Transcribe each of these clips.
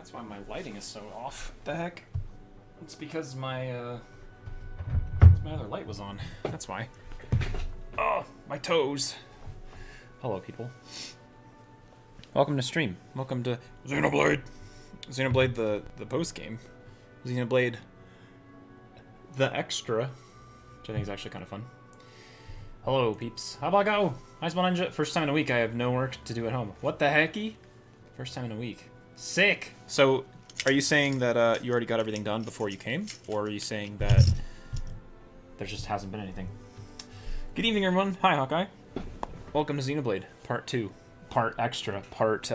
That's why my lighting is so off. What the heck? It's because my other light was on. That's why. Oh, my toes. Hello, people. Welcome to stream. Welcome to Xenoblade. Xenoblade the post game. Xenoblade the extra, which I think is actually kind of fun. Hello, peeps. How about go? Nice one, Ninja. First time in a week I have no work to do at home. What the hecky? First time in a week. Sick. So, are you saying that you already got everything done before you came? Or are you saying that there just hasn't been anything? Good evening, everyone. Hi, Hawkeye. Welcome to Xenoblade, Part 2. Part extra. Part,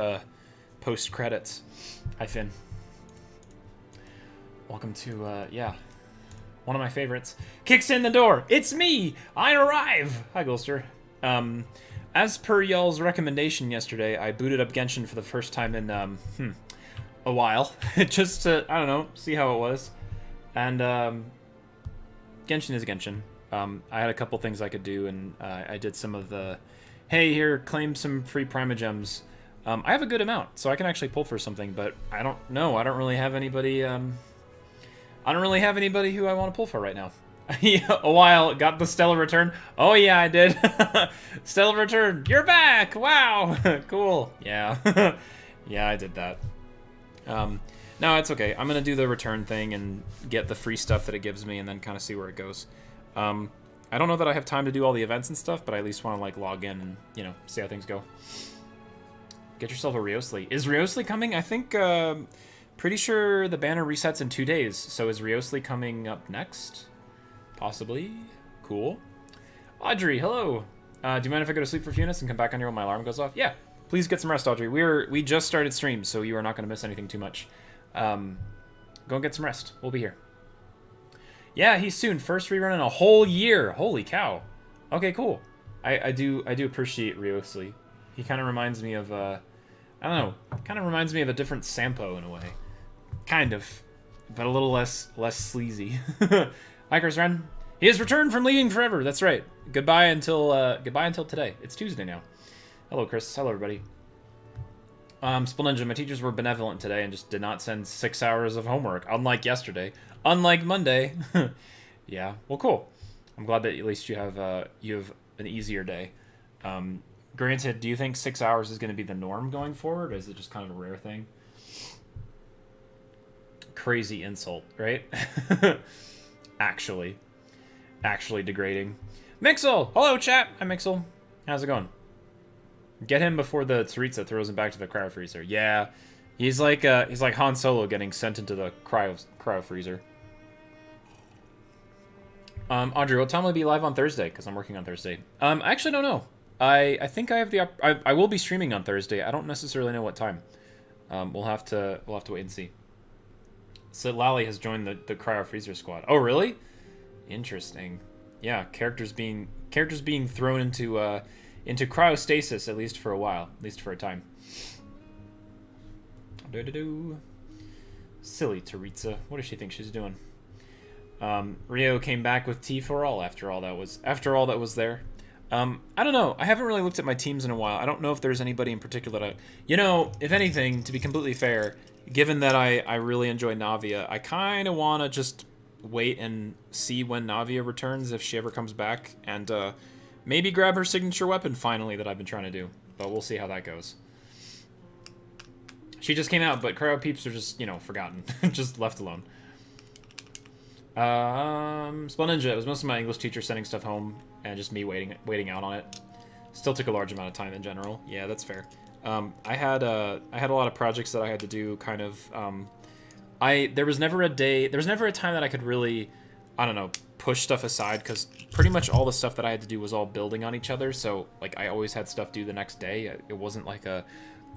post-credits. Hi, Finn. Welcome to, yeah. One of my favorites. Kicks in the door. It's me! I arrive! Hi, Gulster. As per y'all's recommendation yesterday, I booted up Genshin for the first time in, a while. Just to, I don't know, see how it was. And, Genshin is Genshin. I had a couple things I could do, and I did some of the, hey, here, claim some free Primogems. I have a good amount, so I can actually pull for something, but I don't know. I don't really have anybody, who I want to pull for right now. A while, got the Stellar Return. Oh yeah, I did. Stellar Return, you're back! Wow! Cool. Yeah. Yeah, I did that. No, it's okay. I'm gonna do the return thing and get the free stuff that it gives me and then kind of see where it goes. I don't know that I have time to do all the events and stuff, but I at least want to, like, log in and, you know, see how things go. Get yourself a Riosli. Is Riosli coming? I think, pretty sure the banner resets in 2 days, so is Riosli coming up next? Possibly. Cool. Audrey, hello. Do you mind if I go to sleep for a few minutes and come back on here when my alarm goes off? Yeah. Please get some rest, Audrey. We just started stream, so you are not going to miss anything too much. Go and get some rest. We'll be here. Yeah, he's soon. First rerun in a whole year. Holy cow. Okay, cool. I do appreciate Riosli. He kind of reminds me of, I don't know, kind of reminds me of a different Sampo in a way. Kind of. But a little less sleazy. Hi, Chris Ren. He has returned from leaving forever. That's right. Goodbye until today. It's Tuesday now. Hello, Chris. Hello, everybody. Spill Ninja, my teachers were benevolent today and just did not send 6 hours of homework, unlike yesterday. Unlike Monday. Yeah. Well, cool. I'm glad that at least you have an easier day. Granted, do you think 6 hours is going to be the norm going forward, or is it just kind of a rare thing? Crazy insult, right? Actually degrading. Mixel! Hello, chat! Hi, Mixel. How's it going? Get him before the Tsaritsa throws him back to the cryo freezer. Yeah, he's like Han Solo getting sent into the cryo freezer. Audrey, what time will it be live on Thursday? Because I'm working on Thursday. I actually don't know. I think I have I will be streaming on Thursday. I don't necessarily know what time. We'll have to wait and see. So Lally has joined the cryo freezer squad. Oh, really? Interesting. Yeah, characters being thrown into cryostasis, at least for a while, at least for a time. Silly Tsaritsa. What does she think she's doing? Rio came back with T for all after all that was there. I don't know. I haven't really looked at my teams in a while. I don't know if there's anybody in particular that you know, if anything, to be completely fair, given that I really enjoy Navia, I kind of want to just wait and see when Navia returns, if she ever comes back, and maybe grab her signature weapon finally that I've been trying to do. But we'll see how that goes. She just came out, but cryo peeps are just, you know, forgotten. Just left alone. Spell Ninja, it was mostly my English teacher sending stuff home and just me waiting out on it. Still took a large amount of time in general. Yeah, that's fair. I had a lot of projects that I had to do kind of, there was never a time that I could really, I don't know, push stuff aside, because pretty much all the stuff that I had to do was all building on each other, so like I always had stuff due the next day. It wasn't like a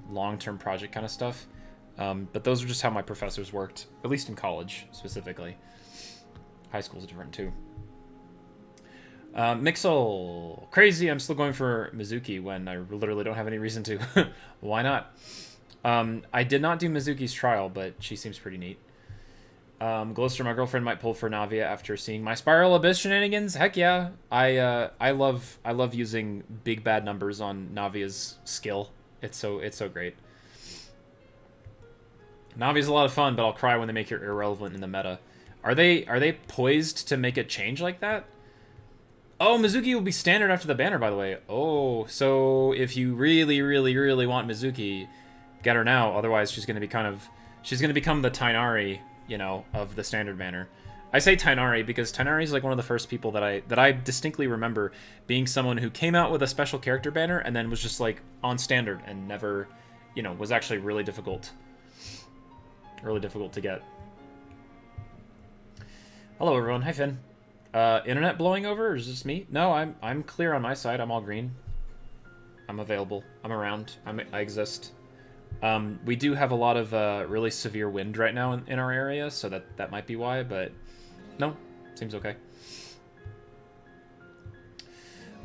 long-term project kind of stuff. But those are just how my professors worked, at least in college specifically. High school's different too. Mixel, crazy. I'm still going for Mizuki when I literally don't have any reason to. Why not? I did not do Mizuki's trial, but she seems pretty neat. Gloucester, my girlfriend might pull for Navia after seeing my Spiral Abyss shenanigans. Heck yeah. I love using big bad numbers on Navia's skill. It's so great. Navi's a lot of fun, but I'll cry when they make her irrelevant in the meta. Are they poised to make it change like that? Oh, Mizuki will be standard after the banner, by the way. Oh, so if you really, really, really want Mizuki, get her now. Otherwise, she's going to become the Tainari, you know, of the standard banner. I say Tainari because Tainari is like one of the first people that I distinctly remember being someone who came out with a special character banner and then was just like on standard and never, you know, was actually really difficult to get. Hello everyone, hi Finn. Internet blowing over, or is this me? No, I'm clear on my side. I'm all green. I'm available. I'm around. I exist. We do have a lot of really severe wind right now in our area, so that might be why, but no, seems okay.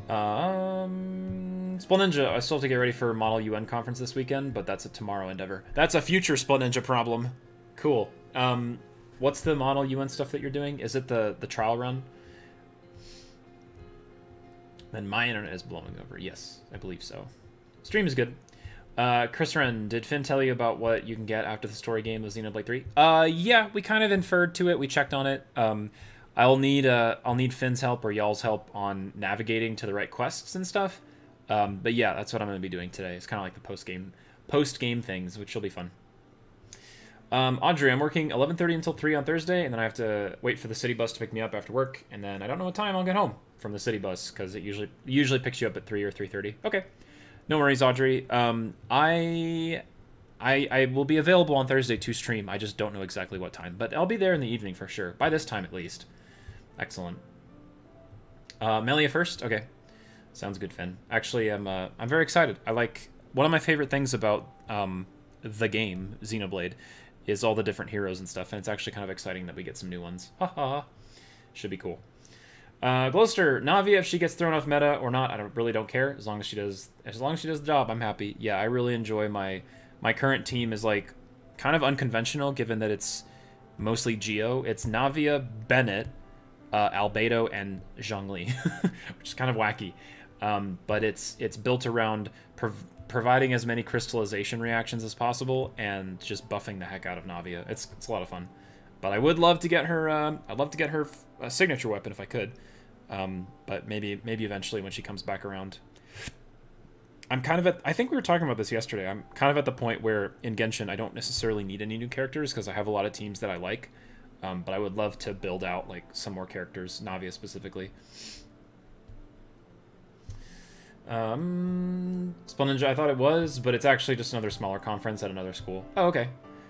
Spell Ninja, I still have to get ready for Model UN conference this weekend, but that's a tomorrow endeavor. That's a future Spell Ninja problem. Cool. What's the Model UN stuff that you're doing? Is it the trial run? Then my internet is blowing over. Yes, I believe so. Stream is good. Chris Wren, did Finn tell you about what you can get after the story game of Xenoblade 3? Yeah, we kind of inferred to it. We checked on it. I'll need Finn's help or y'all's help on navigating to the right quests and stuff. But yeah, that's what I'm going to be doing today. It's kind of like the post-game things, which will be fun. Audrey, I'm working 11:30 until 3 on Thursday, and then I have to wait for the city bus to pick me up after work, and then I don't know what time I'll get home from the city bus, because it usually picks you up at 3 or 3:30. Okay. No worries, Audrey. I will be available on Thursday to stream. I just don't know exactly what time, but I'll be there in the evening for sure. By this time, at least. Excellent. Melia first? Okay. Sounds good, Finn. Actually, I'm very excited. I like... One of my favorite things about the game, Xenoblade, is all the different heroes and stuff, and it's actually kind of exciting that we get some new ones. Ha ha. Should be cool. Gloucester, Navia, if she gets thrown off meta or not, I really don't care. As long as she does the job, I'm happy. Yeah, I really enjoy my current team is like kind of unconventional, given that it's mostly Geo. It's Navia, Bennett, Albedo, and Zhongli, which is kind of wacky. But it's built around providing as many crystallization reactions as possible and just buffing the heck out of Navia. It's a lot of fun. But I would love to get her. I'd love to get her a signature weapon if I could. But maybe eventually when she comes back around. I'm kind of at... I think we were talking about this yesterday. I'm kind of at the point where in Genshin I don't necessarily need any new characters because I have a lot of teams that I like. But I would love to build out like some more characters, Navia specifically. Spell Ninja, I thought it was, but it's actually just another smaller conference at another school. Oh, okay.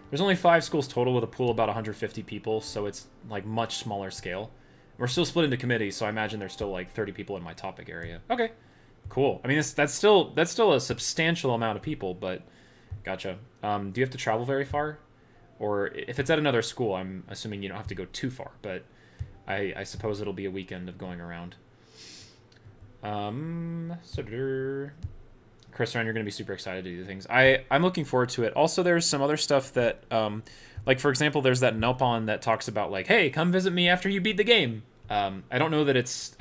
There's only 5 schools total with a pool of about 150 people, so it's like much smaller scale. We're still split into committees, so I imagine there's still like 30 people in my topic area. Okay, cool. I mean, that's still a substantial amount of people, but gotcha. Do you have to travel very far? Or if it's at another school, I'm assuming you don't have to go too far, but I suppose it'll be a weekend of going around. Chris Ryan, you're going to be super excited to do things. I'm looking forward to it. Also, there's some other stuff that, like, for example, there's that Nopon that talks about, like, hey, come visit me after you beat the game. I don't know that it's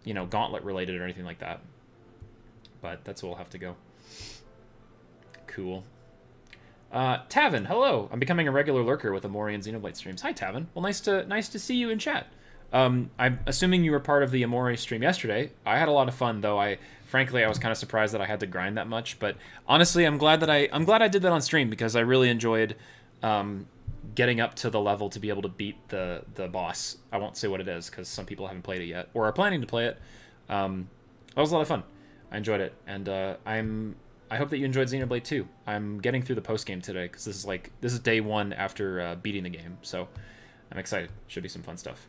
you know, Gauntlet related or anything like that. But that's where we'll have to go. Cool. Tavin, hello. I'm becoming a regular lurker with Amori and Xenoblade streams. Hi, Tavin. Well, nice to see you in chat. I'm assuming you were part of the Amori stream yesterday. I had a lot of fun, though. Frankly, I was kind of surprised that I had to grind that much. But honestly, I'm glad I did that on stream because I really enjoyed getting up to the level to be able to beat the boss. I won't say what it is because some people haven't played it yet or are planning to play it. That was a lot of fun. I enjoyed it, and I hope that you enjoyed Xenoblade 2. I'm getting through the post game today because this is day 1 after beating the game, so I'm excited. Should be some fun stuff.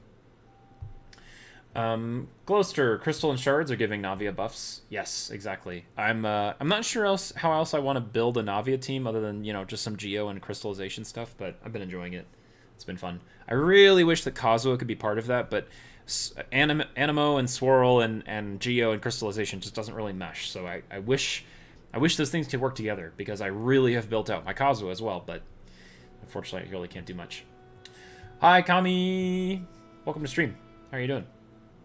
Gloucester, Crystal and Shards are giving Navia buffs. Yes, exactly. I'm not sure how else I want to build a Navia team other than, you know, just some Geo and crystallization stuff, but I've been enjoying it. It's been fun. I really wish that Kazuha could be part of that, but Animo and Swirl and Geo and crystallization just doesn't really mesh, so I wish those things could work together because I really have built out my Kazuha as well, but unfortunately I really can't do much. Hi, Kami! Welcome to stream. How are you doing?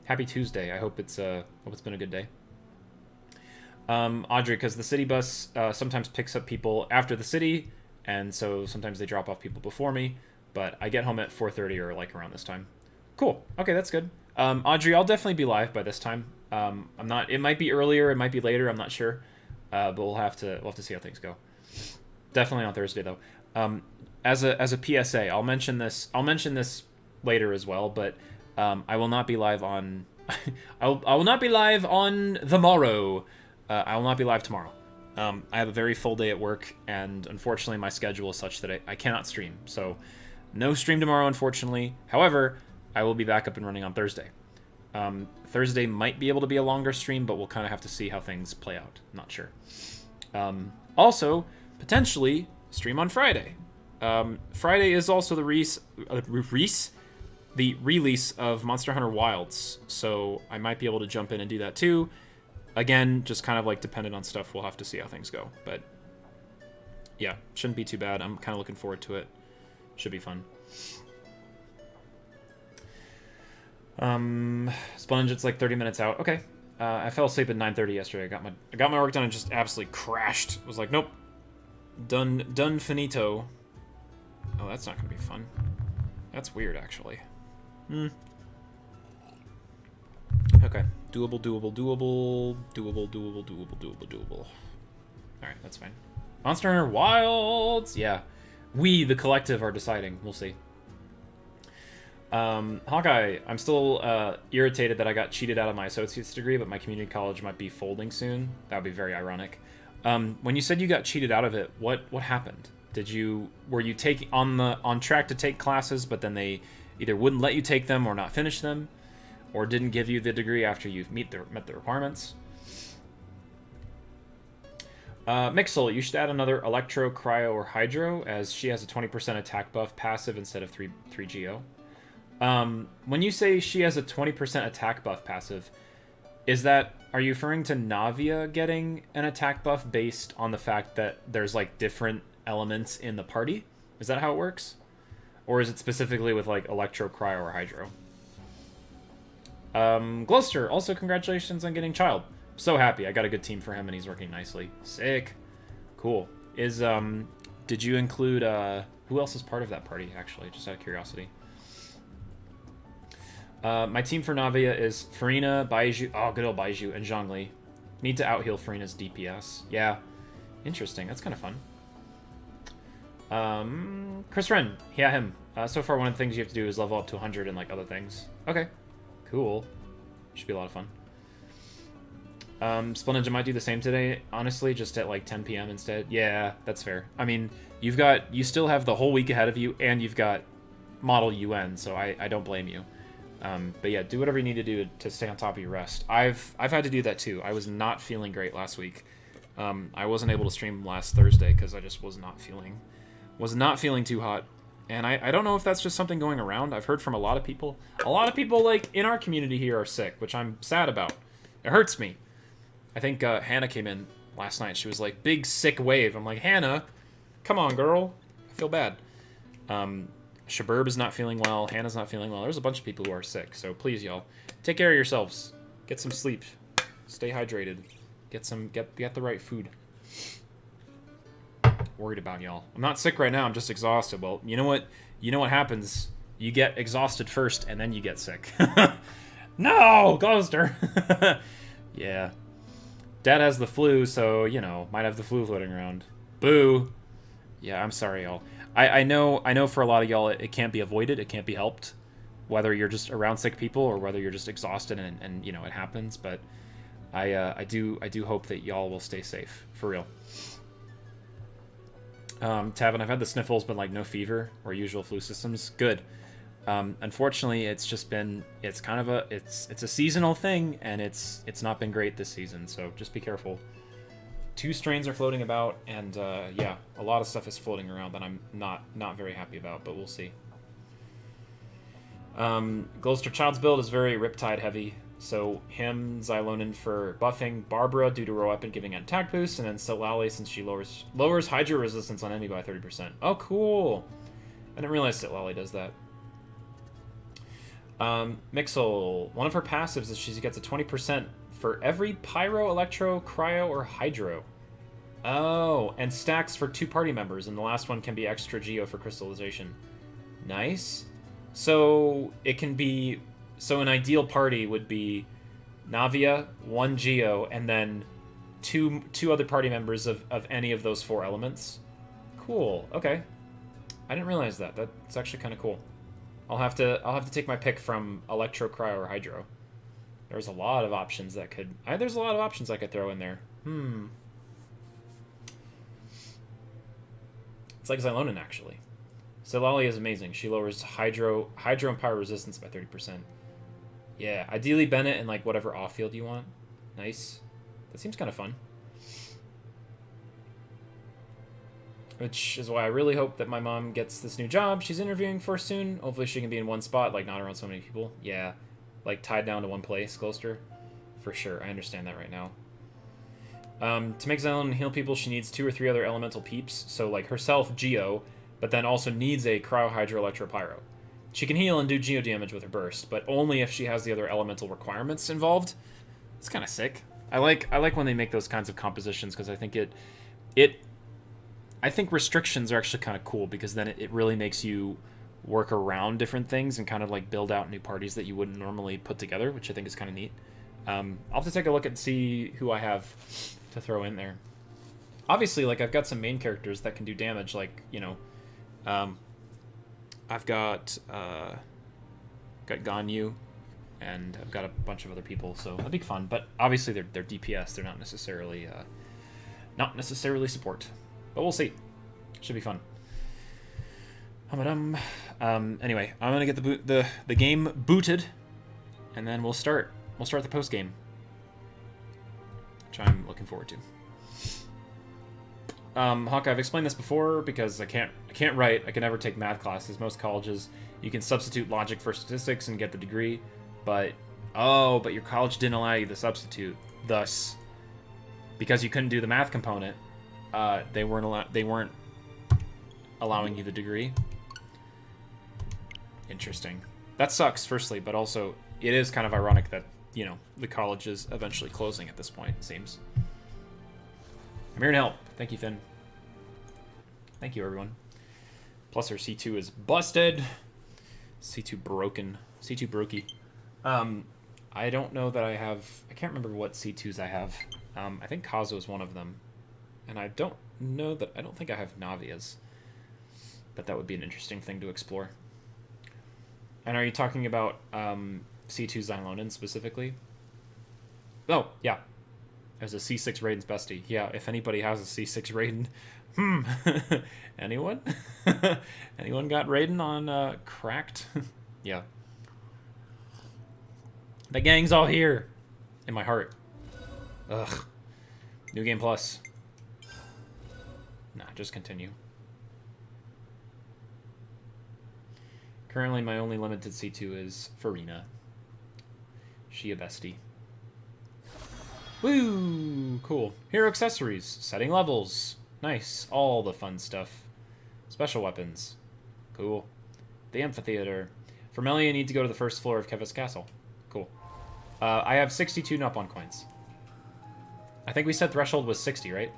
Happy Tuesday. I hope it's been a good day. Audrey, because the city bus sometimes picks up people after the city, and so sometimes they drop off people before me, but I get home at 4:30 or like around this time. Cool. Okay, that's good. Audrey, I'll definitely be live by this time. I'm not. It might be earlier. It might be later. I'm not sure. But we'll have to see how things go. Definitely on Thursday though. As a PSA, I'll mention this. I'll mention this later as well. But I will not be live on. I will not be live on the morrow. I will not be live tomorrow. I have a very full day at work, and unfortunately, my schedule is such that I cannot stream. So, no stream tomorrow, unfortunately. However, I will be back up and running on Thursday. Thursday might be able to be a longer stream, but we'll kind of have to see how things play out. Not sure. Also, potentially, stream on Friday. Friday is also the release of Monster Hunter Wilds, so I might be able to jump in and do that too. Again, just kind of like dependent on stuff. We'll have to see how things go. But yeah, shouldn't be too bad. I'm kind of looking forward to it. Should be fun. Sponge, like 30 minutes out. Okay. I fell asleep at 9:30 yesterday. I got my work done and just absolutely crashed. I was like, nope. Done finito. Oh, that's not gonna be fun. That's weird, actually. Okay. Doable. Alright, that's fine. Monster Hunter Wilds! Yeah. We, the collective, are deciding. We'll see. Hawkeye, I'm still irritated that I got cheated out of my associate's degree, but my community college might be folding soon. That would be very ironic. When you said you got cheated out of it, what happened? Were you on track to take classes, but then they either wouldn't let you take them or not finish them, or didn't give you the degree after you've met the requirements? Mixel, you should add another Electro, Cryo, or Hydro, as she has a 20% attack buff passive instead of 3 GO. When you say she has a 20% attack buff passive, are you referring to Navia getting an attack buff based on the fact that there's like different elements in the party? Is that how it works? Or is it specifically with like Electro, Cryo, or Hydro? Gloucester, also congratulations on getting Child. So happy. I got a good team for him and he's working nicely. Sick. Cool. Did you include, who else is part of that party, actually? Just out of curiosity. My team for Navia is Farina, Baiju, oh, good old Baiju, and Zhongli. Need to out-heal Farina's DPS. Yeah. Interesting. That's kind of fun. Chris Wren. Yeah, him. So far, one of the things you have to do is level up to 100 and, like, other things. Okay. Cool. Should be a lot of fun. Splinage, I might do the same today, honestly, just at, like, 10 p.m. instead. Yeah, that's fair. I mean, you still have the whole week ahead of you, and you've got Model UN, so I don't blame you. But yeah, do whatever you need to do to stay on top of your rest. I've had to do that too. I was not feeling great last week. I wasn't able to stream last Thursday because I just was not feeling too hot. And I don't know if that's just something going around. I've heard from a lot of people. A lot of people like in our community here are sick, which I'm sad about. It hurts me. I think Hannah came in last night. She was like, big sick wave. I'm like, Hannah, come on, girl. I feel bad. Shabirb is not feeling well. Hannah's not feeling well. There's a bunch of people who are sick. So please, y'all, take care of yourselves. Get some sleep. Stay hydrated. Get the right food. Worried about y'all. I'm not sick right now. I'm just exhausted. Well, you know what? You know what happens? You get exhausted first, and then you get sick. No, Gloucester. Yeah. Dad has the flu, so, might have the flu floating around. Boo. Yeah, I'm sorry, y'all. I know for a lot of y'all it can't be avoided, it can't be helped, whether you're just around sick people or whether you're just exhausted and it happens, but I do hope that y'all will stay safe, for real. Tavin, I've had the sniffles but like no fever or usual flu symptoms. Good. Unfortunately, it's a seasonal thing and it's not been great this season, so just be careful. 2 strains are floating about, and yeah, a lot of stuff is floating around that I'm not very happy about, but we'll see. Gloucester Child's build is very Riptide heavy, so him, Xylonin for buffing, Barbara due to roll weapon giving an attack boost, and then Silale since she lowers Hydro resistance on enemy by 30%. Oh, cool! I didn't realize Silale does that. Mixel, one of her passives is she gets a 20% for every pyro, electro, cryo, or hydro. Oh, and stacks for 2 party members, and the last one can be extra geo for crystallization. Nice. So it can be... So an ideal party would be Navia, 1 geo, and then two other party members of any of those 4 elements. Cool. Okay. I didn't realize that. That's actually kind of cool. I'll have to take my pick from electro, cryo, or hydro. There's a lot of options that could... there's a lot of options I could throw in there. It's like Xylonin, actually. Silali is amazing. She lowers hydro and pyro resistance by 30%. Yeah, ideally Bennett and like whatever off-field you want. Nice. That seems kind of fun. Which is why I really hope that my mom gets this new job she's interviewing for soon. Hopefully she can be in one spot, like not around so many people. Yeah, like tied down to one place closer. For sure, I understand that right now. To make Xylonin heal people, she needs 2 or 3 other elemental peeps. So like herself, Geo, but then also needs a Cryo, Hydro, Electro, Pyro. She can heal and do Geo damage with her burst, but only if she has the other elemental requirements involved. It's kind of sick. I like when they make those kinds of compositions, because I think I think restrictions are actually kind of cool, because then it really makes you work around different things and kind of like build out new parties that you wouldn't normally put together, which I think is kind of neat. I'll have to take a look and see who I have to throw in there. Obviously, like, I've got some main characters that can do damage, like, you know, I've got Ganyu, and I've got a bunch of other people, so that'd be fun. But obviously, they're DPS. They're not necessarily support. But we'll see. Should be fun. Anyway, I'm gonna get the game booted, and then we'll start. We'll start the post game, which I'm looking forward to. Hawk, I've explained this before because I can't write. I can never take math classes. Most colleges, you can substitute logic for statistics and get the degree, but your college didn't allow you to substitute. Thus, because you couldn't do the math component, they weren't allowing you the degree. Interesting. That sucks, firstly, but also it is kind of ironic that, you know, the college is eventually closing at this point, it seems. I'm here to help. Thank you, Finn. Thank you, everyone. Plus, our C2 is busted. C2 broken. C2 brokey. I don't know that I have... I can't remember what C2s I have. I think Kazo is one of them. And I don't know that... I don't think I have Navias. But that would be an interesting thing to explore. And are you talking about C2 Xylonin specifically? Oh, yeah. As a C6 Raiden's bestie. Yeah, if anybody has a C6 Raiden. Anyone? Anyone got Raiden on Cracked? Yeah. The gang's all here. In my heart. Ugh. New Game Plus. Nah, just continue. Currently, my only limited C2 is Farina. She a bestie. Woo! Cool. Hero accessories. Setting levels. Nice. All the fun stuff. Special weapons. Cool. The amphitheater. For Melia, you need to go to the first floor of Keva's castle. Cool. I have 62 Nopon coins. I think we said threshold was 60, right?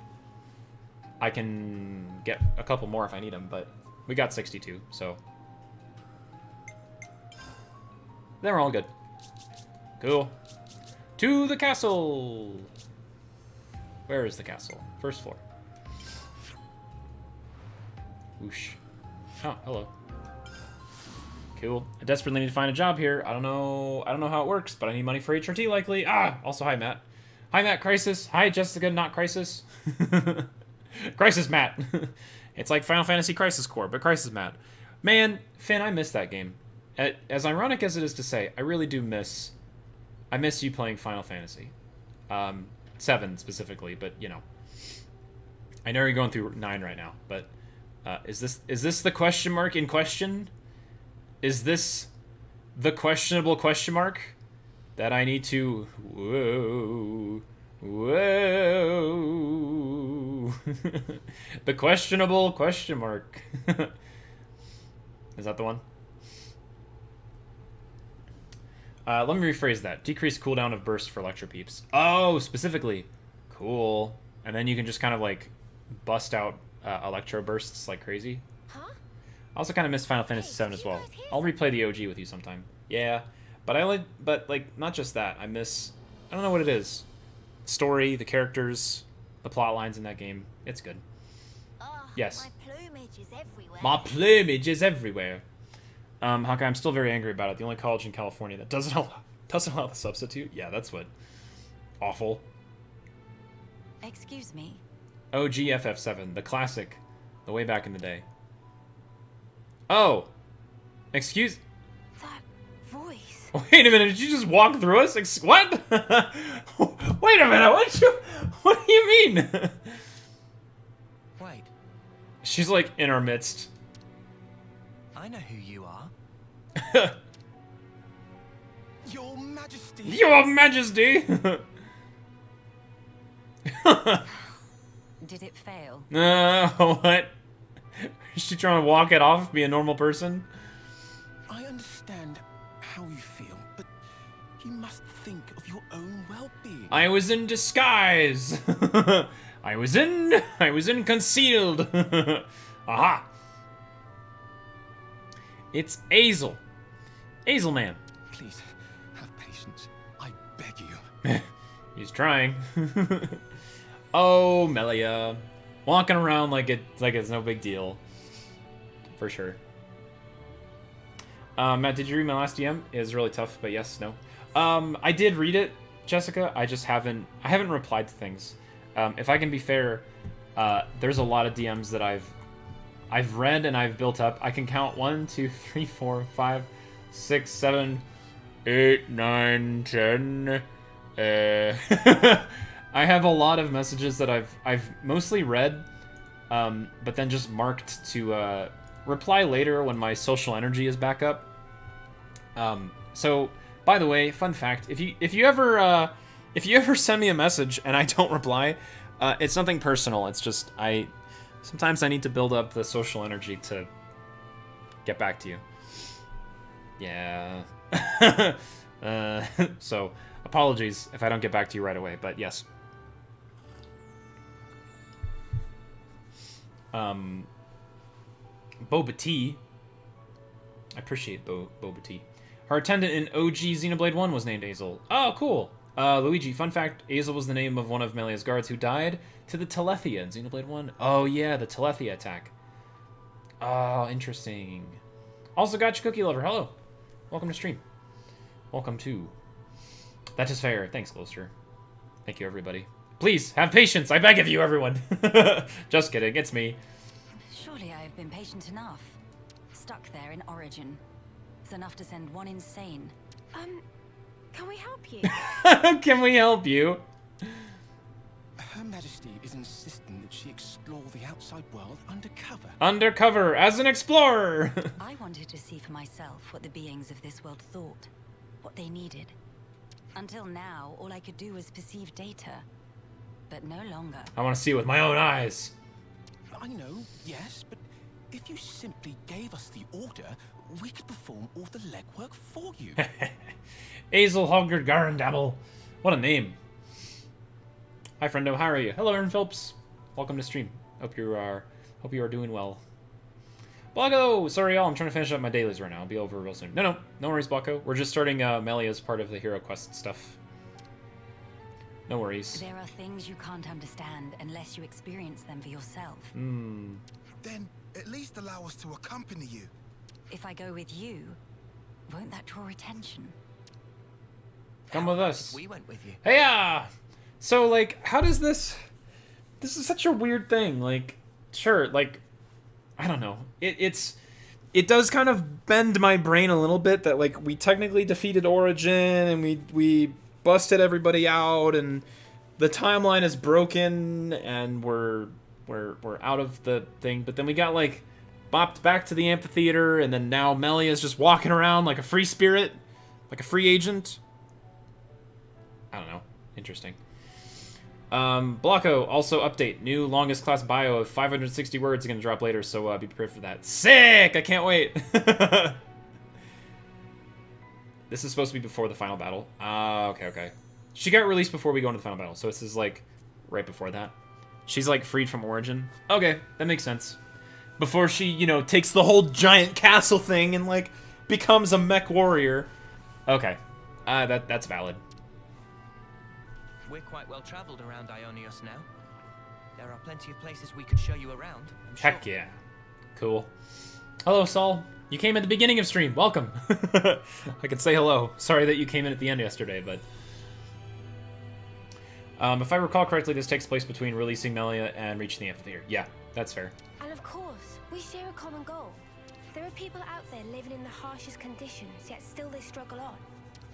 I can get a couple more if I need them, but we got 62, so... Then we're all good. Cool. To the castle! Where is the castle? First floor. Whoosh. Oh, hello. Cool. I desperately need to find a job here. I don't know how it works, but I need money for HRT likely. Also hi Matt. Hi Matt, Crisis. Hi Jessica, not Crisis. Crisis Matt. It's like Final Fantasy Crisis Core, but Crisis Matt. Man, Finn, I miss that game. As ironic as it is to say, I really do miss... I miss you playing Final Fantasy. 7 specifically, but, you know. I know you're going through 9 right now, but... is this the question mark in question? Is this the questionable question mark that I need to... Whoa... Whoa... The questionable question mark. Is that the one? Let me rephrase that. Decrease cooldown of burst for Electro Peeps. Oh, specifically. Cool. And then you can just kind of, like, bust out Electro Bursts like crazy. Huh? I also kind of miss Final Fantasy VII as well. I'll replay the OG with you sometime. Yeah. But, like, not just that. I don't know what it is. Story, the characters, the plot lines in that game. It's good. Oh, Yes. My plumage is everywhere. My plumage is everywhere. Hawkeye, I'm still very angry about it. The only college in California that doesn't allow the substitute. Yeah, that's what. Awful. Excuse me. OGFF7, the classic, the way back in the day. Oh, excuse. That voice. Wait a minute, did you just walk through us? What? Wait a minute, what do you mean? Wait, She's like in our midst. I know who you are. Your Majesty. Your Majesty. Did it fail? What? Is she trying to walk it off, be a normal person? I understand how you feel, but you must think of your own well-being. I was in disguise. I was in concealed. Aha. It's Azel. Azel man. Please, have patience. I beg you. He's trying. Oh, Melia. Walking around like it's no big deal. For sure. Matt, did you read my last DM? It was really tough, but yes, no. I did read it, Jessica. I just haven't replied to things. If I can be fair, there's a lot of DMs that I've read and I've built up. I can count 1, 2, 3, 4, 5, 6, 7, 8, 9, 10. I have a lot of messages that I've mostly read, but then just marked to reply later when my social energy is back up. So, by the way, fun fact: if you ever send me a message and I don't reply, it's nothing personal. It's just sometimes I need to build up the social energy to get back to you. Yeah. So apologies if I don't get back to you right away, but yes. Boba T. I appreciate Boba T. Her attendant in OG Xenoblade 1 was named Azel. Oh, cool. Luigi, fun fact, Azel was the name of one of Melia's guards who died to the Telethia in Xenoblade 1. Oh, yeah, the Telethia attack. Oh, interesting. Also, Gotcha Cookie Lover, hello. Welcome to stream. Welcome to That Is Fair. Thanks, Gloucester. Thank you, everybody. Please, have patience, I beg of you, everyone. Just kidding, it's me. Surely I have been patient enough. Stuck there in Origin. It's enough to send one insane. Can we help you? Can we help you? Her Majesty is insisting that she explore the outside world undercover. Undercover, as an explorer! I wanted to see for myself what the beings of this world thought, what they needed. Until now, all I could do was perceive data. But no longer. I want to see it with my own eyes. I know, yes, but if you simply gave us the order, we could perform all the legwork for you. Azel Hogard Garandabble. What a name. Hi, friendo. How are you? Hello, Aaron Phillips. Welcome to stream. Hope you are doing well. Blocko! Sorry, y'all. I'm trying to finish up my dailies right now. I'll be over real soon. No worries, Blocko. We're just starting Melia as part of the Hero Quest stuff. No worries. There are things you can't understand unless you experience them for yourself. Then at least allow us to accompany you. If I go with you, won't that draw attention? Come with us. We went with you. Hey-ya! So, like, how does this... This is such a weird thing. Like, sure, like, I don't know. It does kind of bend my brain a little bit that, like, we technically defeated Origin and we busted everybody out and the timeline is broken and we're out of the thing. But then we got, like, bopped back to the amphitheater and then now Melia's just walking around like a free spirit, like a free agent. I don't know. Interesting. Blocko, also update. New longest class bio of 560 words is going to drop later, so be prepared for that. Sick! I can't wait. This is supposed to be before the final battle. Okay, okay. She got released before we go into the final battle, so this is, like, right before that. She's, like, freed from Origin. Okay, that makes sense. Before she, you know, takes the whole giant castle thing and, like, becomes a mech warrior. Okay. That's valid. We're quite well traveled around Ionios now. There are plenty of places we could show you around, I'm sure. Heck yeah. Cool. Hello, Saul. You came at the beginning of stream. Welcome. I can say hello. Sorry that you came in at the end yesterday, but... if I recall correctly, this takes place between releasing Melia and reaching the amphitheater. Yeah, that's fair. And of course, we share a common goal. There are people out there living in the harshest conditions, yet still they struggle on.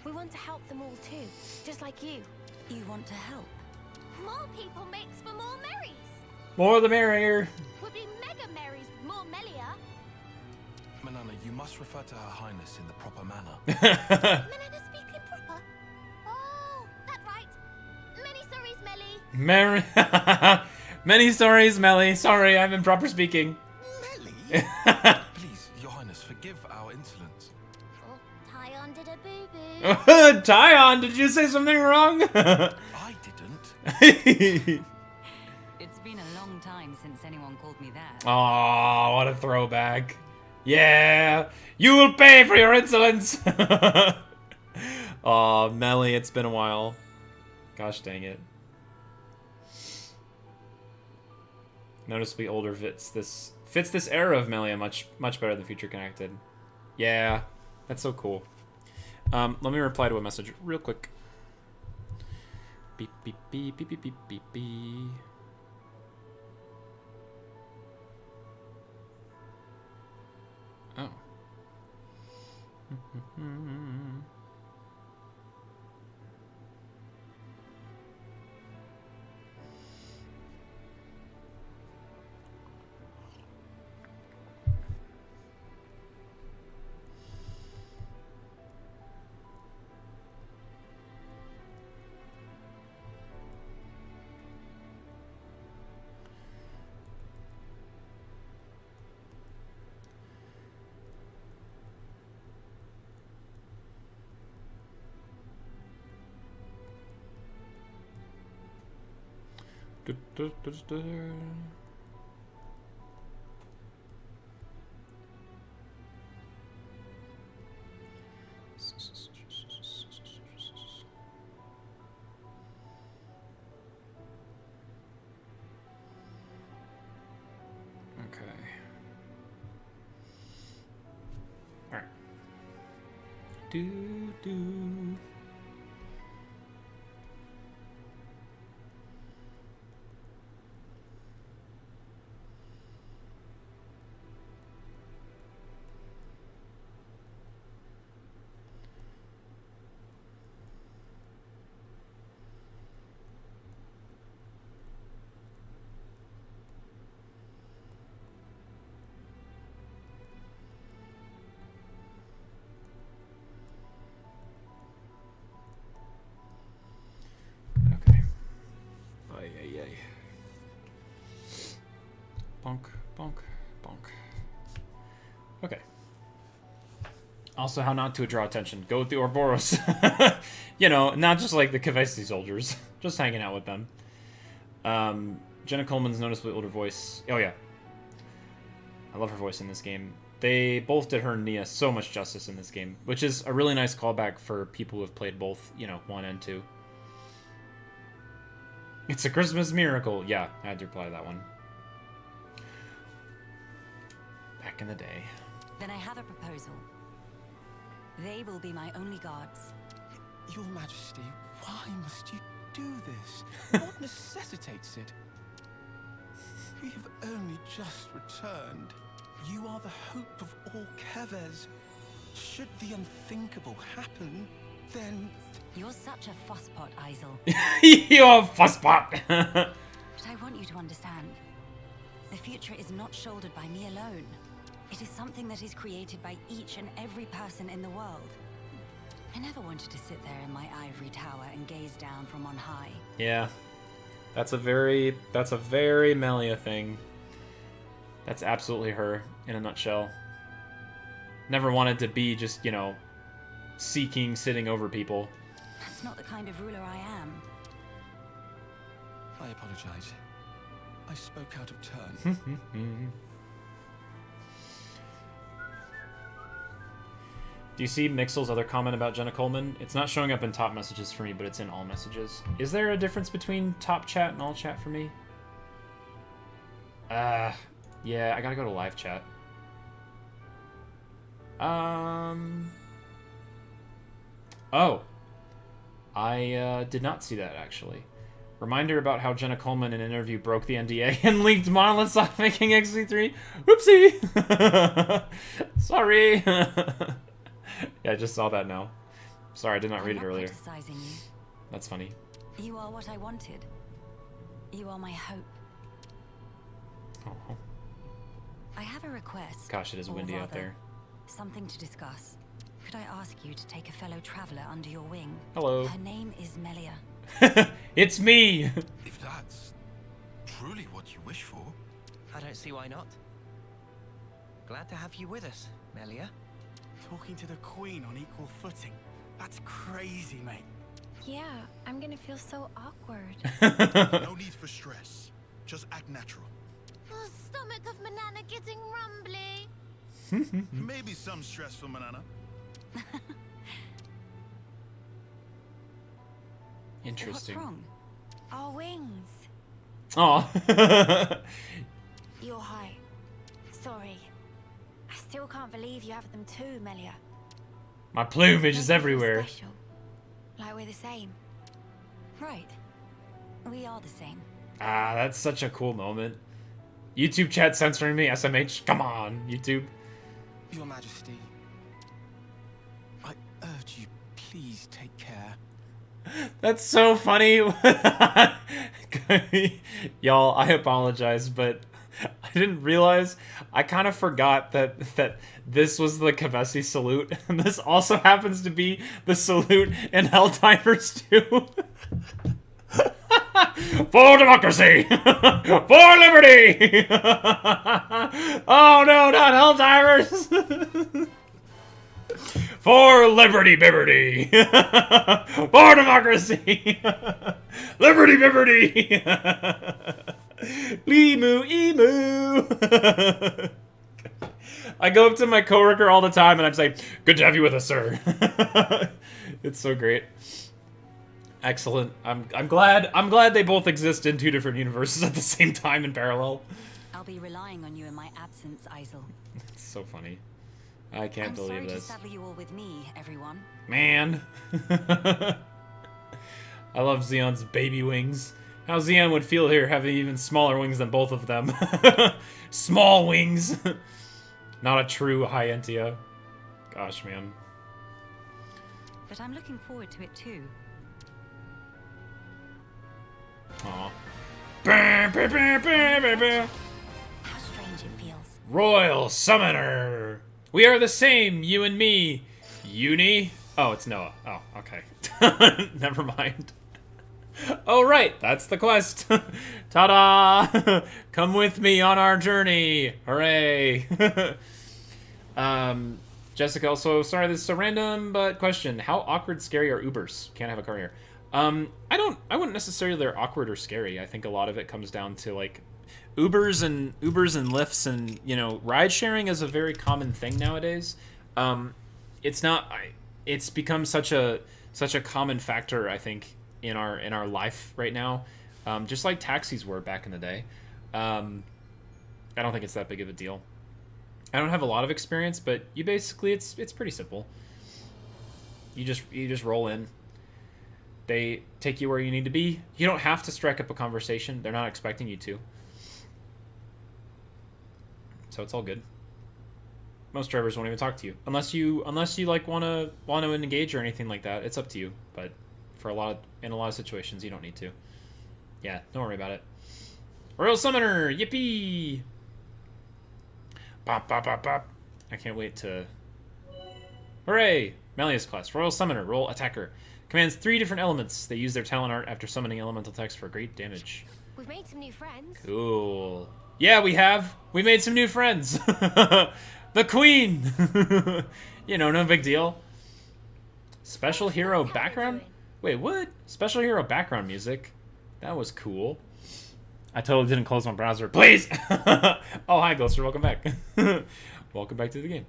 We want to help them all too, just like you. You want to help? More people makes for more merries. More the merrier. Would be mega merries with more Melia. Manana, you must refer to Her Highness in the proper manner. Manana speaking proper. Oh, that's right. Many sorries, Melly. Many stories, Melly. Sorry, I'm improper speaking. Melly? Please, Your Highness, forgive our insolence. Oh, Tyon did a boo-boo. Tyon, did you say something wrong? I didn't. It's been a long time since anyone called me that. Aw, what a throwback. Yeah, you will pay for your insolence. Aw, Melly, it's been a while. Gosh dang it. Noticeably older fits this era of Melia much better than Future Connected. Yeah, that's so cool. Let me reply to a message real quick. Beep beep beep beep beep beep beep beep. Oh. Okay. All right. Do. Bonk, bonk, bonk. Okay. Also, how not to draw attention. Go with the Ouroboros. You know, not just like the Kavesi soldiers. Just hanging out with them. Jenna Coleman's noticeably older voice. Oh, yeah. I love her voice in this game. They both did her and Nia so much justice in this game, which is a really nice callback for people who have played both, you know, 1 and 2. It's a Christmas miracle. Yeah, I had to reply to that one. Back in the day. Then I have a proposal. They will be my only guards. Your Majesty, why must you do this? What necessitates it? We have only just returned. You are the hope of all Kevers. Should the unthinkable happen, then... You're such a fusspot, Isel. You're a fusspot! But I want you to understand. The future is not shouldered by me alone. It is something that is created by each and every person in the world. I never wanted to sit there in my ivory tower and gaze down from on high. Yeah. That's a very Melia thing. That's absolutely her, in a nutshell. Never wanted to be just, you know, seeking, sitting over people. That's not the kind of ruler I am. I apologize. I spoke out of turn. Do you see Mixel's other comment about Jenna Coleman? It's not showing up in top messages for me, but it's in all messages. Is there a difference between top chat and all chat for me? Yeah, I gotta go to live chat. Oh. I did not see that, actually. Reminder about how Jenna Coleman in an interview broke the NDA and leaked Monolith Soft making XC3. Whoopsie! Sorry! Yeah, I just saw that now. Sorry, I did not read it earlier. Criticizing you. That's funny. You are what I wanted. You are my hope. Oh. I have a request. Gosh, it is or windy out rather, there. Something to discuss. Could I ask you to take a fellow traveler under your wing? Hello. Her name is Melia. It's me! If that's truly what you wish for. I don't see why not. Glad to have you with us, Melia. Talking to the Queen on equal footing. That's crazy, mate. Yeah, I'm gonna feel so awkward. No need for stress. Just act natural. The stomach of Manana getting rumbly. Maybe some stress for Manana. Interesting. What's wrong? Our wings. Aw. You're high. Sorry. I still can't believe you have them too, Melia. My plumage Makes is me feel everywhere. Special. Like we're the same. Right. We are the same. Ah, that's such a cool moment. YouTube chat censoring me, SMH. Come on, YouTube. Your Majesty, I urge you, please take care. That's so funny. Y'all, I apologize, but I didn't realize. I kind of forgot that this was the Kavesi salute, and this also happens to be the salute in Helldivers 2. For democracy! For liberty! Oh no, not Helldivers! For liberty, bibberty! For democracy! Liberty, bibberty! Emu, emu! I go up to my coworker all the time and I'm like, good to have you with us, sir. It's so great. Excellent. I'm glad they both exist in two different universes at the same time in parallel. I'll be relying on you in my absence, Isel. It's so funny. I can't believe this. I'm sorry to saddle you all with me, everyone. Man. I love Xeon's baby wings. How Xeon would feel here having even smaller wings than both of them. Small wings. Not a true high Entia. Gosh, man. But I'm looking forward to it too. Aw. How strange it feels. Royal Summoner. We are the same, you and me. Uni? Oh, it's Noah. Oh, okay. Never mind. Oh, right. That's the quest. Ta-da! Come with me on our journey. Hooray. Jessica also, sorry, this is so random, but question. How awkward, scary are Ubers? Can't have a car here. I wouldn't necessarily they're awkward or scary. I think a lot of it comes down to like Ubers and Lyfts and, you know, ride sharing is a very common thing nowadays. It's become such a common factor, I think, in our life right now. Just like taxis were back in the day. I don't think it's that big of a deal. I don't have a lot of experience, but you basically it's pretty simple. You just roll in. They take you where you need to be. You don't have to strike up a conversation. They're not expecting you to. So it's all good. Most drivers won't even talk to you unless you like want to engage or anything like that. It's up to you. But in a lot of situations, you don't need to. Yeah, don't worry about it. Royal Summoner, yippee! Bop bop bop bop. I can't wait to. Hooray! Melia's class, Royal Summoner, role attacker. Commands 3 different elements. They use their talent art after summoning elemental text for great damage. We've made some new friends. Cool. Yeah, we have. We made some new friends. The Queen. You know, no big deal. Special hero background? Wait, what? Special hero background music? That was cool. I totally didn't close my browser. Please! Oh, hi, Ghoster. Welcome back. Welcome back to the game.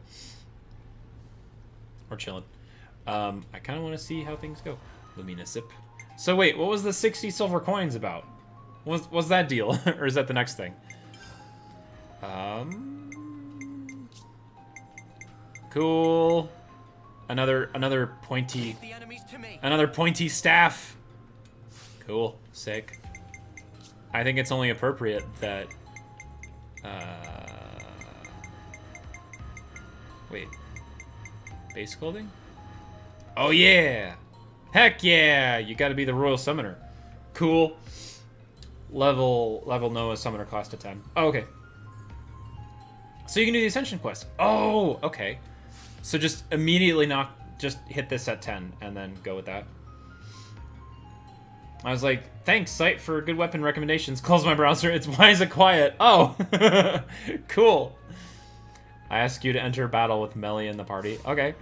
We're chilling. I kind of want to see how things go. Lumina sip. So wait, what was the 60 silver coins about? What's that deal? Or is that the next thing? Cool. Another pointy staff. Cool. Sick. I think it's only appropriate that wait. Base clothing? Oh yeah! Heck yeah! You gotta be the Royal Summoner. Cool. Level Noah Summoner class to 10. Oh, okay. So you can do the Ascension quest. Oh, okay. So just immediately just hit this at 10 and then go with that. I was like, thanks, site, for good weapon recommendations. Close my browser. It's why is it quiet? Oh, cool. I ask you to enter battle with Melly in the party. Okay,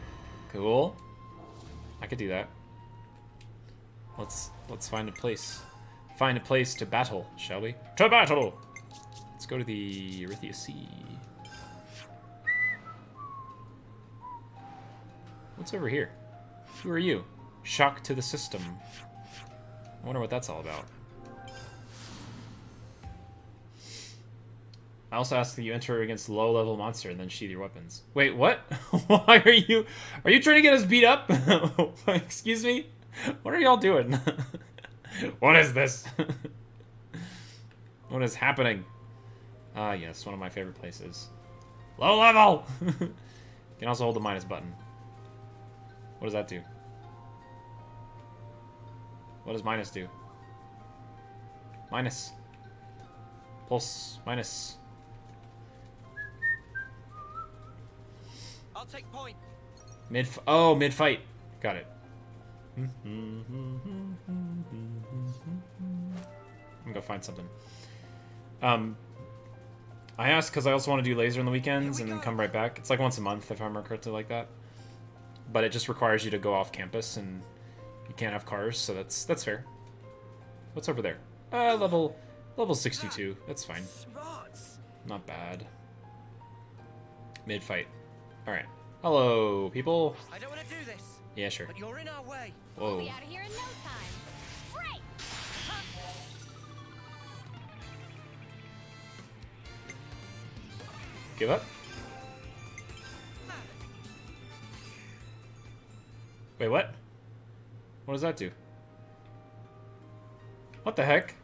cool. I could do that. Let's find a place. Find a place to battle, shall we? To battle! Let's go to the Erythia Sea. What's over here? Who are you? Shock to the system. I wonder what that's all about. I also ask that you enter against a low-level monster and then sheath your weapons. Wait, what? Why are you trying to get us beat up? Excuse me? What are y'all doing? What is this? What is happening? Ah, yes, one of my favorite places. Low level! You can also hold the minus button. What does that do? What does minus do? Minus. Pulse. Minus. I'll take point. Mid-fight. Got it. I'm gonna go find something. I asked because I also want to do laser on the weekends and then come right back. It's like once a month, if I remember correctly, like that. But it just requires you to go off campus, and you can't have cars, so that's fair. What's over there? Level 62. That's fine. Not bad. Mid-fight. All right. Hello, people. I don't want to do this. Yeah, sure. But you're in our way. Whoa. We'll be out of here in no time. Right. Give up. Wait, what? What does that do? What the heck?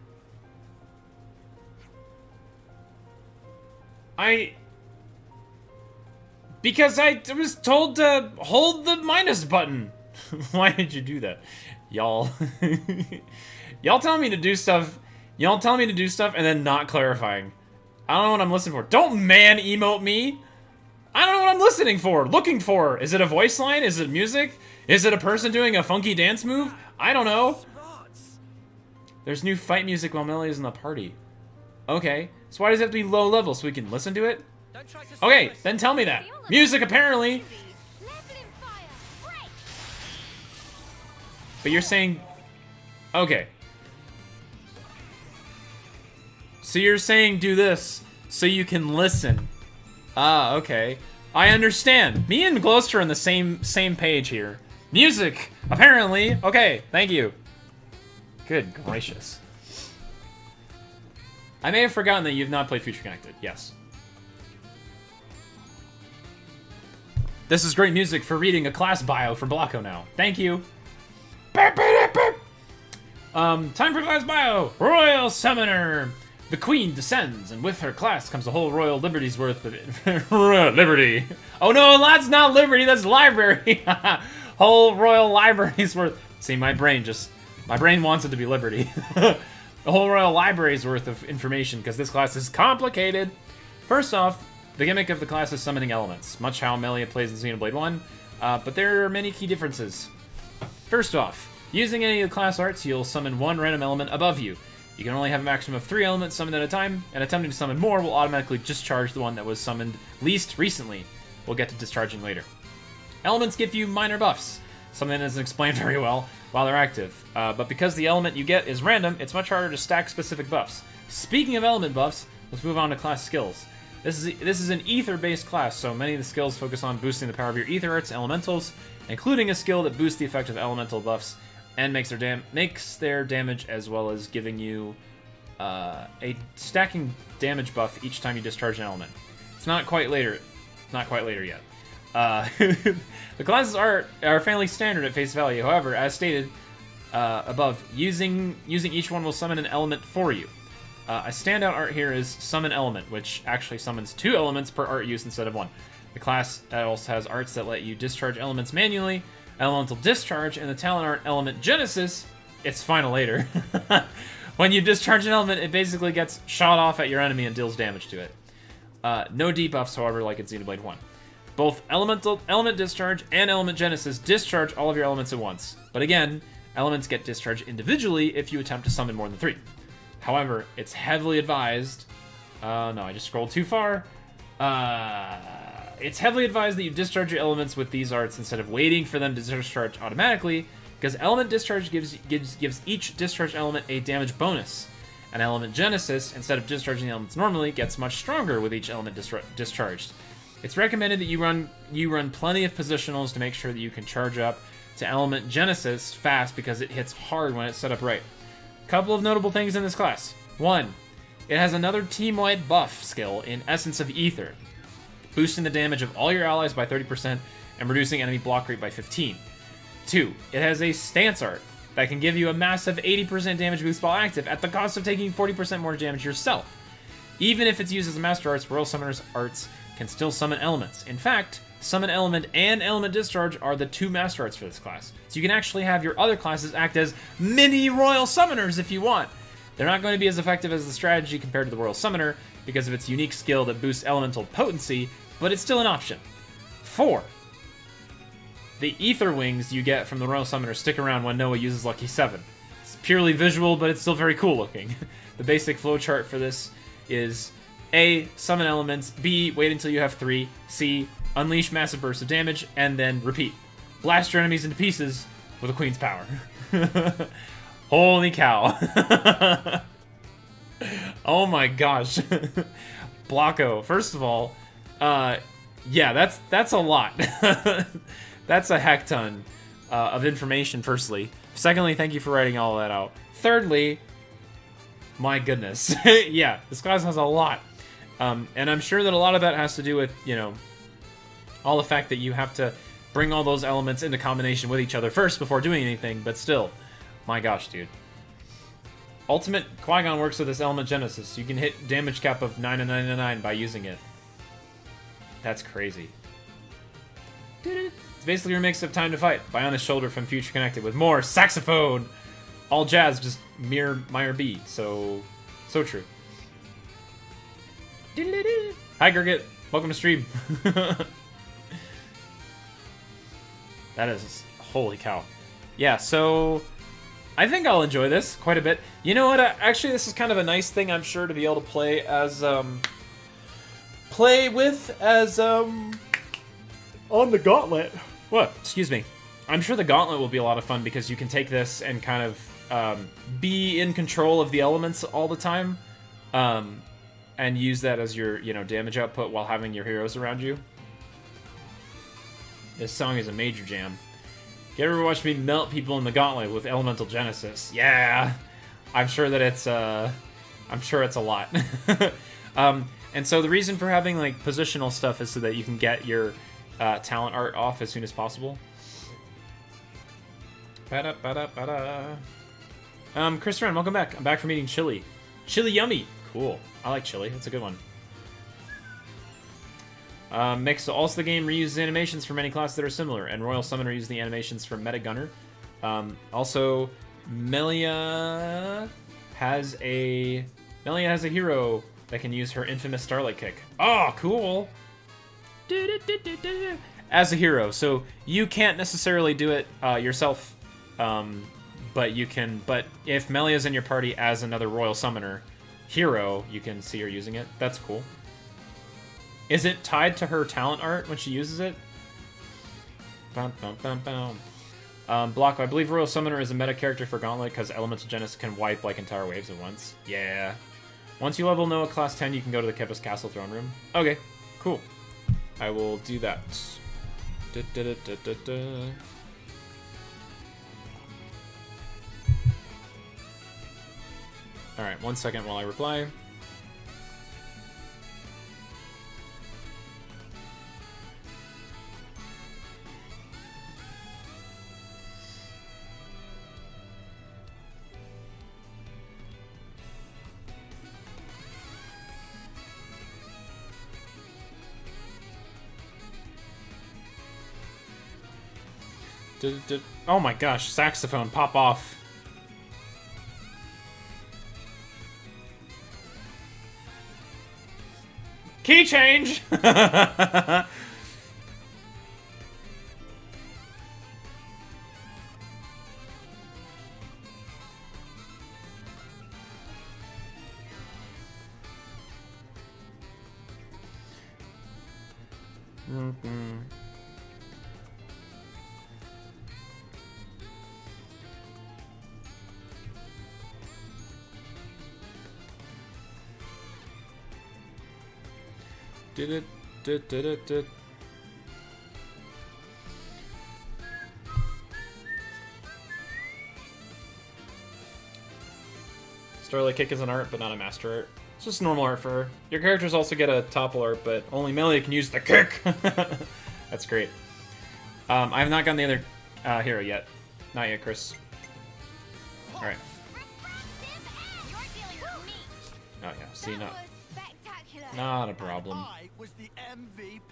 Because I was told to hold the minus button. Why did you do that? Y'all. Y'all tell me to do stuff. Y'all tell me to do stuff and then not clarifying. I don't know what I'm listening for. Don't man emote me. I don't know what I'm listening for. Looking for. Is it a voice line? Is it music? Is it a person doing a funky dance move? I don't know. There's new fight music while Melly is in the party. Okay. So why does it have to be low level so we can listen to it? Okay, then tell me that. Music, apparently. But you're saying... Okay. So you're saying do this so you can listen. Ah, okay. I understand. Me and Gloucester are on the same page here. Music, apparently. Okay, thank you. Good gracious. I may have forgotten that you've not played Future Connected. Yes. This is great music for reading a class bio for Blocko now. Thank you. Time for class bio. Royal Summoner. The Queen descends, and with her class comes a whole Royal Liberty's worth of Liberty. Oh no, that's not Liberty, that's Library. Whole Royal Library's worth. See, my brain wants it to be Liberty. The whole Royal Library's worth of information, because this class is complicated. First off, the gimmick of the class is summoning elements, much how Melia plays in Xenoblade 1, but there are many key differences. First off, using any of the class arts, you'll summon one random element above you. You can only have a maximum of 3 elements summoned at a time, and attempting to summon more will automatically discharge the one that was summoned least recently. We'll get to discharging later. Elements give you minor buffs. something that isn't explained very well while they're active. But because the element you get is random, it's much harder to stack specific buffs. Speaking of element buffs, let's move on to class skills. This is an ether-based class, so many of the skills focus on boosting the power of your ether arts elementals, including a skill that boosts the effect of elemental buffs and makes their damage, as well as giving you a stacking damage buff each time you discharge an element. It's not quite later. Not quite later yet. The classes are fairly standard at face value. However, as stated above, using each one will summon an element for you. A standout art here is Summon Element, which actually summons 2 elements per art use instead of 1. The class also has arts that let you discharge elements manually, Elemental Discharge, and the talent art Element Genesis. It's final later. When you discharge an element, it basically gets shot off at your enemy and deals damage to it. No debuffs, however, like in Xenoblade 1. Both Element Discharge and Element Genesis discharge all of your elements at once. But again, elements get discharged individually if you attempt to summon more than 3. However, it's heavily advised... no, I just scrolled too far. It's heavily advised that you discharge your elements with these arts instead of waiting for them to discharge automatically, because Element Discharge gives each discharged element a damage bonus. And Element Genesis, instead of discharging elements normally, gets much stronger with each element discharged. It's recommended that you run plenty of positionals to make sure that you can charge up to Element Genesis fast, because it hits hard when it's set up right. Couple of notable things in this class. 1. It has another team-wide buff skill in Essence of Ether, boosting the damage of all your allies by 30% and reducing enemy block rate by 15. 2. It has a stance art that can give you a massive 80% damage boost while active at the cost of taking 40% more damage yourself. Even if it's used as a Master Arts, Royal Summoner's arts can still summon elements. In fact, Summon Element and Element Discharge are the 2 Master Arts for this class. So you can actually have your other classes act as mini Royal Summoners if you want. They're not going to be as effective as the strategy compared to the Royal Summoner because of its unique skill that boosts elemental potency, but it's still an option. 4. The Ether Wings you get from the Royal Summoner stick around when Noah uses Lucky 7. It's purely visual, but it's still very cool looking. The basic flowchart for this is A. Summon elements, B. Wait until you have 3, C. Unleash massive bursts of damage, and then repeat. Blast your enemies into pieces with a Queen's power. Holy cow. Oh my gosh. Blocko. First of all, yeah, that's a lot. That's a heck ton of information, firstly. Secondly, thank you for writing all that out. Thirdly, my goodness. Yeah, this class has a lot. And I'm sure that a lot of that has to do with, you know, all the fact that you have to bring all those elements into combination with each other first before doing anything, but still, my gosh, dude. Ultimate Qui-Gon works with this Element Genesis. You can hit damage cap of 999 by using it. That's crazy. It's basically a remix of Time to Fight, Bionis Shoulder from Future Connected, with more saxophone. All jazz, just mere minor B. So true. Hi, Gurgit. Welcome to stream. That is... holy cow. Yeah, so... I think I'll enjoy this quite a bit. You know what? Actually, this is kind of a nice thing, I'm sure, to be able to play as... on the Gauntlet. What? Excuse me. I'm sure the Gauntlet will be a lot of fun because you can take this and kind of be in control of the elements all the time. And use that as your, you know, damage output while having your heroes around you. This song is a major jam. Get ever watch me melt people in the Gauntlet with Elemental Genesis? Yeah, I'm sure that it's a lot. And so the reason for having like positional stuff is so that you can get your talent art off as soon as possible. Chris Ren, welcome back. I'm back from eating chili. Chili yummy. Cool. I like chili. That's a good one. Mix also the game reuses animations for many classes that are similar, and Royal Summoner uses the animations from Meta Gunner. Also, Melia has a hero that can use her infamous Starlight Kick. Oh, cool! As a hero, so you can't necessarily do it yourself, but you can. But if Melia's in your party as another Royal Summoner hero, you can see her using it. That's cool. Is it tied to her talent art when she uses it? Bum, bum, bum, bum. Block, I believe Royal Summoner is a meta character for Gauntlet because Elemental Genesis can wipe like entire waves at once. Yeah. Once you level Noah class 10, you can go to the Kefis Castle throne room. Okay, cool. I will do that. Alright, 1 second while I reply. Oh my gosh, saxophone, pop off. Key change! Starlight Kick is an art, but not a master art. It's just normal art for her. Your characters also get a topple art, but only Melee can use the kick. That's great. I have not gotten the other hero yet. Not yet, Chris. Alright. Oh yeah, see, not a problem.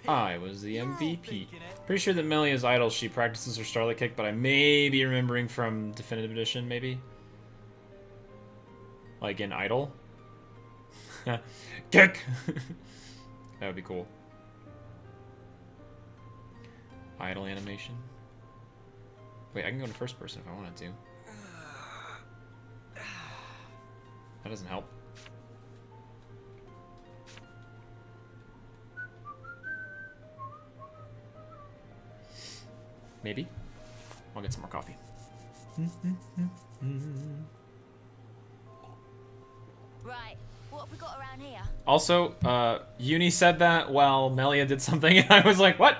I was the MVP. Pretty sure that Melia's idol, she practices her Starlight Kick, but I may be remembering from Definitive Edition, maybe? Like in Idol? Kick! That would be cool. Idol animation. Wait, I can go to first person if I wanted to. That doesn't help. Maybe. I'll get some more coffee. Right, what have we got around here? Also, Uni said that while Melia did something, and I was like, what?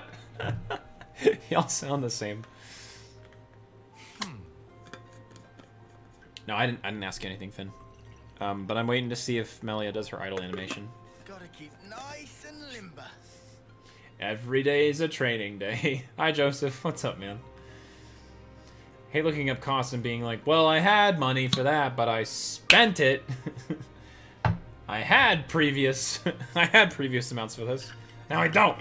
Y'all sound the same. No, I didn't ask you anything, Finn. But I'm waiting to see if Melia does her idle animation. Gotta keep nice and limber. Every day is a training day. Hi, Joseph. What's up, man? Hate looking up costs and being like, well, I had money for that, but I spent it. I had previous amounts for this. Now I don't.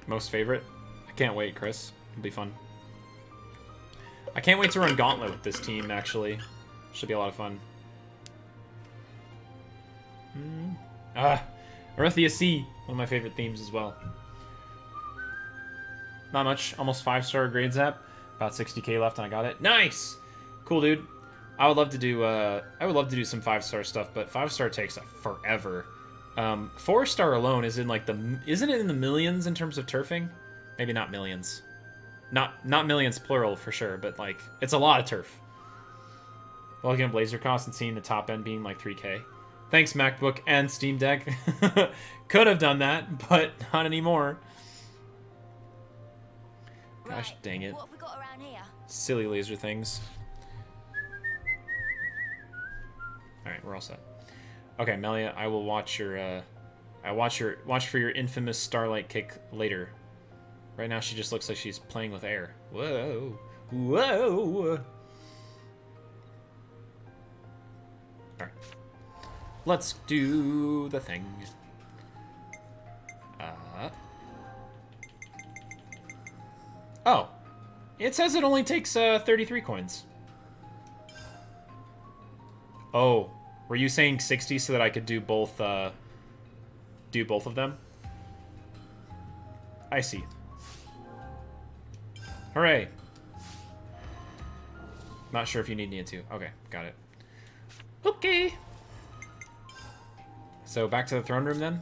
Most favorite? I can't wait, Chris. It'll be fun. I can't wait to run Gauntlet with this team, actually. Should be a lot of fun. Arithia C, one of my favorite themes as well. Not much, almost 5-star grades app. About 60k left and I got it. Nice! Cool, dude. I would love to do some 5-star stuff, but 5-star takes forever. 4-star alone is in like isn't it in the millions in terms of turfing? Maybe not millions. Not millions plural for sure, but like it's a lot of turf. Looking at Blazer costs and seeing the top end being like 3k. Thanks, MacBook and Steam Deck. Could have done that, but not anymore. Gosh dang it. What have we got around here? Silly laser things. Alright, we're all set. Okay, Melia, I will watch your watch for your infamous Starlight Kick later. Right now she just looks like she's playing with air. Whoa. Whoa. Alright. Let's do the thing. Oh. It says it only takes 33 coins. Oh. Were you saying 60 so that I could do both of them? I see. Hooray. Not sure if you need me to. Okay, got it. Okay. So back to the throne room then.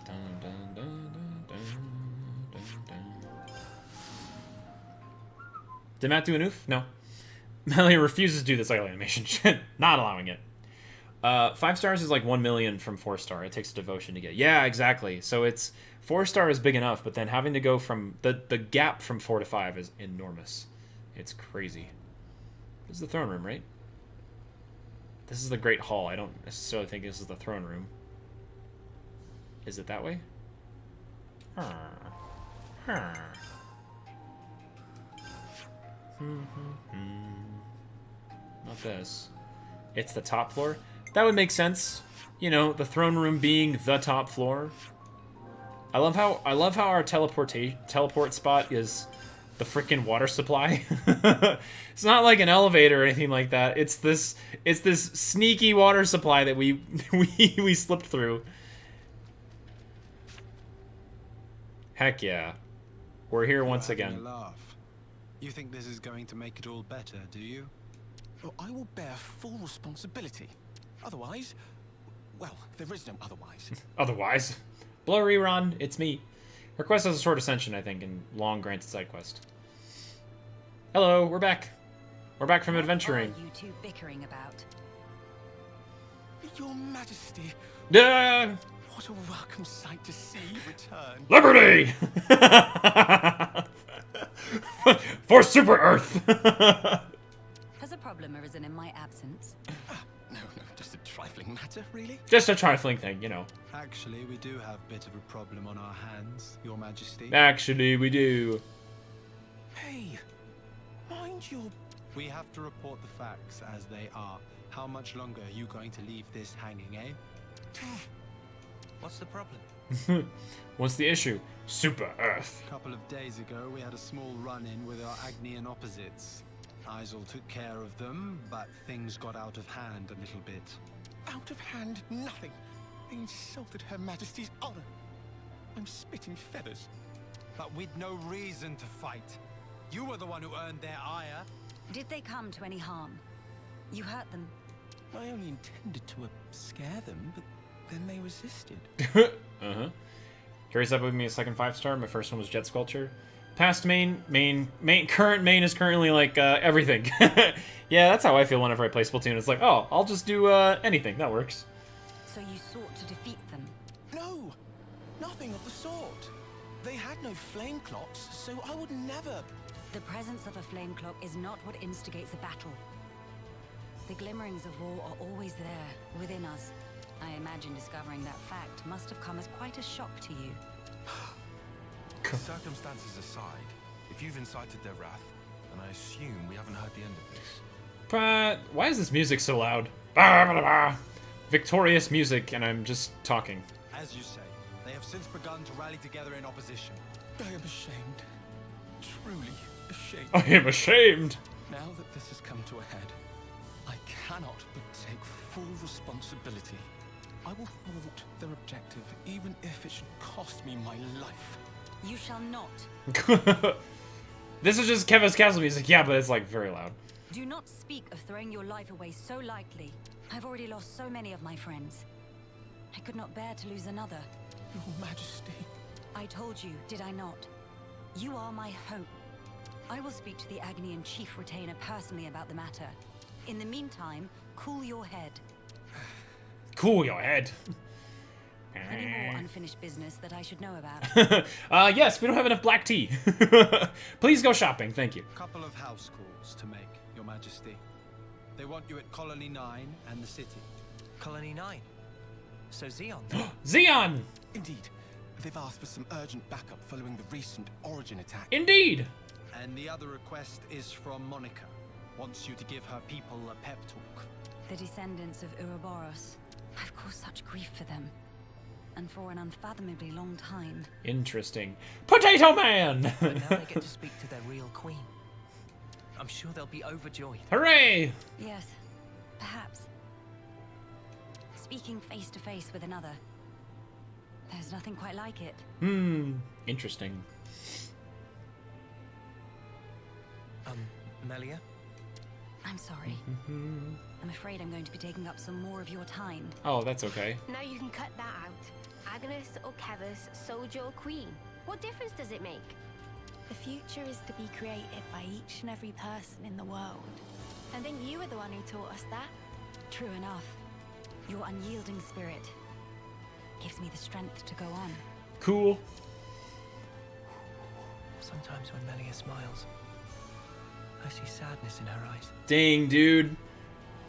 Dun, dun, dun, dun, dun. Did Matt do an oof? No. Melia refuses to do this idle animation shit. Not allowing it. 5 stars is like 1 million from 4 star. It takes devotion to get. Yeah, exactly. So it's 4 star is big enough, but then having to go from the gap from 4 to 5 is enormous. It's crazy. This is the throne room, right? This is the Great Hall. I don't necessarily think this is the throne room. Is it that way? Not this. It's the top floor. That would make sense. You know, the throne room being the top floor. I love how our teleport spot is the freaking water supply. It's not like an elevator or anything like that. It's this sneaky water supply that we slipped through. Heck yeah. We're here once again. Laugh. You think this is going to make it all better, do you? Well, I will bear full responsibility. Otherwise, well, there is no otherwise. Otherwise. Blurry Ron, it's me. Request has a short ascension, I think, in long granted side quest. Hello, we're back. We're back from adventuring. What are you two bickering about? Your Majesty, Yeah. what a welcome sight to see you return. Liberty! For Super Earth! Has a problem arisen in my absence? No, just a trifling matter, really. Just a trifling thing, you know. Actually, we do have a bit of a problem on our hands, Your Majesty. Actually, we do. Hey, mind your... We have to report the facts as they are. How much longer are you going to leave this hanging, eh? What's the problem? What's the issue? Super Earth. A couple of days ago, we had a small run-in with our Agnian opposites. Isol took care of them, but things got out of hand a little bit. Out of hand? Nothing. They insulted Her Majesty's honor. I'm spitting feathers. But with no reason to fight. You were the one who earned their ire. Did they come to any harm? You hurt them? I only intended to scare them, but then they resisted. Uh-huh. Carries up with me a second 5 star. My first one was Jet Sculpture. Past main, current main is currently like everything. Yeah, that's how I feel whenever I play Splatoon. It's like, oh, I'll just do anything. That works. So you sought to defeat them? No, nothing of the sort. They had no flame clocks, so I would never... The presence of a flame clock is not what instigates a battle. The glimmerings of war are always there, within us. I imagine discovering that fact must have come as quite a shock to you. Circumstances aside, if you've incited their wrath, then I assume we haven't heard the end of this. But why is this music so loud? Bah, bah, bah. Victorious music, and I'm just talking. As you say, they have since begun to rally together in opposition. I am ashamed. Truly ashamed. I am ashamed. Now that this has come to a head, I cannot but take full responsibility. I will thwart their objective, even if it should cost me my life. You shall not. This is just Kevin's Castle music, yeah, but it's like very loud. Do not speak of throwing your life away so lightly. I've already lost so many of my friends. I could not bear to lose another. Your Majesty. I told you, did I not? You are my hope. I will speak to the Agnian Chief Retainer personally about the matter. In the meantime, cool your head. Cool your head. Any more unfinished business that I should know about? Yes, we don't have enough black tea. Please go shopping, thank you. Couple of house calls to make, Your Majesty. They want you at Colony 9 and the city. Colony 9. So Xeon. Xeon! Indeed. They've asked for some urgent backup following the recent Origin attack. Indeed! And the other request is from Monica. Wants you to give her people a pep talk. The descendants of Ouroboros. I've caused such grief for them. And for an unfathomably long time. Interesting. Potato Man! But now they get to speak to their real queen. I'm sure they'll be overjoyed. Hooray! Yes, perhaps. Speaking face to face with another. There's nothing quite like it. Interesting. Melia? I'm sorry. I'm afraid I'm going to be taking up some more of your time. Oh, that's okay. Now you can cut that out. Agnes or Kevus, soldier or queen. What difference does it make? The future is to be created by each and every person in the world. I think you were the one who taught us that. True enough. Your unyielding spirit gives me the strength to go on. Cool. Sometimes when Melia smiles, I see sadness in her eyes. Dang, dude.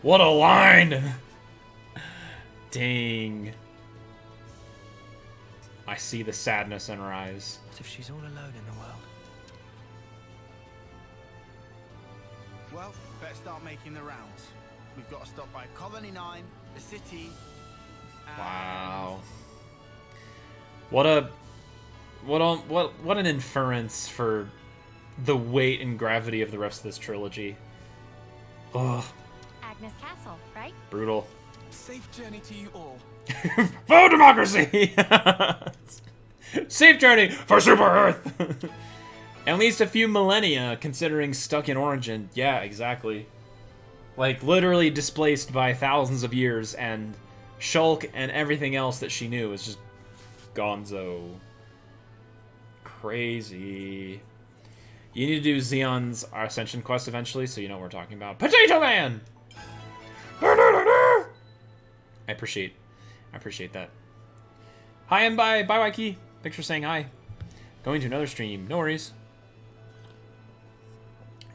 What a line! Dang. I see the sadness in her eyes. As if she's all alone in the world. Well, better start making the rounds. We've got to stop by Colony 9, the city, and... Wow. What an inference for the weight and gravity of the rest of this trilogy. Ugh. Agnes Castle, right? Brutal. Safe journey to you all. For democracy! Safe journey for Super Earth! At least a few millennia, considering stuck in Origin. Yeah, exactly. Like, literally displaced by thousands of years, and Shulk and everything else that she knew is just gonzo. Crazy. You need to do Xeon's Ascension quest eventually, so you know what we're talking about. Potato Man! I appreciate that. Hi and bye, Waiki. Thanks for saying hi. Going to another stream, no worries.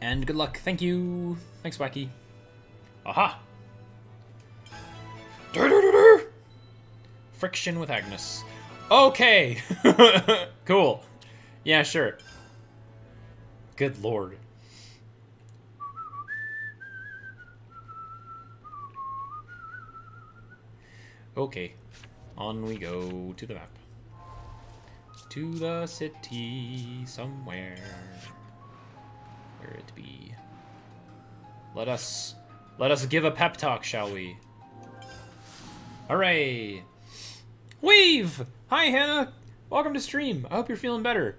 And good luck, thank you. Thanks, Wacky. Aha! Friction with Agnes. Okay! Cool. Yeah, sure. Good lord. Okay. On we go to the map. To the city somewhere. Where it be. Let us give a pep talk, shall we? Hooray! Weave! Hi, Hannah! Welcome to stream. I hope you're feeling better.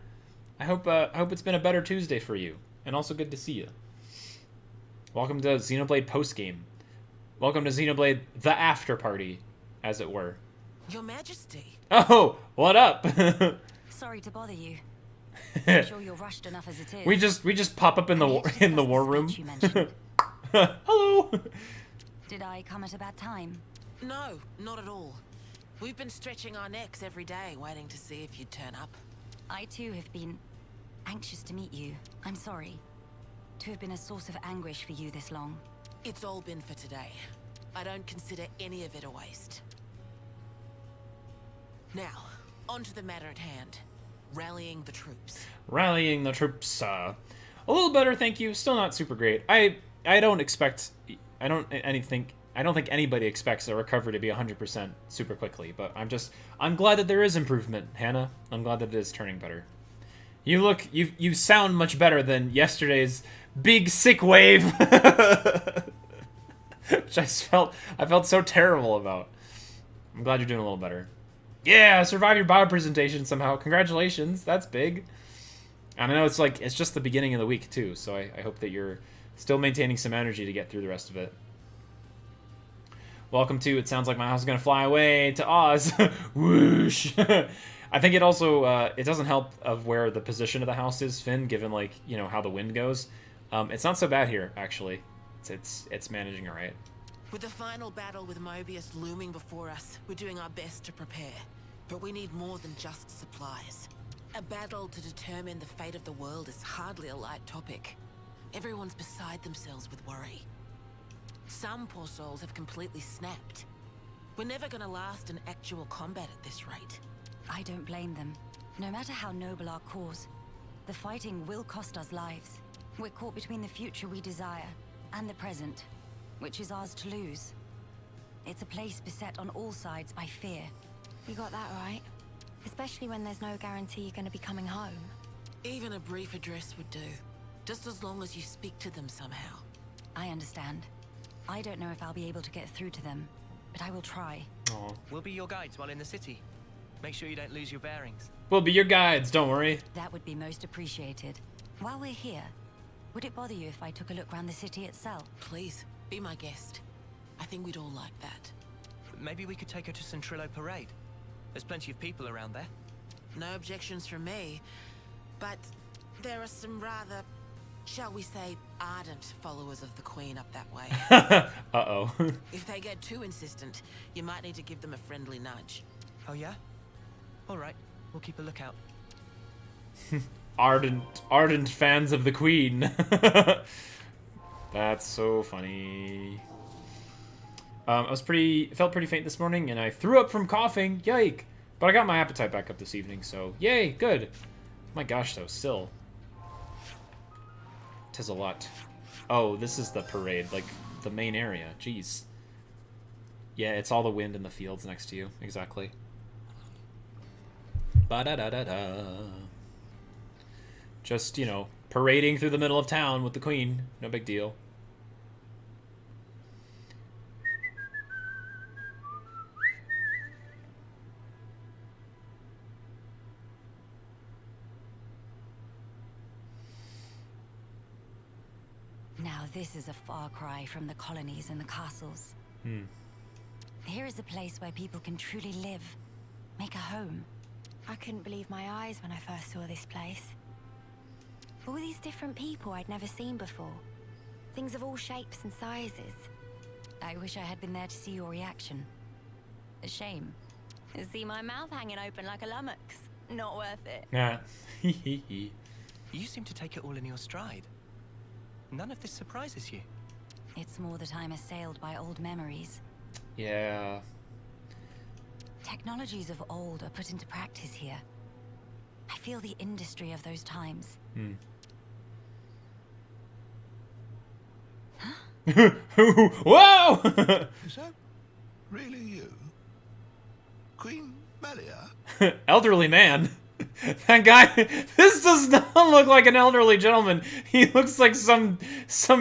I hope it's been a better Tuesday for you. And also good to see you. Welcome to Xenoblade postgame. Welcome to Xenoblade the after party, as it were. Your Majesty. Oh, what up? Sorry to bother you. I'm sure you're rushed enough as it is. we just pop up in the war room. You mentioned. Hello. Did I come at a bad time? No, not at all. We've been stretching our necks every day, waiting to see if you'd turn up. I too have been anxious to meet you. I'm sorry to have been a source of anguish for you this long. It's all been for today. I don't consider any of it a waste. Now, on to the matter at hand. Rallying the troops. Rallying the troops. A little better, thank you. Still not super great. I don't think anybody expects a recovery to be 100% super quickly, but I'm glad that there is improvement, Hannah. I'm glad that it is turning better. You sound much better than yesterday's big sick wave. Which I felt so terrible about. I'm glad you're doing a little better. Yeah, survive your bio presentation somehow. Congratulations, that's big. And I know it's just the beginning of the week too, so I hope that you're still maintaining some energy to get through the rest of it. Welcome to It Sounds Like My House is Gonna Fly Away to Oz. Whoosh. I think it also it doesn't help of where the position of the house is, Finn, given like, you know, how the wind goes. It's not so bad here, actually. It's managing all right. With the final battle with Mobius looming before us, we're doing our best to prepare. But we need more than just supplies. A battle to determine the fate of the world is hardly a light topic. Everyone's beside themselves with worry. Some poor souls have completely snapped. We're never gonna last in actual combat at this rate. I don't blame them. No matter how noble our cause, the fighting will cost us lives. We're caught between the future we desire and the present, which is ours to lose. It's a place beset on all sides by fear. You got that right. Especially when there's no guarantee you're going to be coming home. Even a brief address would do. Just as long as you speak to them somehow. I understand. I don't know if I'll be able to get through to them, but I will try. Aw. We'll be your guides while in the city. Make sure you don't lose your bearings. We'll be your guides, don't worry. That would be most appreciated. While we're here, would it bother you if I took a look around the city itself? Please, be my guest. I think we'd all like that. Maybe we could take her to Centrillo Parade. There's plenty of people around there. No objections from me. But There are some rather, shall we say, ardent followers of the Queen up that way. Uh-oh. If they get too insistent, you might need to give them a friendly nudge. Oh yeah? All right, we'll keep a lookout. Ardent fans of the Queen. That's so funny. Felt pretty faint this morning, and I threw up from coughing. Yike! But I got my appetite back up this evening, so yay, good. My gosh, though, still. 'Tis a lot. Oh, this is the parade, like the main area. Jeez. Yeah, it's all the wind in the fields next to you. Exactly. Ba-da-da-da-da. Just, you know, parading through the middle of town with the Queen. No big deal. Now this is a far cry from the colonies and the castles. Here is a place where people can truly live, make a home. I couldn't believe my eyes when I first saw this place. All these different people I'd never seen before. Things of all shapes and sizes. I wish I had been there to see your reaction. A shame. See my mouth hanging open like a lummox. Not worth it. Nah. You seem to take it all in your stride. None of this surprises you. It's more that I'm assailed by old memories. Yeah. Technologies of old are put into practice here. I feel the industry of those times. Whoa! Is that really you? Queen Melia? Elderly man. That guy, this does not look like an elderly gentleman. He looks like some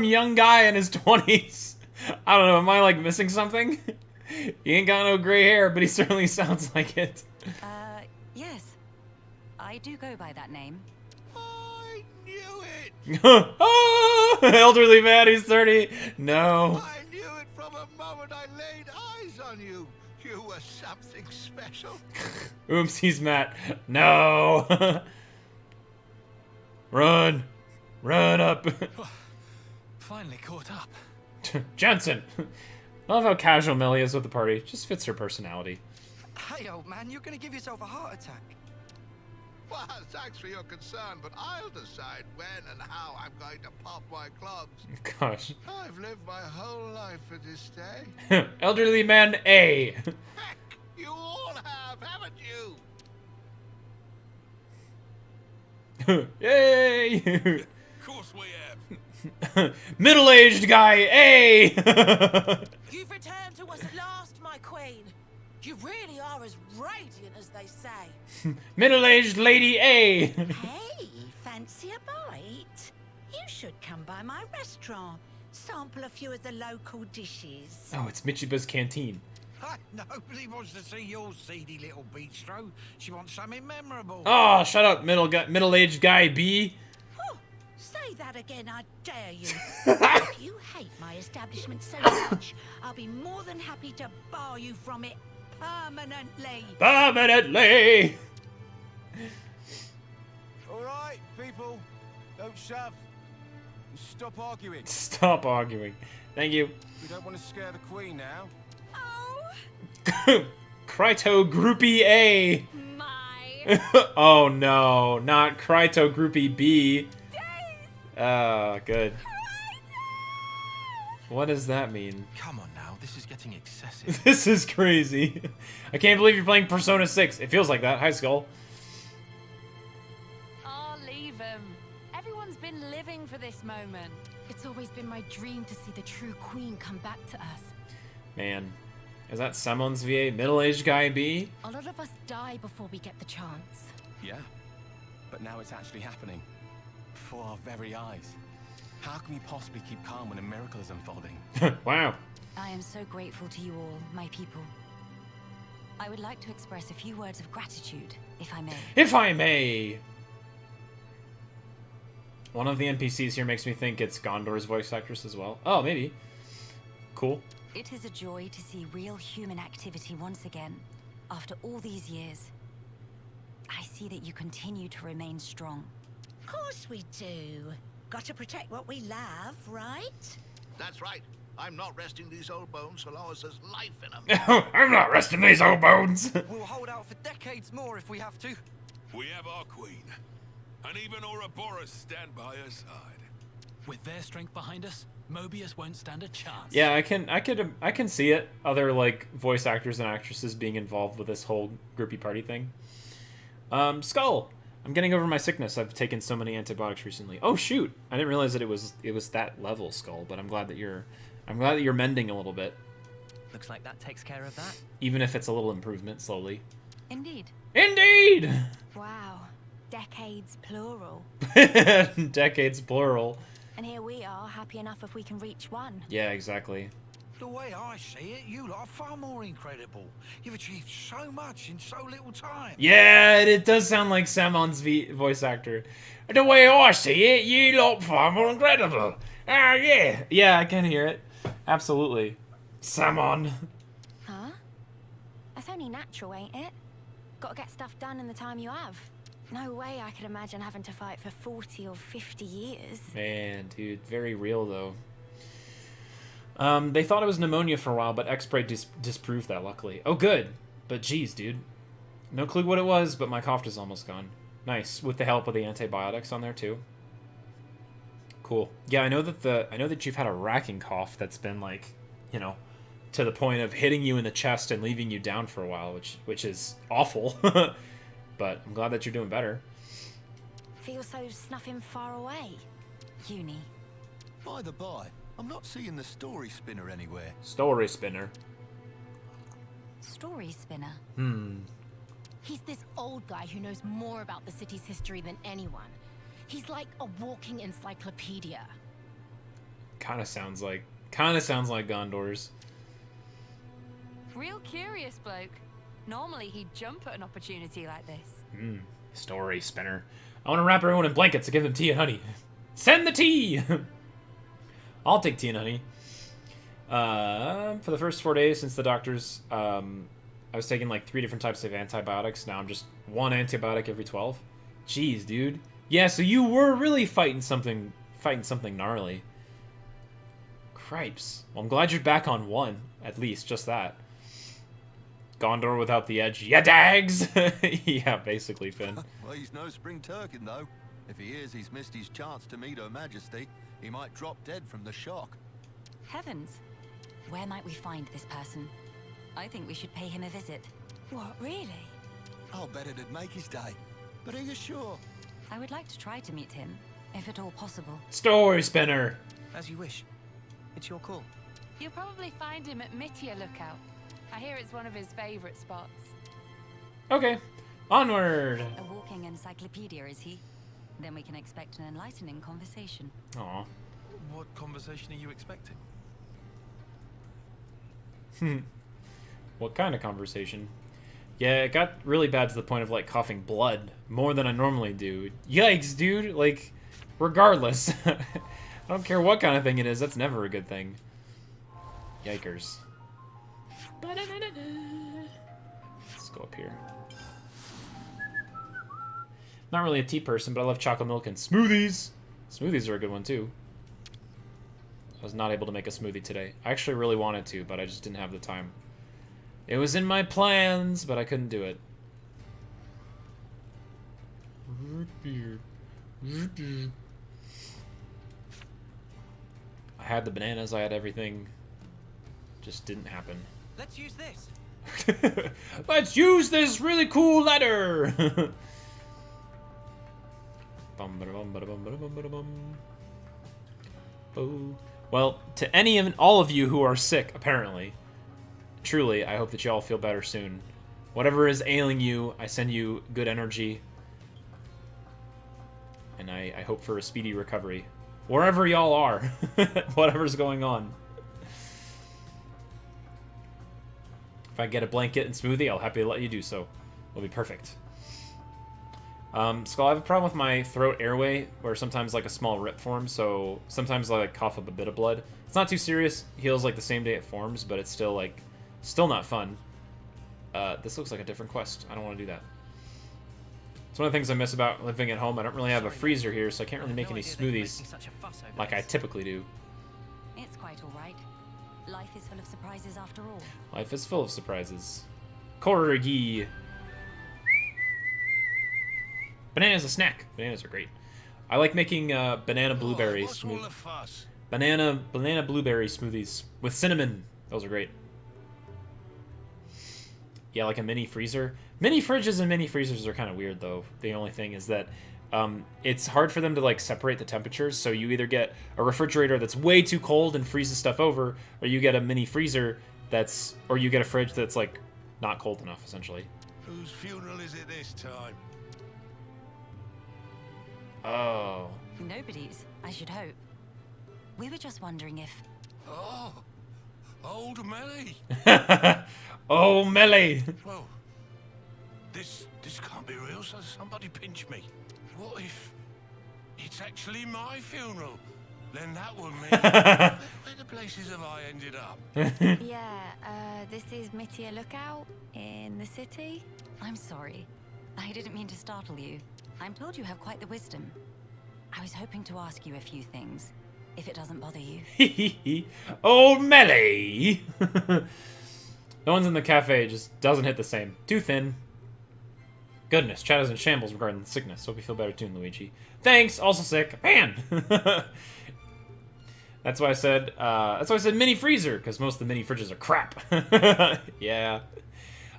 young guy in his 20s. I don't know, am I like missing something? He ain't got no gray hair, but he certainly sounds like it. Yes. I do go by that name. I knew it! Oh, elderly man, he's 30. No. I knew it from the moment I laid eyes on you. You were something special. Oops, he's Matt. No. Run. Run up. Finally caught up. Jensen. I love how casual Millie is with the party. Just fits her personality. Hey, old man, you're gonna give yourself a heart attack. Well, thanks for your concern, but I'll decide when and how I'm going to pop my clogs. Gosh. I've lived my whole life for this day. Elderly man A. Heck, you all have, haven't you? Yay! Of course we have. Middle-aged guy A. You've returned to us at last, my queen. You really are as radiant as they say. Middle-aged lady A. Hey, fancy a bite? You should come by my restaurant. Sample a few of the local dishes. Oh, it's Michiba's canteen. Nobody wants to see your seedy little bistro. She wants something memorable. Oh, shut up, middle-aged guy B. Oh, say that again, I dare you. If you hate my establishment so much, I'll be more than happy to bar you from it permanently. Permanently. All right, people, don't shove. And stop arguing. Stop arguing. Thank you. We don't want to scare the Queen now. Kryto Groupie A. My Oh no, not Kryto Groupie B. Good. What does that mean? Come on now, this is getting excessive. This is crazy. I can't believe you're playing Persona 6. It feels like that. Hi, Skull. Oh, leave him. Everyone's been living for this moment. It's always been my dream to see the true queen come back to us. Man. Is that Samon's VA? Middle-aged guy B? A lot of us die before we get the chance. Yeah, but now it's actually happening. Before our very eyes. How can we possibly keep calm when a miracle is unfolding? Wow. I am so grateful to you all, my people. I would like to express a few words of gratitude, if I may. If I may. One of the NPCs here makes me think it's Gondor's voice actress as well. Oh, maybe. Cool. It is a joy to see real human activity once again, after all these years. I see that you continue to remain strong. Of course we do. Got to protect what we love, right? That's right. I'm not resting these old bones so long as there's life in them. I'm not resting these old bones. We'll hold out for decades more if we have to. We have our queen, and even Ouroboros stand by her side. With their strength behind us, Mobius won't stand a chance. Yeah, I can see it. Other like voice actors and actresses being involved with this whole groupie party thing. Skull. I'm getting over my sickness. I've taken so many antibiotics recently. Oh shoot! I didn't realize that it was that level, Skull. But I'm glad that you're mending a little bit. Looks like that takes care of that. Even if it's a little improvement, slowly. Indeed. Indeed. Wow. Decades plural. Decades plural. And here we are, happy enough if we can reach one. Yeah, exactly. The way I see it, you lot are far more incredible. You've achieved so much in so little time. Yeah, it does sound like Samon's voice actor. The way I see it, you lot far more incredible. Ah, yeah. Yeah, I can hear it. Absolutely. Samon. Huh? That's only natural, ain't it? Gotta get stuff done in the time you have. No way I could imagine having to fight for 40 or 50 years. Man, dude, very real, though. They thought it was pneumonia for a while, but X-Spray disproved that, luckily. Oh, good. But geez, dude. No clue what it was, but my cough is almost gone. Nice. With the help of the antibiotics on there, too. Cool. Yeah, I know that you've had a racking cough that's been, like, you know, to the point of hitting you in the chest and leaving you down for a while, which is awful. But I'm glad that you're doing better. Feel so snuffing far away. Uni. By the by, I'm not seeing the story spinner anywhere. Story spinner. Story spinner. He's this old guy who knows more about the city's history than anyone. He's like a walking encyclopedia. Kind of sounds like Gondor's. Real curious bloke. Normally he'd jump at an opportunity like this. Story spinner. I want to wrap everyone in blankets and give them tea and honey. Send the tea! I'll take tea and honey. For the first 4 days since the doctor's, I was taking like 3 different types of antibiotics. Now I'm just 1 antibiotic every 12. Jeez, dude. Yeah, so you were really fighting something gnarly. Cripes. Well, I'm glad you're back on 1, at least, just that. Gondor without the edge. Yeah, dags! Yeah, basically, Finn. Well, he's no spring turkin, though. If he is, he's missed his chance to meet Her Majesty. He might drop dead from the shock. Heavens. Where might we find this person? I think we should pay him a visit. What, really? I'll bet it'd make his day. But are you sure? I would like to try to meet him, if at all possible. Story spinner! As you wish. It's your call. You'll probably find him at Mittia Lookout. I hear it's one of his favorite spots. Okay. Onward! A walking encyclopedia, is he? Then we can expect an enlightening conversation. Aw. What conversation are you expecting? What kind of conversation? Yeah, it got really bad to the point of, like, coughing blood. More than I normally do. Yikes, dude! Like, regardless. I don't care what kind of thing it is, that's never a good thing. Yikers. Let's go up here. Not really a tea person, but I love chocolate milk and smoothies. Smoothies are a good one, too. I was not able to make a smoothie today. I actually really wanted to, but I just didn't have the time. It was in my plans, but I couldn't do it. I had the bananas, I had everything. Just didn't happen. Let's use this. Let's use this really cool ladder. Well, to any and all of you who are sick, apparently, truly, I hope that you all feel better soon. Whatever is ailing you, I send you good energy. And I hope for a speedy recovery. Wherever y'all are. Whatever's going on. If I get a blanket and smoothie, I'll happily let you do so. It'll be perfect. Skull, I have a problem with my throat airway, where sometimes like a small rip forms, so sometimes I like cough up a bit of blood. It's not too serious, heals like the same day it forms, but it's still like, still not fun. This looks like a different quest. I don't want to do that. one of the things I miss about living at home. I don't really have a freezer here, so I can't really make any smoothies like I typically do. It's quite all right. Life is full of surprises after all. Life is full of surprises. Corgi. Banana's a snack. Bananas are great. I like making banana blueberry smoothie. Banana blueberry smoothies with cinnamon. Those are great. Yeah, like a mini freezer. Mini fridges and mini freezers are kind of weird, though. The only thing is that it's hard for them to like separate the temperatures. So you either get a refrigerator that's way too cold and freezes stuff over, or you get a mini freezer that's, or you get a fridge that's like not cold enough, essentially. Whose funeral is it this time? Oh. Nobody's, I should hope. We were just wondering if... Oh, old Melly. Oh, Melly. Well, this can't be real, so somebody pinch me. What if it's actually my funeral? Then that would mean... where the places have I ended up? Yeah, this is Mittia Lookout in the city. I'm sorry. I didn't mean to startle you. I'm told you have quite the wisdom. I was hoping to ask you a few things, if it doesn't bother you. Old Melly! The ones in the cafe just doesn't hit the same. Too thin. Goodness, chat is in shambles regarding the sickness. Hope you feel better soon, Luigi. Thanks, also sick. Man! That's why I said mini freezer, because most of the mini fridges are crap. Yeah.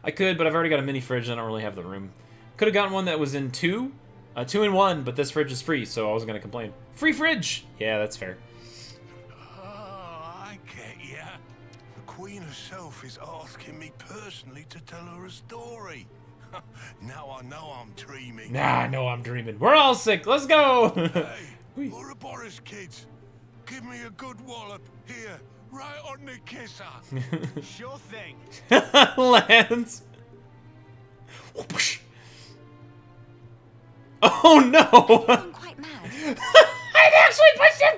I could, but I've already got a mini fridge and I don't really have the room. Could have gotten one that was in 2 in 1, but this fridge is free, so I wasn't going to complain. Free fridge! Yeah, that's fair. Oh, I get ya. The Queen herself is asking me personally to tell her a story. Now I know I'm dreaming. Nah, I know I'm dreaming. We're all sick. Let's go! Hey, Ouroboros kids, give me a good wallop here, right on the kisser. Sure thing. Lance. Oh no! I'm quite mad. I actually pushed him!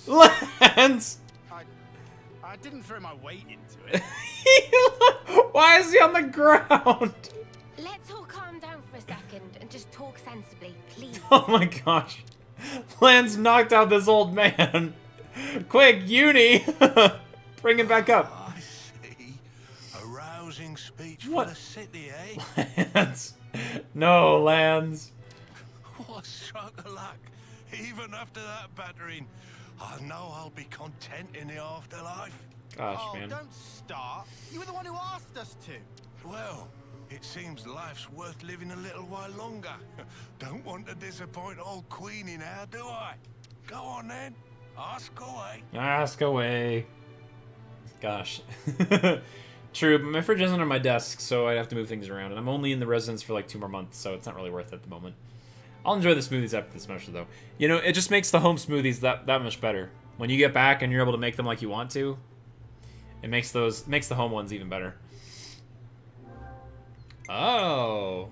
Lance! I didn't throw my weight into it. Why is he on the ground? Let's all calm down for a second and just talk sensibly, please. Oh my gosh. Lance knocked out this old man. Quick, Uni! Bring him back up. I see. A rousing speech What? for the city, eh? Lance. No, Lance. What stroke of luck. Even after that battering, I know I'll be content in the afterlife. Gosh, oh, man. Don't start. You were the one who asked us to. Well, it seems life's worth living a little while longer. Don't want to disappoint old Queenie now, do I? Go on then. Ask away. Ask away. Gosh. True, but my fridge isn't on my desk, so I'd have to move things around. And I'm only in the residence for like 2 more months, so it's not really worth it at the moment. I'll enjoy the smoothies after this measure, though. You know, it just makes the home smoothies that much better. When you get back and you're able to make them like you want to, it makes the home ones even better. Oh.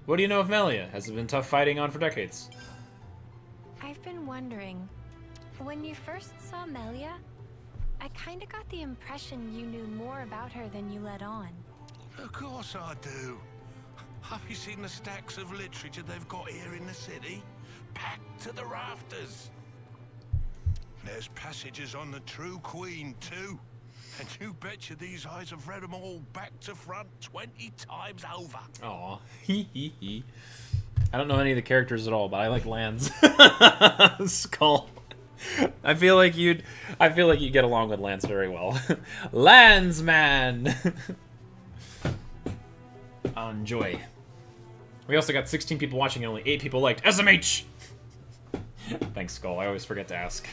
What do you know of Melia? Has it been tough fighting on for decades? I've been wondering, when you first saw Melia, I kinda got the impression you knew more about her than you let on. Of course I do. Have you seen the stacks of literature they've got here in the city? Packed to the rafters. There's passages on the true Queen, too. And you betcha these eyes have read them all back to front 20 times over. Aw. I don't know any of the characters at all, but I like Lance. Skull. I feel like you'd get along with Lance very well. Landsman! I'll enjoy. We also got 16 people watching and only 8 people liked SMH! Thanks, Skull. I always forget to ask.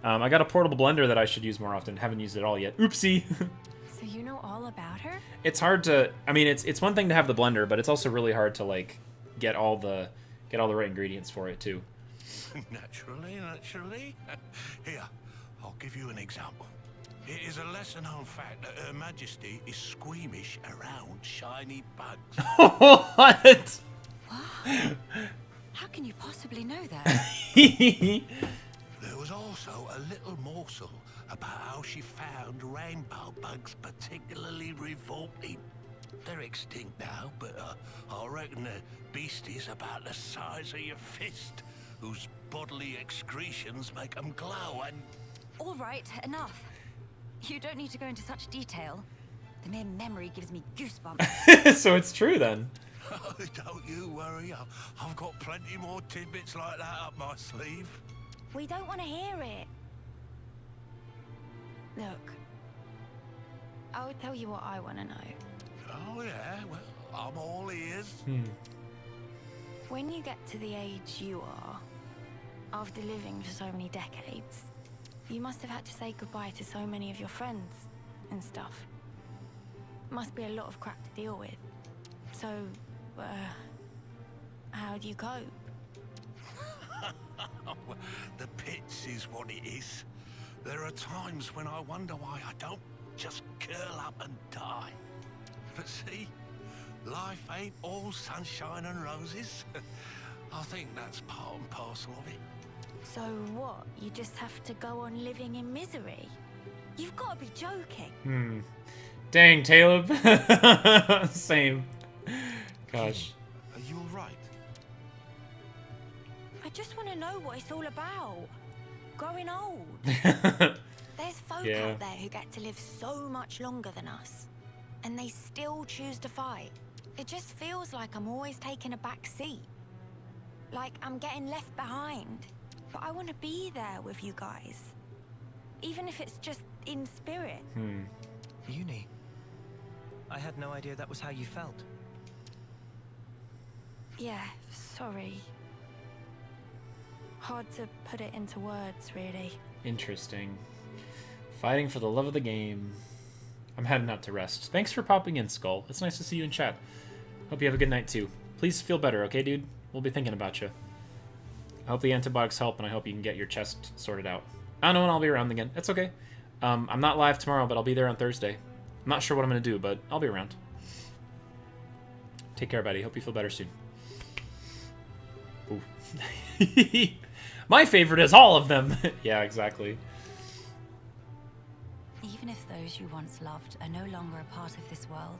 I got a portable blender that I should use more often. Haven't used it all yet. Oopsie! So you know all about her? It's hard to... I mean, it's one thing to have the blender, but it's also really hard to, like, get all the right ingredients for it, too. Naturally. Here, I'll give you an example. It is a lesser-known fact that Her Majesty is squeamish around shiny bugs. What? How can you possibly know that? There was also a little morsel about how she found rainbow bugs particularly revolting. They're extinct now, but I reckon the beastie's about the size of your fist, whose bodily excretions make them glow and... All right, enough. You don't need to go into such detail. The mere memory gives me goosebumps. So it's true then. Don't you worry, I've got plenty more tidbits like that up my sleeve. We don't want to hear it. Look, I'll tell you what I want to know. Oh yeah, well, I'm all ears. When you get to the age you are, after living for so many decades, you must have had to say goodbye to so many of your friends and stuff. Must be a lot of crap to deal with. So, how do you cope? The pits is what it is. There are times when I wonder why I don't just curl up and die. But see, life ain't all sunshine and roses. I think that's part and parcel of it. So what? You just have to go on living in misery? You've got to be joking. Dang, Caleb. Same. Gosh. Are you alright? I just want to know what it's all about. Growing old. There's folk out there who get to live so much longer than us, and they still choose to fight. It just feels like I'm always taking a back seat. Like I'm getting left behind. But I want to be there with you guys. Even if it's just in spirit. Uni. I had no idea that was how you felt. Yeah, sorry. Hard to put it into words, really. Interesting. Fighting for the love of the game. I'm heading out to rest. Thanks for popping in, Skull. It's nice to see you in chat. Hope you have a good night, too. Please feel better, okay, dude? We'll be thinking about you. I hope the antibiotics help, and I hope you can get your chest sorted out. I don't know when I'll be around again. It's okay. I'm not live tomorrow, but I'll be there on Thursday. I'm not sure what I'm going to do, but I'll be around. Take care, buddy. Hope you feel better soon. Ooh. My favorite is all of them. Yeah, exactly. Even if those you once loved are no longer a part of this world,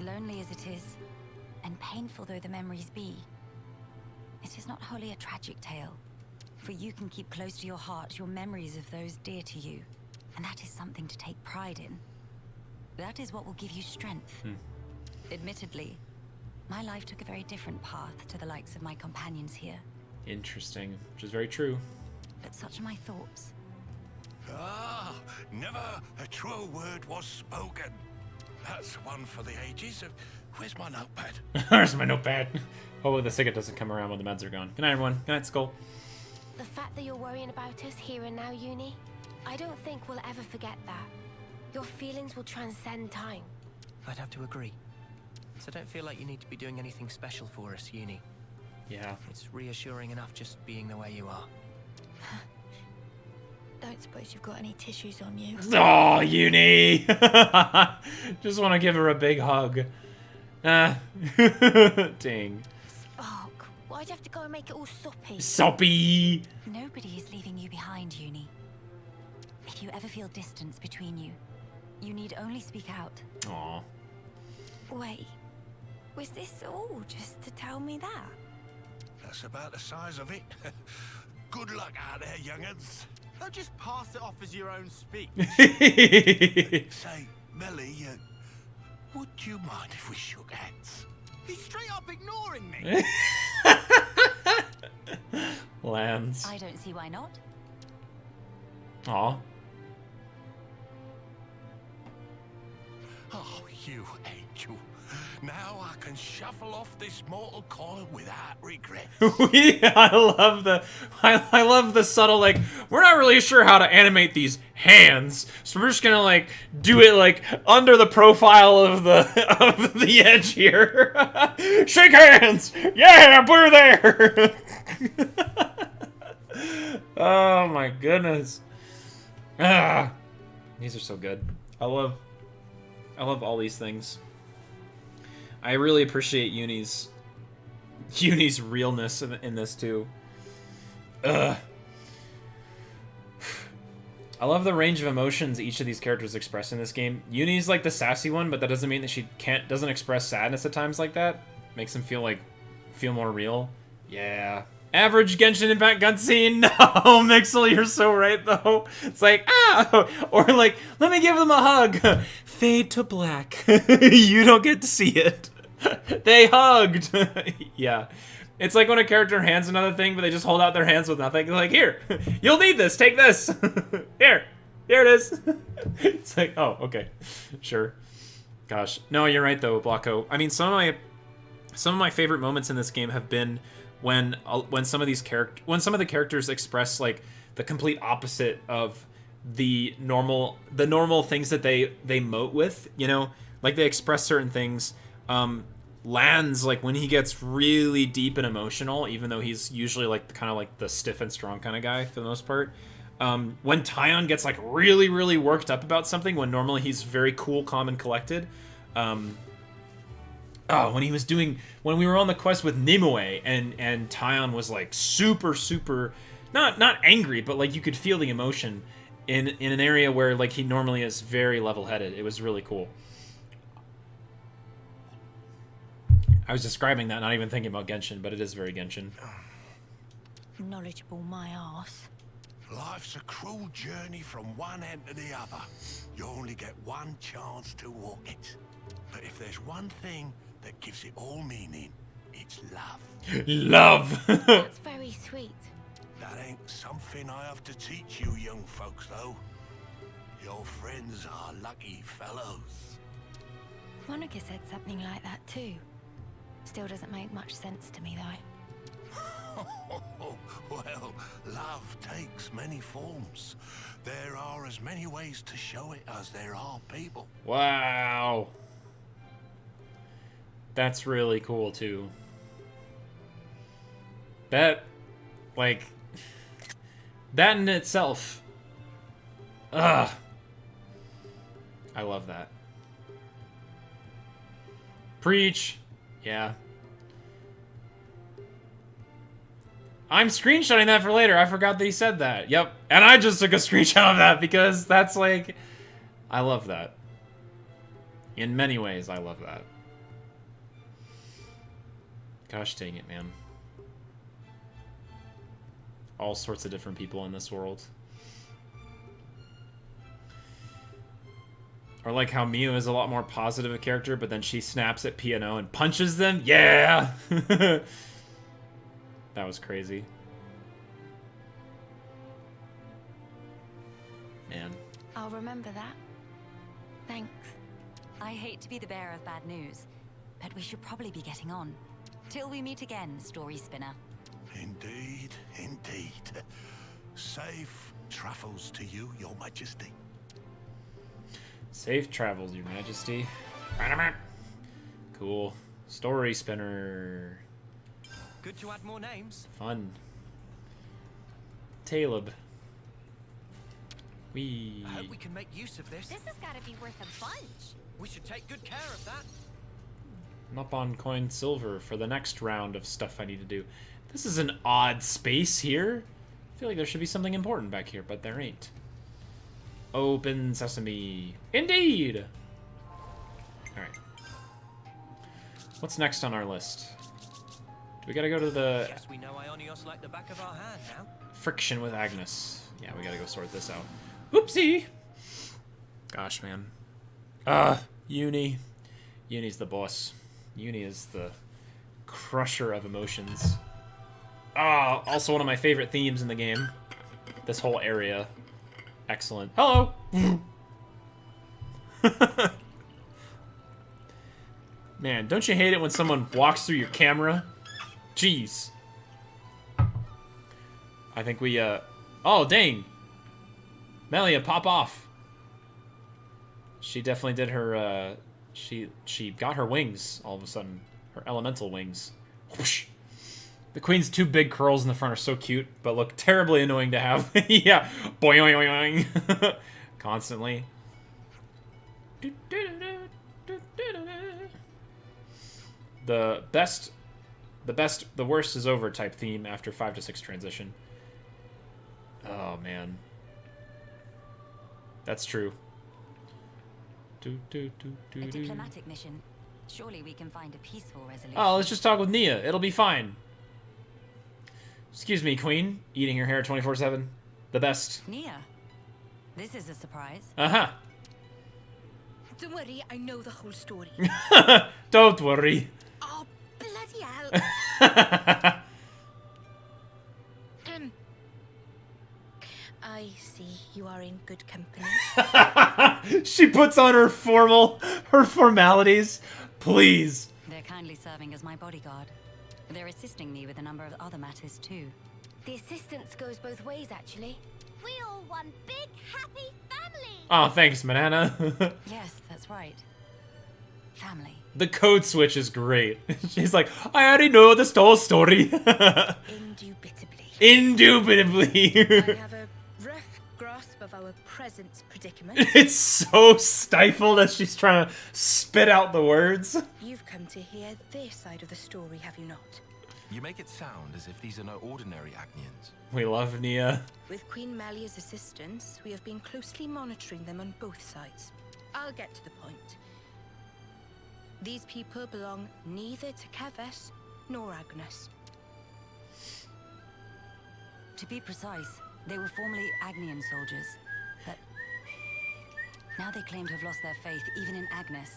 lonely as it is, and painful though the memories be, it is not wholly a tragic tale. For you can keep close to your heart your memories of those dear to you, and that is something to take pride in. That is what will give you strength. Admittedly, my life took a very different path to the likes of my companions here. Interesting, which is very true. But such are my thoughts. Ah, never a truer word was spoken. That's one for the ages. Where's my notepad? Where's my notepad? Hopefully the cigarette doesn't come around when the meds are gone. Good night, everyone. Good night, Skull. The fact that you're worrying about us here and now, Uni, I don't think we'll ever forget that. Your feelings will transcend time. I'd have to agree. So don't feel like you need to be doing anything special for us, Uni. Yeah. It's reassuring enough just being the way you are. Don't suppose you've got any tissues on you. Oh, Uni! Just want to give her a big hug. Dang. Spark, why'd you have to go and make it all soppy? Soppy! Nobody is leaving you behind, Uni. If you ever feel distance between you, you need only speak out. Aw. Wait, was this all just to tell me that? That's about the size of it. Good luck out there, young'uns. Don't just pass it off as your own speech. Say, Melly, would you mind if we shook hands? He's straight up ignoring me. Lance. I don't see why not. Aw. Oh, you angel. Now I can shuffle off this mortal coil without regret. I love the subtle, like, we're not really sure how to animate these hands, so we're just gonna, like, do it, like, under the profile of the edge here. Shake hands! Yeah, put her there! Oh my goodness. Ah, these are so good. I love all these things. I really appreciate Uni's realness in this too. Ugh. I love the range of emotions each of these characters express in this game. Uni's like the sassy one, but that doesn't mean that she doesn't express sadness at times like that. Makes them feel more real. Yeah. Average Genshin Impact cutscene. No, Mixel, you're so right though. It's like, ah, or like, let me give them a hug. Fade to black. You don't get to see it. They hugged. Yeah. It's like when a character hands another thing, but they just hold out their hands with nothing. They're like, here, you'll need this. Take this. Here it is. It's like, oh, okay, sure. Gosh, no, you're right though, Blocko. I mean, some of my favorite moments in this game have been when some of the characters express like the complete opposite of the normal things that they mote with. You know, like they express certain things. Lands, like when he gets really deep and emotional, even though he's usually like kind of like the stiff and strong kind of guy for the most part. When Tyon gets like really, really worked up about something, when normally he's very cool, calm, and collected. When we were on the quest with Nimue and Tyon was like super, super, not angry, but like you could feel the emotion in an area where like he normally is very level-headed. It was really cool. I was describing that, not even thinking about Genshin, but it is very Genshin. Knowledgeable my arse. Life's a cruel journey from one end to the other. You only get one chance to walk it. But if there's one thing that gives it all meaning, it's love. Love! That's very sweet. That ain't something I have to teach you young folks, though. Your friends are lucky fellows. Monica said something like that too. Still doesn't make much sense to me, though. Well, love takes many forms. There are as many ways to show it as there are people. Wow. That's really cool, too. That in itself. Ugh. I love that. Preach. Yeah. I'm screenshotting that for later. I forgot that he said that. Yep. And I just took a screenshot of that because that's like... I love that. In many ways, I love that. Gosh dang it, man. All sorts of different people in this world. Or like how Miu is a lot more positive a character, but then she snaps at P&O and punches them. Yeah! That was crazy. Man. I'll remember that. Thanks. I hate to be the bearer of bad news, but we should probably be getting on. Till we meet again, Story Spinner. Indeed, indeed. Safe travels to you, Your Majesty. Safe travels, Your Majesty. Cool. Story Spinner. Good to add more names. Fun. Taleb. Wee. I hope we can make use of this. This has got to be worth a bunch. We should take good care of that. I'm up on coin silver for the next round of stuff I need to do. This is an odd space here. I feel like there should be something important back here, but there ain't. Open sesame. Indeed! Alright. What's next on our list? Do we gotta go to the... Guess we know Ionios like the back of our hand now. Friction with Agnes. Yeah, we gotta go sort this out. Oopsie! Gosh, man. Uni. Uni's the boss. Uni is the crusher of emotions. Also one of my favorite themes in the game. This whole area. Excellent. Hello! Man, don't you hate it when someone walks through your camera? Jeez. I think we, Oh, dang! Melia, pop off! She definitely did her, She got her wings, all of a sudden. Her elemental wings. Whoosh. The queen's two big curls in the front are so cute, but look terribly annoying to have. Yeah. Boing. Constantly. The worst is over type theme after 5 to 6 transition. Oh, man. That's true. A diplomatic mission. Surely we can find a peaceful resolution. Oh, let's just talk with Nia. It'll be fine. Excuse me, Queen. Eating your hair 24/7. The best. Nia, this is a surprise. Uh-huh. Don't worry, I know the whole story. Don't worry. Oh, bloody hell. I see you are in good company. She puts on her formalities. Please. They're kindly serving as my bodyguard. They're assisting me with a number of other matters too. The assistance goes both ways, actually. We all one big, happy family! Oh, thanks, Banana. Yes, that's right. Family. The code switch is great. She's like, I already know the whole story. Indubitably. I have a rough grasp of our present predicament. It's so stifled as she's trying to spit out the words. You've come to hear their side of the story, have you not? You make it sound as if these are no ordinary Agnians. We love Nia. With Queen Melia's assistance, we have been closely monitoring them on both sides. I'll get to the point. These people belong neither to Keves nor Agnes. To be precise, they were formerly Agnian soldiers, but now they claim to have lost their faith even in Agnes.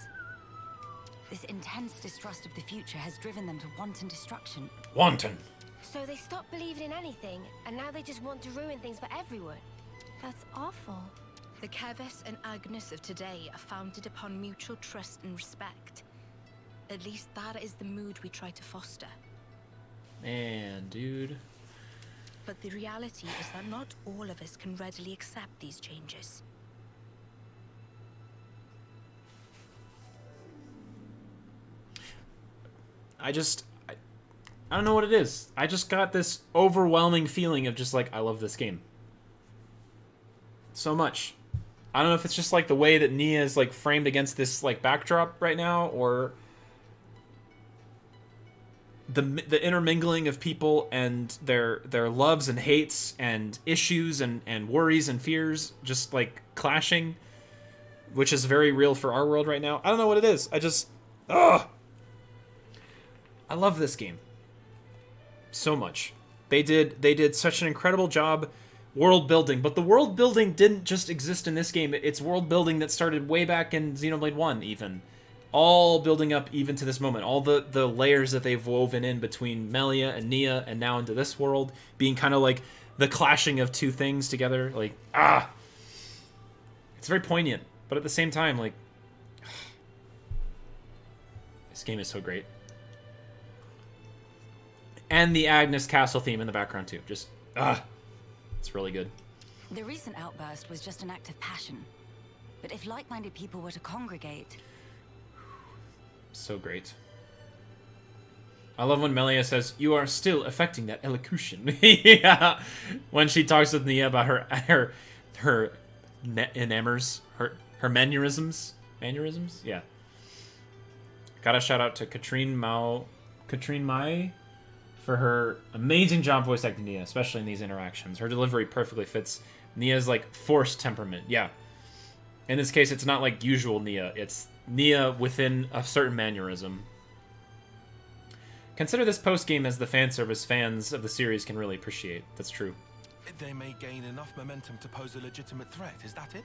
This intense distrust of the future has driven them to wanton destruction. Wanton. So they stopped believing in anything, and now they just want to ruin things for everyone. That's awful. The Keves and Agnes of today are founded upon mutual trust and respect. At least that is the mood we try to foster. Man, dude. But the reality is that not all of us can readily accept these changes. I don't know what it is. I just got this overwhelming feeling of just like, I love this game. So much. I don't know if it's just like the way that Nia is like framed against this like backdrop right now, or the intermingling of people and their loves and hates and issues and worries and fears just like clashing, which is very real for our world right now. I don't know what it is. I love this game so much. They did such an incredible job world building, but the world building didn't just exist in this game. It's world building that started way back in Xenoblade 1 even. All building up even to this moment. All the layers that they've woven in between Melia and Nia and now into this world being kind of like the clashing of two things together. Like, it's very poignant, but at the same time, like, this game is so great. And the Agnes Castle theme in the background too. Just, it's really good. The recent outburst was just an act of passion. But if like-minded people were to congregate... So great. I love when Melia says, "You are still affecting that elocution." Yeah. When she talks with Nia about her enamors, her mannerisms. Mannerisms? Yeah. Gotta shout out to Katrine Mai for her amazing job voice acting Nia, especially in these interactions. Her delivery perfectly fits Nia's like forced temperament. Yeah. In this case, it's not like usual Nia. It's Nia within a certain mannerism. Consider this post-game as the fan service fans of the series can really appreciate. That's true. They may gain enough momentum to pose a legitimate threat, is that it?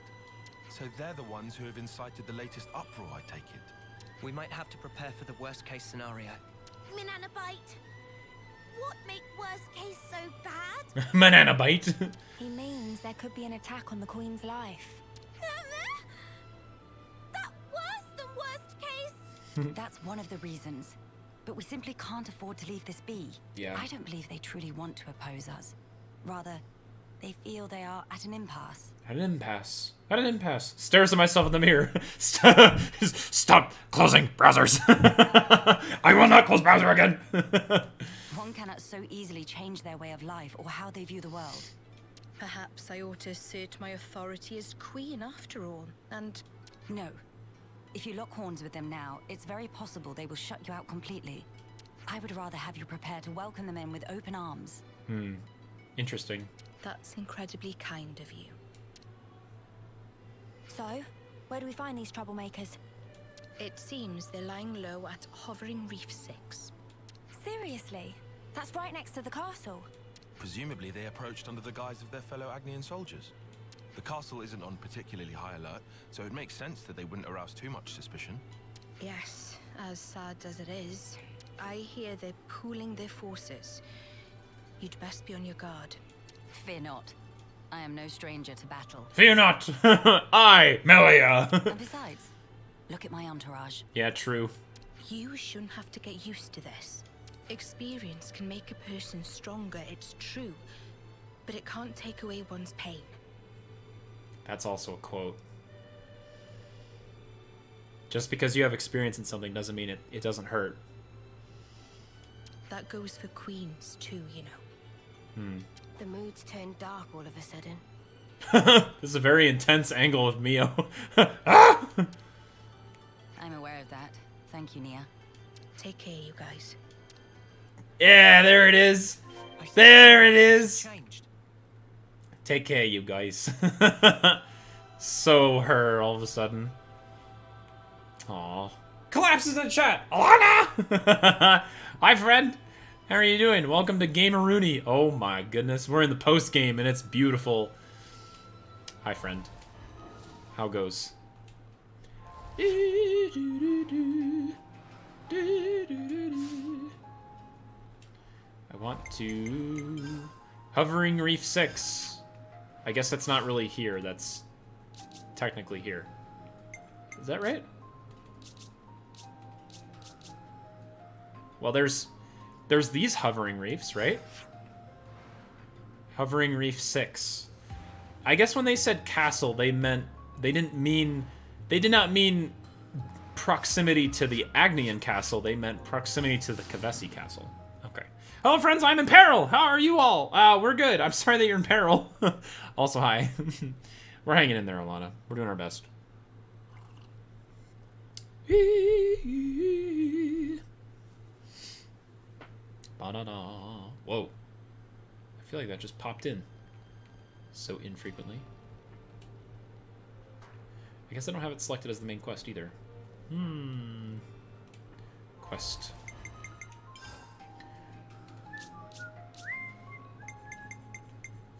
So they're the ones who have incited the latest uproar, I take it. We might have to prepare for the worst-case scenario. Banana bite. What make worst case so bad? Banana bite. He means there could be an attack on the Queen's life. That worse than worst case? That's one of the reasons. But we simply can't afford to leave this be. Yeah. I don't believe they truly want to oppose us. Rather, they feel they are at an impasse. At an impasse. At an impasse. Stares at myself in the mirror. Stop closing browsers. I will not close browser again. One cannot so easily change their way of life or how they view the world. Perhaps I ought to assert my authority as queen after all, and... No. If you lock horns with them now, it's very possible they will shut you out completely. I would rather have you prepare to welcome them in with open arms. Interesting. That's incredibly kind of you. So, where do we find these troublemakers? It seems they're lying low at Hovering Reef 6. Seriously? That's right next to the castle. Presumably they approached under the guise of their fellow Agnian soldiers. The castle isn't on particularly high alert, so it makes sense that they wouldn't arouse too much suspicion. Yes, as sad as it is, I hear they're pooling their forces. You'd best be on your guard. Fear not. I am no stranger to battle. Fear not! I, Melia! And besides, look at my entourage. Yeah, true. You shouldn't have to get used to this. Experience can make a person stronger, it's true, but it can't take away one's pain. That's also a quote. Just because you have experience in something doesn't mean it doesn't hurt. That goes for queens too, you know. The mood's turned dark all of a sudden. This is a very intense angle of Mio. Ah! I'm aware of that. Thank you, Nia. Take care, you guys. Yeah, there it is. There it is. Take care, you guys. So her all of a sudden. Aw. Collapses in chat. Alana! Hi, friend. How are you doing? Welcome to Gamerooney. Oh my goodness. We're in the post game and it's beautiful. Hi, friend. How goes? I want to... Hovering Reef 6. I guess that's not really here. That's technically here. Is that right? Well, there's these Hovering Reefs, right? Hovering Reef 6. I guess when they said castle, they did not mean proximity to the Agnian castle. They meant proximity to the Kavesi castle. Okay. Hello, friends. I'm in peril. How are you all? We're good. I'm sorry that you're in peril. Also, hi. We're hanging in there, Alana. We're doing our best. Ba-da-da. Whoa. I feel like that just popped in. So infrequently. I guess I don't have it selected as the main quest either. Quest.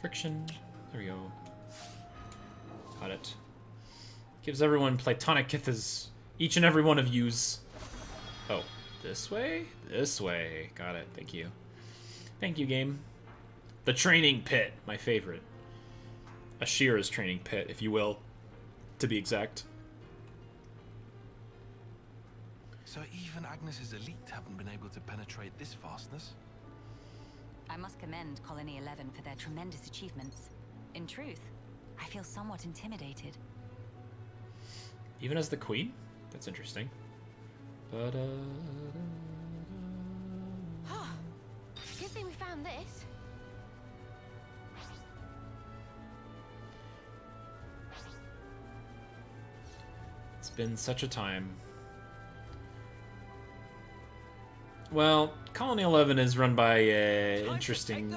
Friction. There we go. Got it. Gives everyone platonic kithas. Each and every one of yous. Oh, this way? This way. Got it. Thank you. Thank you, game. The training pit. My favorite. Ashira's training pit, if you will. To be exact. So even Agnes's elite haven't been able to penetrate this fastness? I must commend Colony 11 for their tremendous achievements. In truth, I feel somewhat intimidated. Even as the queen? That's interesting. Good thing we found this. It's been such a time. Well, Colony 11 is run by interesting...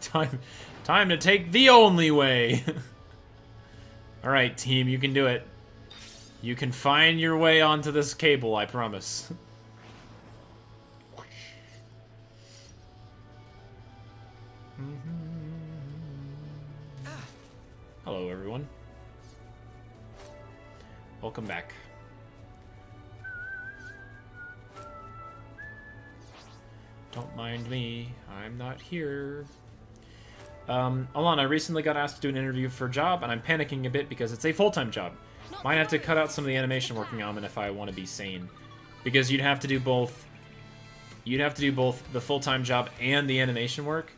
Time to take the only way! Alright, team, you can do it. You can find your way onto this cable, I promise. Hello, everyone. Welcome back. Don't mind me. I'm not here. Alana, I recently got asked to do an interview for a job, and I'm panicking a bit because it's a full-time job. Might have to cut out some of the animation working on it if I want to be sane. Because you'd have to do both... You'd have to do both the full-time job and the animation work.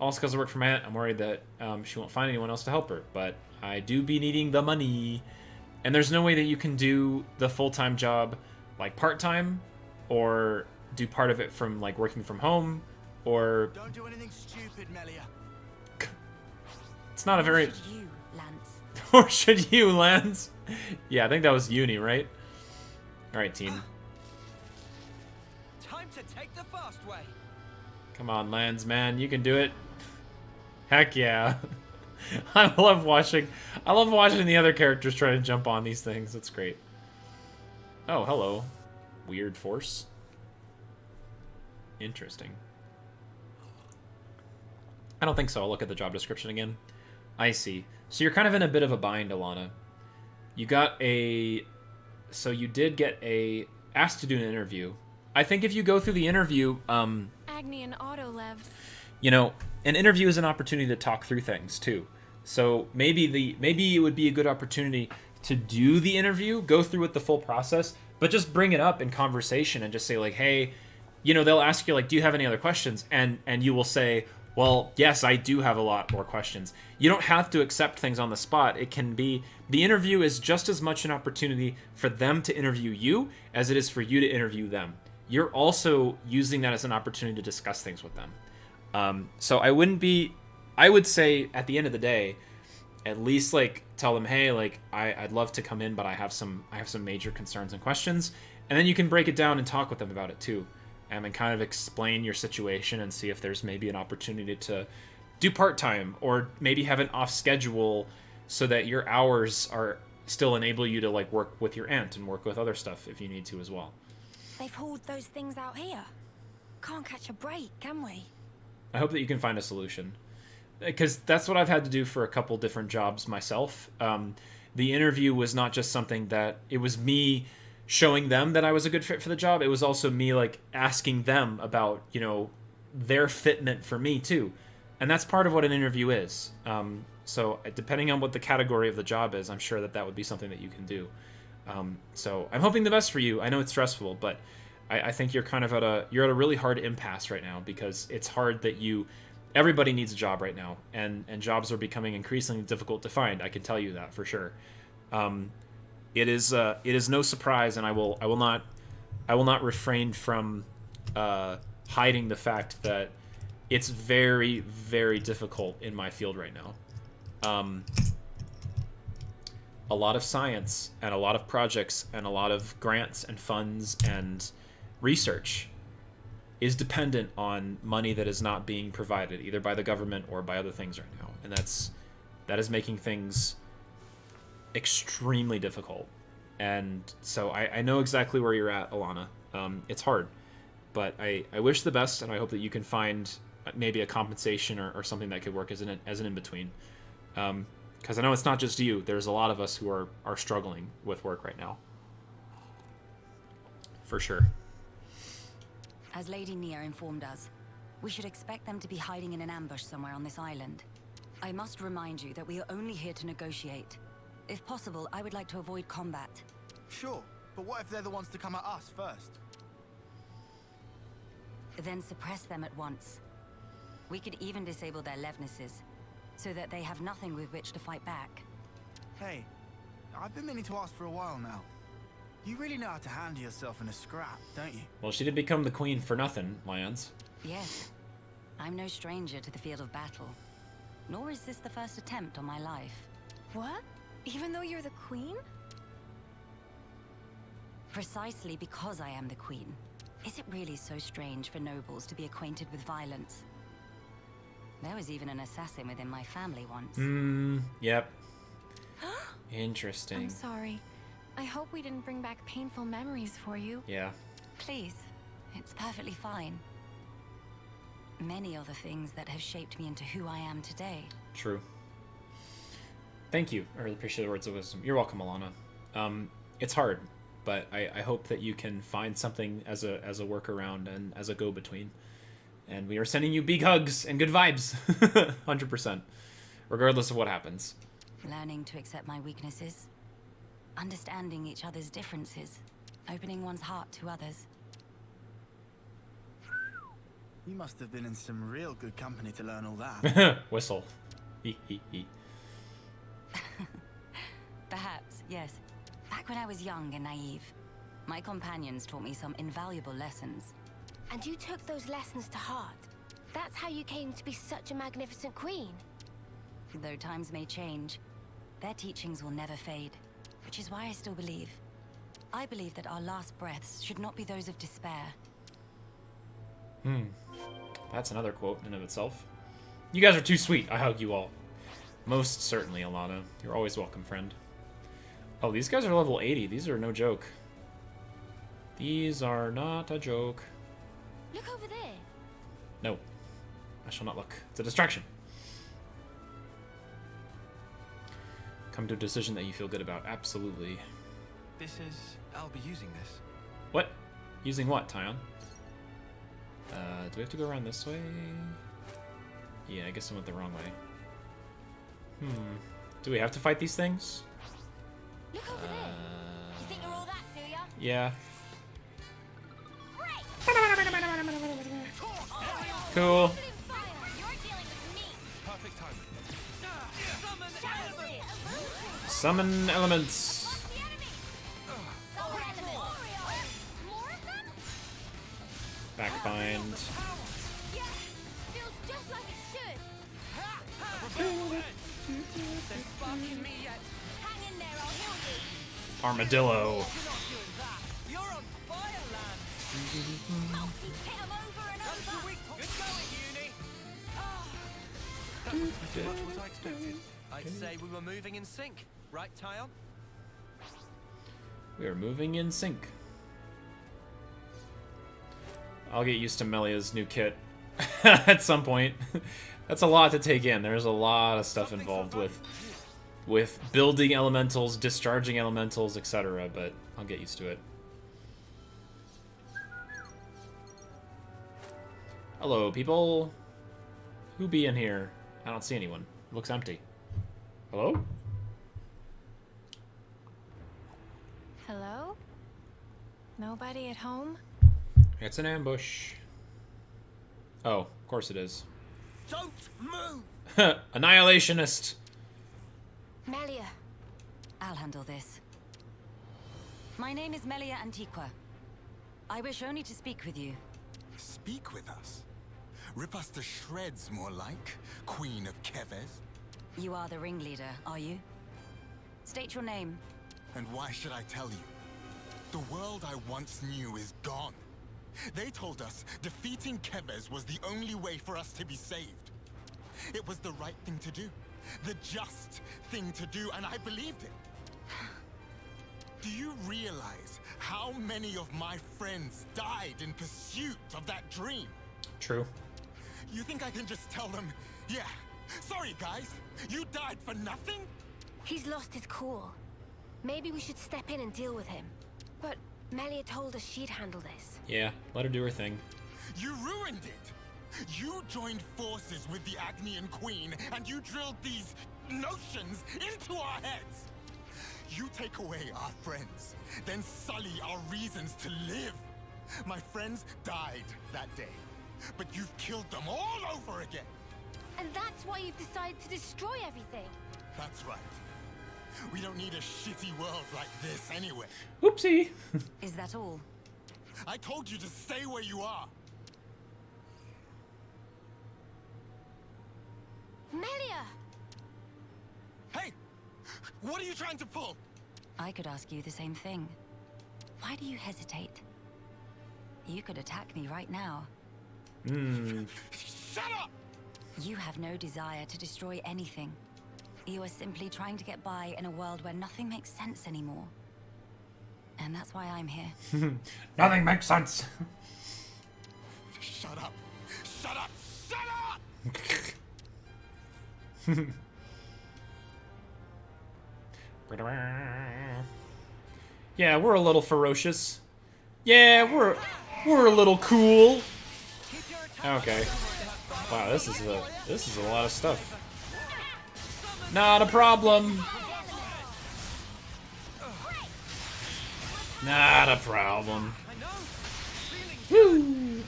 Also, because I work for my aunt, I'm worried that she won't find anyone else to help her. But I do be needing the money. And there's no way that you can do the full-time job, like, part-time, or do part of it from, like, working from home, or... Don't do anything stupid, Melia. It's not a very... Or should you, Lance? Or should you, Lance? Yeah, I think that was uni, right? Alright, team. Time to take the fast way. Come on, Lance, man. You can do it. Heck yeah. I love watching the other characters trying to jump on these things. It's great. Oh, hello. Weird force. Interesting. I don't think so. I'll look at the job description again. I see. So you're kind of in a bit of a bind, Alana. You got a... So you did get a... Asked to do an interview. I think if you go through the interview... Agni and Autolev. You know, an interview is an opportunity to talk through things, too. So maybe it would be a good opportunity to do the interview, go through with the full process, but just bring it up in conversation and just say, like, hey... You know, they'll ask you, like, do you have any other questions? And you will say... Well, yes, I do have a lot more questions. You don't have to accept things on the spot. It can be... The interview is just as much an opportunity for them to interview you as it is for you to interview them. You're also using that as an opportunity to discuss things with them. So I would say, at the end of the day, at least, like, tell them, hey, like, I'd love to come in, but I have some major concerns and questions. And then you can break it down and talk with them about it, too. And kind of explain your situation and see if there's maybe an opportunity to do part-time or maybe have an off schedule so that your hours are still enable you to, like, work with your aunt and work with other stuff if you need to as well. They've hauled those things out here. Can't catch a break, can we? I hope that you can find a solution, because that's what I've had to do for a couple different jobs myself. The interview was not just something that it was me showing them that I was a good fit for the job. It was also me, like, asking them about, you know, their fitment for me too. And that's part of what an interview is. So depending on what the category of the job is, I'm sure that would be something that you can do. So I'm hoping the best for you. I know it's stressful, but I think you're kind of at a really hard impasse right now, because it's hard that everybody needs a job right now, and jobs are becoming increasingly difficult to find. I can tell you that for sure. It is no surprise, and I will not refrain from hiding the fact that it's very, very difficult in my field right now. A lot of science and a lot of projects and a lot of grants and funds and research is dependent on money that is not being provided either by the government or by other things right now, and that is making things extremely difficult. And so I know exactly where you're at, Alana. It's hard, but I wish the best, and I hope that you can find maybe a compensation or something that could work as an in-between. Because I know it's not just you. There's a lot of us who are struggling with work right now. For sure. As Lady Nia informed us, we should expect them to be hiding in an ambush somewhere on this island. I must remind you that we are only here to negotiate. If possible, I would like to avoid combat. Sure, but what if they're the ones to come at us first? Then suppress them at once. We could even disable their levnesses, so that they have nothing with which to fight back. Hey, I've been meaning to ask for a while now. You really know how to handle yourself in a scrap, don't you? Well, she didn't become the queen for nothing, Lyons. Yes. I'm no stranger to the field of battle. Nor is this the first attempt on my life. What? Even though you're the queen? Precisely because I am the queen. Is it really so strange for nobles to be acquainted with violence? There was even an assassin within my family once. Yep. Interesting. I'm sorry. I hope we didn't bring back painful memories for you. Yeah. Please. It's perfectly fine. Many are the things that have shaped me into who I am today. True. Thank you. I really appreciate the words of wisdom. You're welcome, Alana. It's hard, but I hope that you can find something as a workaround and as a go-between. And we are sending you big hugs and good vibes. 100%. Regardless of what happens. Learning to accept my weaknesses. Understanding each other's differences. Opening one's heart to others. You must have been in some real good company to learn all that. Whistle. Perhaps, yes. Back when I was young and naive, my companions taught me some invaluable lessons. And you took those lessons to heart. That's how you came to be such a magnificent queen. Though times may change, their teachings will never fade, which is why I still believe. I believe that our last breaths should not be those of despair. That's another quote in and of itself. You guys are too sweet. I hug you all. Most certainly, Alana. You're always welcome, friend. Oh, these guys are level 80. These are no joke. These are not a joke. Look over there. No. I shall not look. It's a distraction. Come to a decision that you feel good about. Absolutely. This is... I'll be using this. What? Using what, Tyon? Do we have to go around this way? Yeah, I guess I went the wrong way. Do we have to fight these things? Look over there. You think you're all that, do ya? Yeah. Cool. Perfect timing. Summon elements. Backbind. Armadillo. You're on fire, lad. That was pretty much what I expected. I'd say we were moving in sync, right, Tyon? We are moving in sync. I'll get used to Melia's new kit at some point. That's a lot to take in. There's a lot of stuff involved with building elementals, discharging elementals, etc. But I'll get used to it. Hello, people. Who be in here? I don't see anyone. It looks empty. Hello? Hello? Nobody at home? It's an ambush. Oh, of course it is. Don't move! Annihilationist. Melia. I'll handle this. My name is Melia Antiqua. I wish only to speak with you. Speak with us? Rip us to shreds, more like, Queen of Keves. You are the ringleader, are you? State your name. And why should I tell you? The world I once knew is gone. They told us defeating Keves was the only way for us to be saved. It was the right thing to do. The just thing to do, and I believed it. Do you realize how many of my friends died in pursuit of that dream? True. You think I can just tell them, yeah, sorry guys, you died for nothing? He's lost his cool. Maybe we should step in and deal with him. But Melia told us she'd handle this. Yeah, let her do her thing. You ruined it! You joined forces with the Agnian Queen, and you drilled these notions into our heads! You take away our friends, then sully our reasons to live. My friends died that day, but you've killed them all over again! And that's why you've decided to destroy everything. That's right. We don't need a shitty world like this anyway. Oopsie. Is that all? I told you to stay where you are. Melia! Hey! What are you trying to pull? I could ask you the same thing. Why do you hesitate? You could attack me right now. Shut up! You have no desire to destroy anything. You are simply trying to get by in a world where nothing makes sense anymore. And that's why I'm here. Nothing makes sense. Shut up! Shut up! Shut up! Yeah, we're a little ferocious. Yeah, we're a little cool. Okay. Wow, this is a lot of stuff. Not a problem. Not a problem. Woo!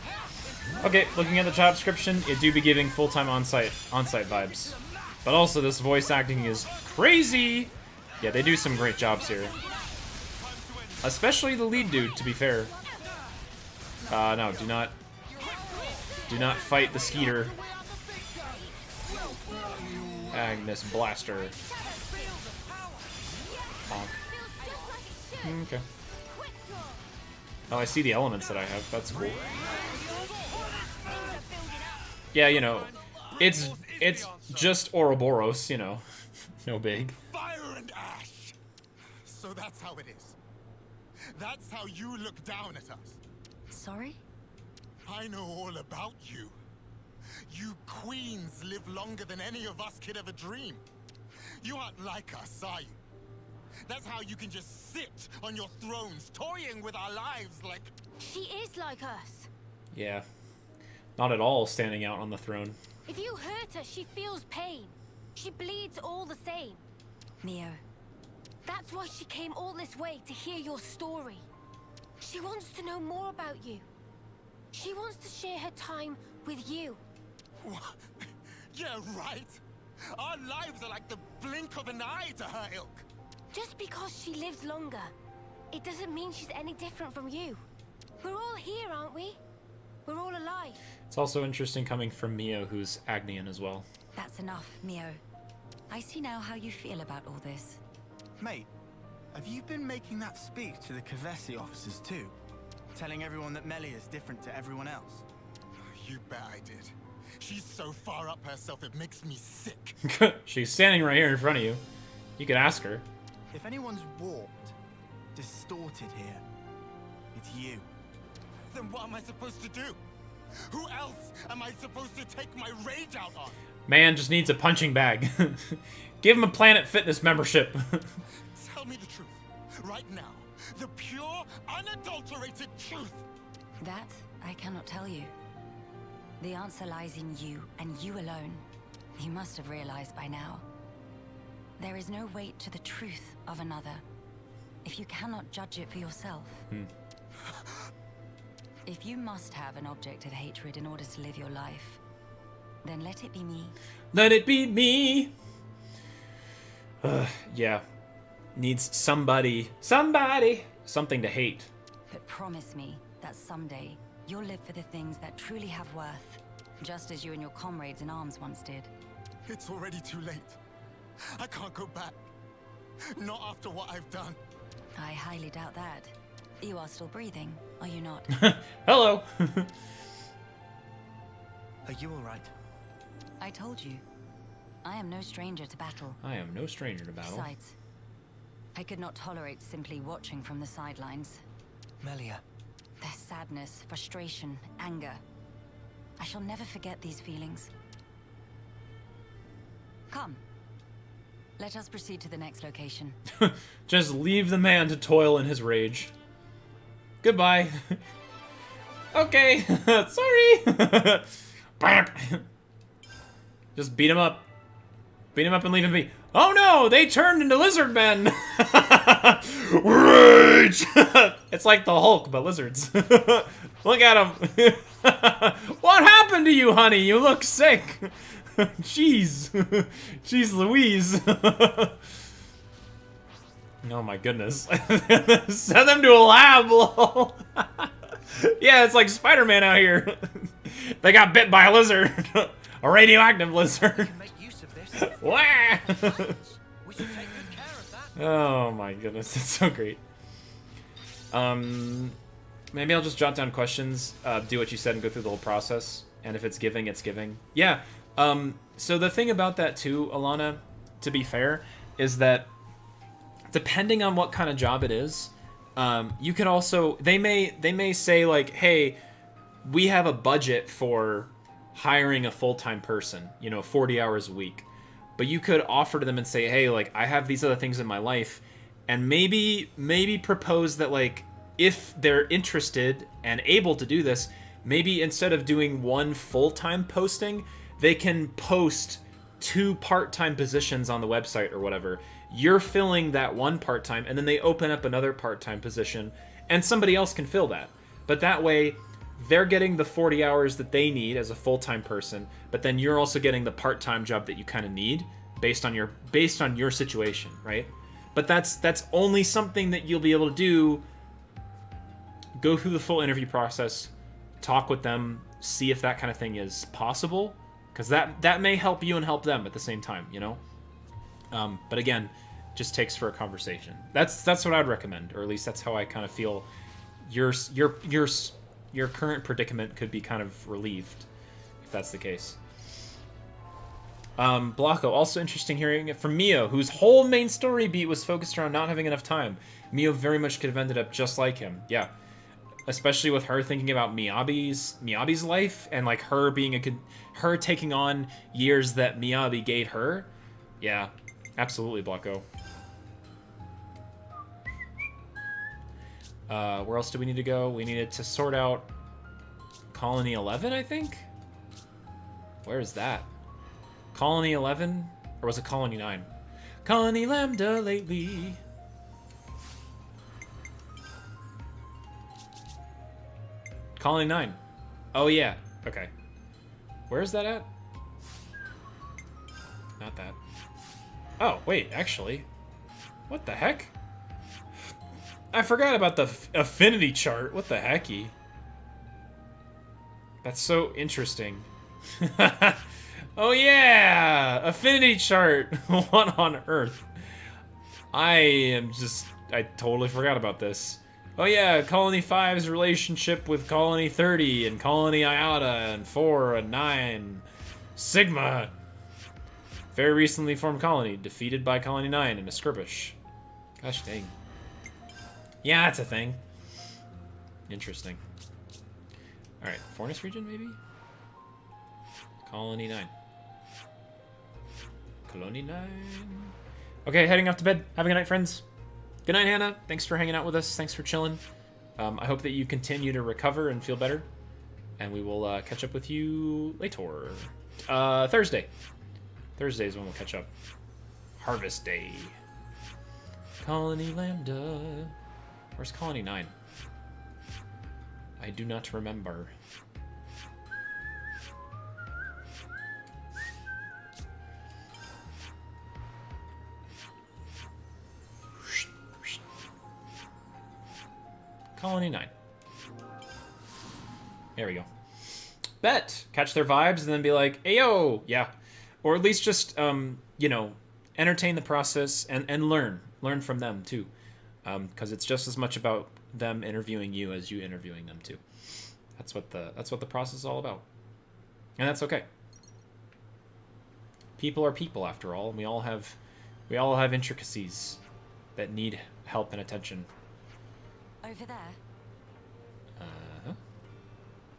Okay, looking at the job description, it do be giving full-time on-site vibes. But also, this voice acting is crazy! Yeah, they do some great jobs here. Especially the lead dude, to be fair. No, do not fight the Skeeter. Agnes Blaster. Bonk. Okay. Oh, I see the elements that I have. That's cool. Yeah, you know, it's It's just Ouroboros, you know. No big. Fire and ash! So that's how it is. That's how you look down at us. Sorry? I know all about you. You queens live longer than any of us could ever dream. You aren't like us, are you? That's how you can just sit on your thrones, toying with our lives like... She is like us. Yeah. Not at all standing out on the throne. If you hurt her, she feels pain. She bleeds all the same. Mio. That's why she came all this way, to hear your story. She wants to know more about you. She wants to share her time with you. What? Yeah, right. Our lives are like the blink of an eye to her ilk. Just because she lives longer, it doesn't mean she's any different from you. We're all here, aren't we? We're all alive. It's also interesting coming from Mio, who's Agnian as well. That's enough, Mio. I see now how you feel about all this. Mate, have you been making that speech to the Kavesi officers too? Telling everyone that Melia is different to everyone else? You bet I did. She's so far up herself it makes me sick. She's standing right here in front of you. You could ask her. If anyone's warped, distorted here, it's you. Then what am I supposed to do? Who else am I supposed to take my rage out on? Man just needs a punching bag. Give him a Planet Fitness membership. Tell me the truth. Right now. The pure, unadulterated truth. That I cannot tell you. The answer lies in you, and you alone. You must have realized by now. There is no weight to the truth of another, if you cannot judge it for yourself. If you must have an object of hatred in order to live your life, then let it be me. Let it be me! Yeah. Needs something to hate. But promise me that someday you'll live for the things that truly have worth, just as you and your comrades in arms once did. It's already too late. I can't go back. Not after what I've done. I highly doubt that. You are still breathing, are you not? Hello! Are you alright? I told you. I am no stranger to battle. I am no stranger to battle. Besides, I could not tolerate simply watching from the sidelines. Melia. Their sadness, frustration, anger. I shall never forget these feelings. Come. Let us proceed to the next location. Just leave the man to toil in his rage. Goodbye. Okay. Sorry. Just beat him up. Beat him up and leave him be. Oh no! They turned into lizard men! Rage! It's like the Hulk, but lizards. Look at him. What happened to you, honey? You look sick. Jeez. Jeez Louise. Oh my goodness. Send them to a lab, lol. Yeah, it's like Spider-Man out here. They got bit by a lizard. A radioactive lizard. Wah! Oh my goodness, it's so great. Maybe I'll just jot down questions, do what you said, and go through the whole process. And if it's giving, it's giving. Yeah. So the thing about that too, Alana, to be fair, is that depending on what kind of job it is, you could also they may say like, hey, we have a budget for hiring a full-time person, 40 hours a week. But you could offer to them and say, hey, like, I have these other things in my life, and maybe propose that, like, if they're interested and able to do this, maybe instead of doing one full-time posting, they can post 2 part-time positions on the website or whatever. You're filling that one part-time, and then they open up another part-time position, and somebody else can fill that. But that way, they're getting the 40 hours that they need as a full-time person, but then you're also getting the part-time job that you kind of need based on your situation, right? But that's only something that you'll be able to do. Go through the full interview process, talk with them, see if that kind of thing is possible, because that may help you and help them at the same time, But again, just takes for a conversation. That's what I'd recommend, or at least that's how I kind of feel. Your current predicament could be kind of relieved, if that's the case. Blocko, also interesting hearing it from Mio, whose whole main story beat was focused around not having enough time. Mio very much could have ended up just like him. Yeah. Especially with her thinking about Miyabi's life and like her being her taking on years that Miyabi gave her. Yeah, absolutely, Blocko. Where else do we need to go? We needed to sort out Colony 11, I think? Where is that? Colony 11? Or was it Colony 9? Colony Lambda lately. Colony 9. Oh, yeah. Okay. Where's that at? Not that. Oh, wait, actually. What the heck? I forgot about the affinity chart. What the hecky? That's so interesting. Oh, yeah! Affinity chart. What on earth? I totally forgot about this. Oh yeah, Colony 5's relationship with Colony 30 and Colony Iota and 4 and 9. Sigma. Very recently formed colony, defeated by Colony 9 in a skirmish. Gosh dang. Yeah, that's a thing. Interesting. Alright, Fornus region maybe? Colony 9. Colony 9. Okay, heading off to bed. Have a good night, friends. Good night, Hannah. Thanks for hanging out with us. Thanks for chilling. I hope that you continue to recover and feel better. And we will catch up with you later. Thursday. Thursday is when we'll catch up. Harvest Day. Colony Lambda. Where's Colony 9? I do not remember. Colony 9. There we go. Bet! Catch their vibes and then be like, ayo! Yeah. Or at least just, you know, entertain the process and learn. Learn from them, too. Because it's just as much about them interviewing you as you interviewing them, too. That's what the process is all about. And that's okay. People are people, after all. And we all have intricacies that need help and attention. Over there.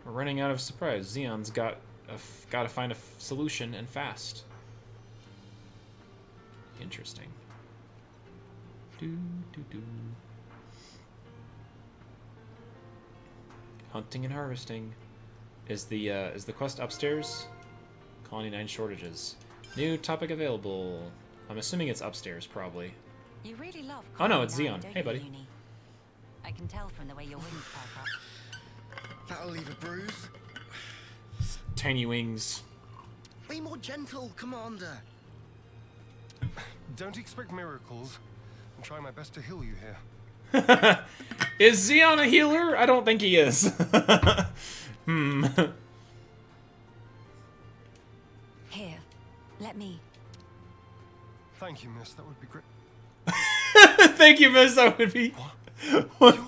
We're running out of surprise. Xeon's got to find a solution and fast. Interesting. Hunting and harvesting. Is the quest upstairs? Colony 9 shortages. New topic available. I'm assuming it's upstairs, probably. You really love oh no, it's Colony Xeon. 9, Hey, buddy. Uni? I can tell from the way your wings perk up. That'll leave a bruise. Tiny wings. Be more gentle, Commander. Don't expect miracles. I'm trying my best to heal you here. Is Xeon a healer? I don't think he is. Here, let me. Thank you, miss. That would be great. Thank you, miss. That would be... What?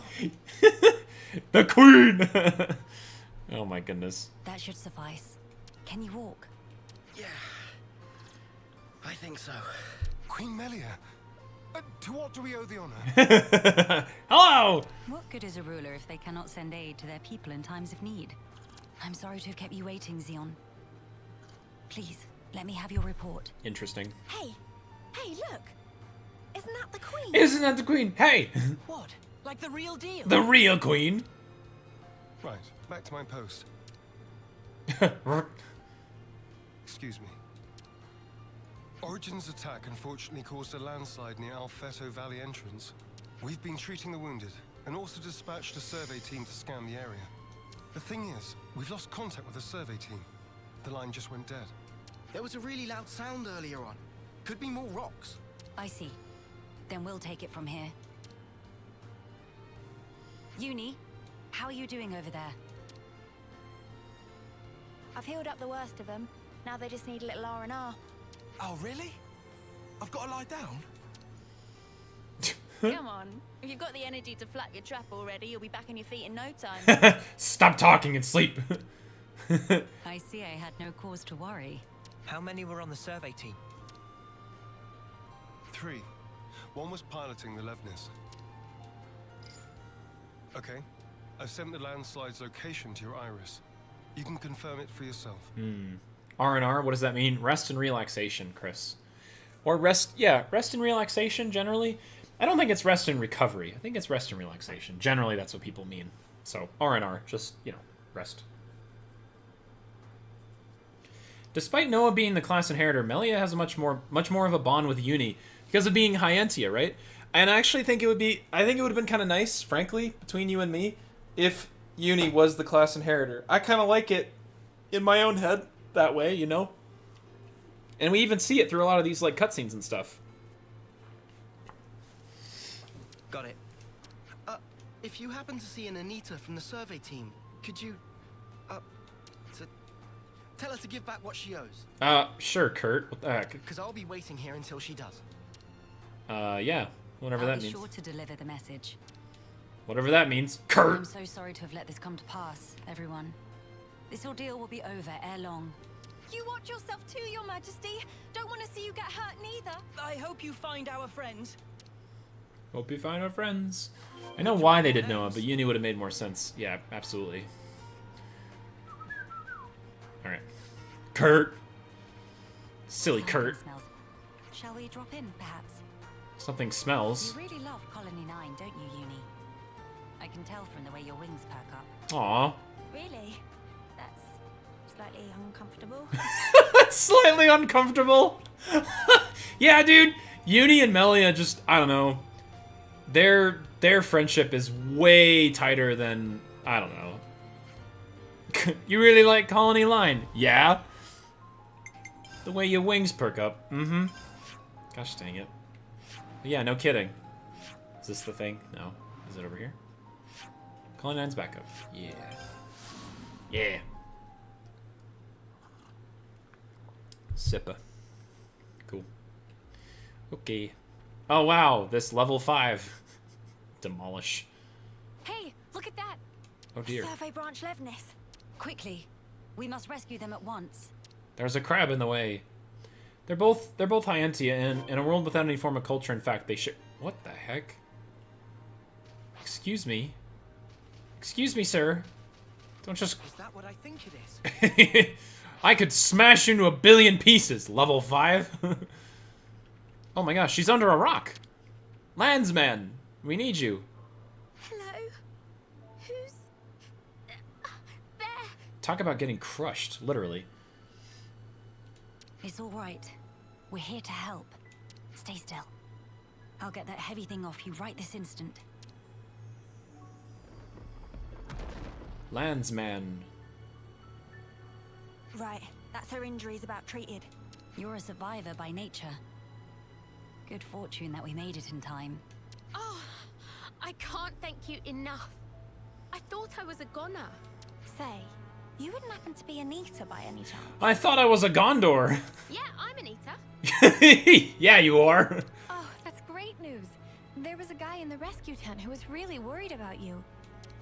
The queen! Oh my goodness. That should suffice. Can you walk? Yeah. I think so. Queen Melia. To what do we owe the honor? Hello! What good is a ruler if they cannot send aid to their people in times of need? I'm sorry to have kept you waiting, Xeon. Please, let me have your report. Interesting. Hey, look. Isn't that the queen? Isn't that the queen? Hey! What? Like the real deal? The real queen? Right, back to my post. Excuse me. Origin's attack unfortunately caused a landslide near Alfeto Valley entrance. We've been treating the wounded, and also dispatched a survey team to scan the area. The thing is, we've lost contact with the survey team. The line just went dead. There was a really loud sound earlier on. Could be more rocks. I see. Then we'll take it from here. Uni, how are you doing over there? I've healed up the worst of them. Now they just need a little R&R. Oh, really? I've got to lie down? Come on. If you've got the energy to flap your trap already, you'll be back on your feet in no time. Stop talking and sleep. I see I had no cause to worry. How many were on the survey team? 3. One was piloting the Levnis. Okay. I've sent the landslide's location to your iris. You can confirm it for yourself. R&R, what does that mean? Rest and relaxation, Chris. Or rest, yeah, rest and relaxation, generally. I don't think it's rest and recovery. I think it's rest and relaxation. Generally, that's what people mean. So, R&R, just, you know, rest. Despite Noah being the class inheritor, Melia has a much more of a bond with Uni because of being Hyentia, right? And I actually think it would have been kind of nice, frankly, between you and me, if Uni was the class inheritor. I kind of like it in my own head that way, you know? And we even see it through a lot of these, like, cutscenes and stuff. Got it. If you happen to see an Anita from the survey team, could you, tell her to give back what she owes? Sure, Kurt. What the heck? Because I'll be waiting here until she does. Yeah. Whatever that means. I'll be sure to deliver the message. Whatever that means. Kurt! I'm so sorry to have let this come to pass, everyone. This ordeal will be over ere long. You watch yourself too, Your Majesty. Don't want to see you get hurt neither. I hope you find our friends. Hope you find our friends. I know why they did Noah, but Uni would have made more sense. Yeah, absolutely. Alright. Kurt! Silly Kurt. Smells. Shall we drop in, perhaps? Something smells. You really love Colony 9, don't you, Uni? I can tell from the way your wings perk up. Aw. Really? That's slightly uncomfortable. Slightly uncomfortable? Yeah, dude. Uni and Melia just, I don't know. Their friendship is way tighter than, I don't know. You really like Colony Line? Yeah. The way your wings perk up. Mm-hmm. Gosh dang it. But yeah, no kidding. Is this the thing? No. Is it over here? Colony 9's back up. Yeah. Yeah. Sippa. Cool. Okay. Oh, wow. This level 5. Demolish. Hey, look at that. Oh, dear. Survey branch Levnis. Quickly. We must rescue them at once. There's a crab in the way. They're both Hyentia, and in a world without any form of culture, in fact, they should... What the heck? Excuse me. Excuse me, sir. Don't just... Is that what I think it is? I could smash you into a billion pieces. Level 5. Oh my gosh, she's under a rock. Landsman, we need you. Hello? Who's... there? Talk about getting crushed, literally. It's all right. We're here to help. Stay still. I'll get that heavy thing off you right this instant. Landsman. Right, that's her injuries about treated. You're a survivor by nature. Good fortune that we made it in time. Oh, I can't thank you enough. I thought I was a goner. Say, you wouldn't happen to be Anita by any chance? I thought I was a Gondor. Yeah, I'm Anita. Yeah, you are. Oh, that's great news. There was a guy in the rescue tent who was really worried about you.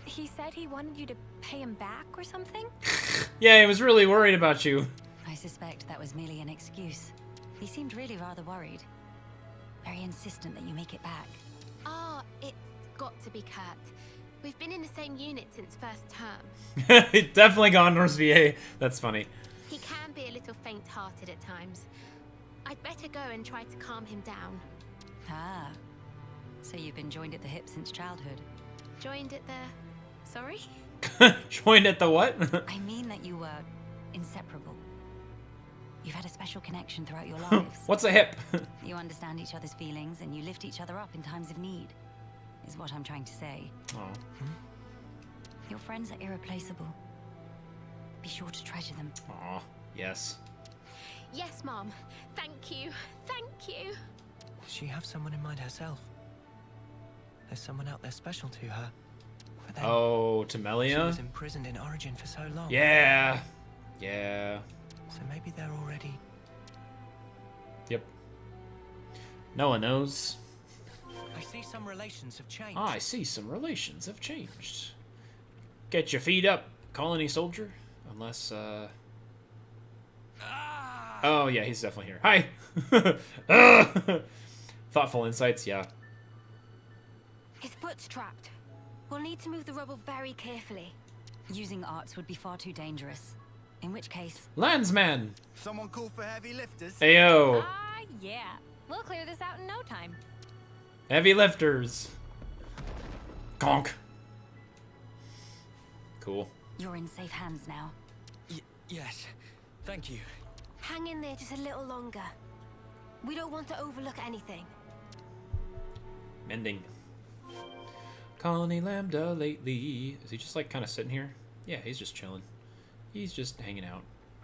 He said he wanted you to pay him back or something? Yeah, he was really worried about you. I suspect that was merely an excuse. He seemed really rather worried. Very insistent that you make it back. Ah, it's got to be Kurt. We've been in the same unit since first term. Definitely Gondor's VA. That's funny. He can be a little faint-hearted at times. I'd better go and try to calm him down. Ah. So you've been joined at the hip since childhood? Joined at the... Sorry? Joined at the what? I mean that you were inseparable. You've had a special connection throughout your lives. What's a hip? You understand each other's feelings and you lift each other up in times of need, is what I'm trying to say. Oh. Your friends are irreplaceable. Be sure to treasure them. Aw, yes. Yes, Mom. Thank you. Thank you. Does she have someone in mind herself? There's someone out there special to her. But then to Melia? she was imprisoned in Origin for so long. Yeah. Yeah. So maybe they're already... Yep. No one knows. I see some relations have changed. I see some relations have changed. Get your feet up, colony soldier. Unless, Oh, yeah, he's definitely here. Hi! Thoughtful insights, yeah. His foot's trapped. We'll need to move the rubble very carefully. Using arts would be far too dangerous. In which case... Landsman! Someone call for heavy lifters? Ayo! Yeah. We'll clear this out in no time. Heavy lifters! Conk! Cool. You're in safe hands now. Yes. Thank you. Hang in there just a little longer. We don't want to overlook anything. Mending. Colony Lambda lately. Is he just like kind of sitting here? Yeah, he's just chilling. He's just hanging out.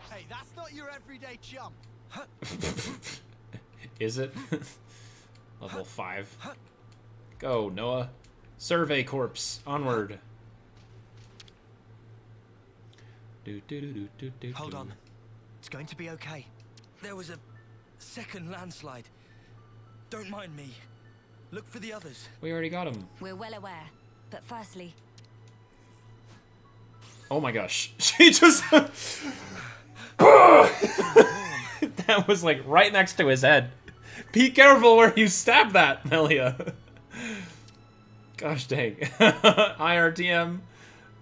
Hey, that's not your everyday chump. Is it? Level 5. Go, Noah. Survey Corps. Onward. Hold on. It's going to be okay. There was a second landslide. Don't mind me. Look for the others. We already got him. We're well aware. But firstly... Oh my gosh. She just... That was like right next to his head. Be careful where you stab that, Melia. Gosh dang. IRTM.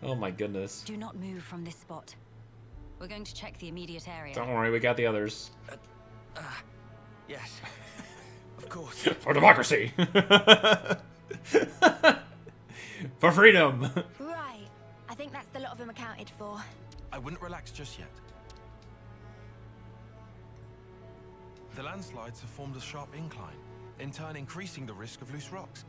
Oh my goodness. Do not move from this spot. We're going to check the immediate area. Don't worry, we got the others. Yes. Of course. For democracy. For freedom. Right. I think that's the lot of them accounted for. I wouldn't relax just yet. The landslides have formed a sharp incline, in turn increasing the risk of loose rocks.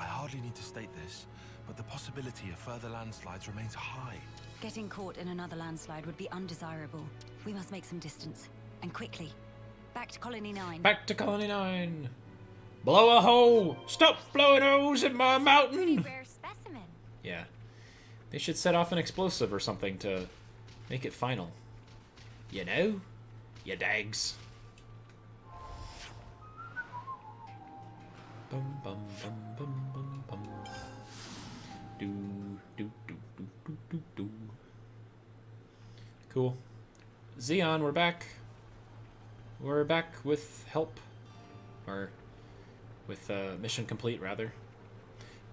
I hardly need to state this, but the possibility of further landslides remains high. Getting caught in another landslide would be undesirable. We must make some distance. And quickly. Back to Colony 9. Back to Colony 9. Blow a hole! Stop blowing holes in my mountain! Rare specimen. Yeah. They should set off an explosive or something to make it final. You know? You dags. Bum bum bum bum bum bum. Do do do do do do do. Cool. Xeon, we're back. We're back with help. Or with mission complete, rather.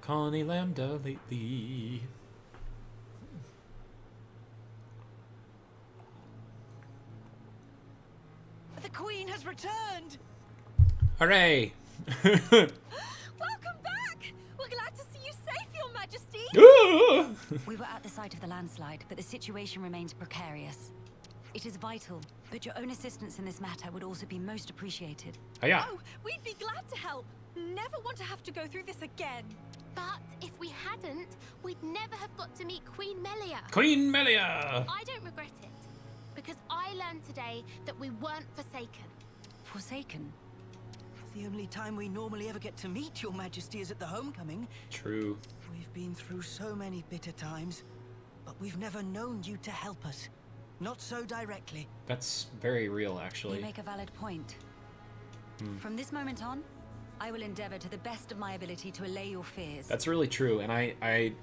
Colony Lambda lately. The Queen has returned! Hooray! Welcome back! We're glad to see you safe, Your Majesty! We were at the site of the landslide, but the situation remains precarious. It is vital, but your own assistance in this matter would also be most appreciated. Hiya. Oh, we'd be glad to help. Never want to have to go through this again. But if we hadn't, we'd never have got to meet Queen Melia. Queen Melia! I don't regret it, because I learned today that we weren't forsaken. Forsaken? The only time we normally ever get to meet Your Majesty is at the homecoming. True. We've been through so many bitter times, but we've never known you to help us. Not so directly. That's very real, actually. You make a valid point. Hmm. From this moment on, I will endeavor to the best of my ability to allay your fears. That's really true, and I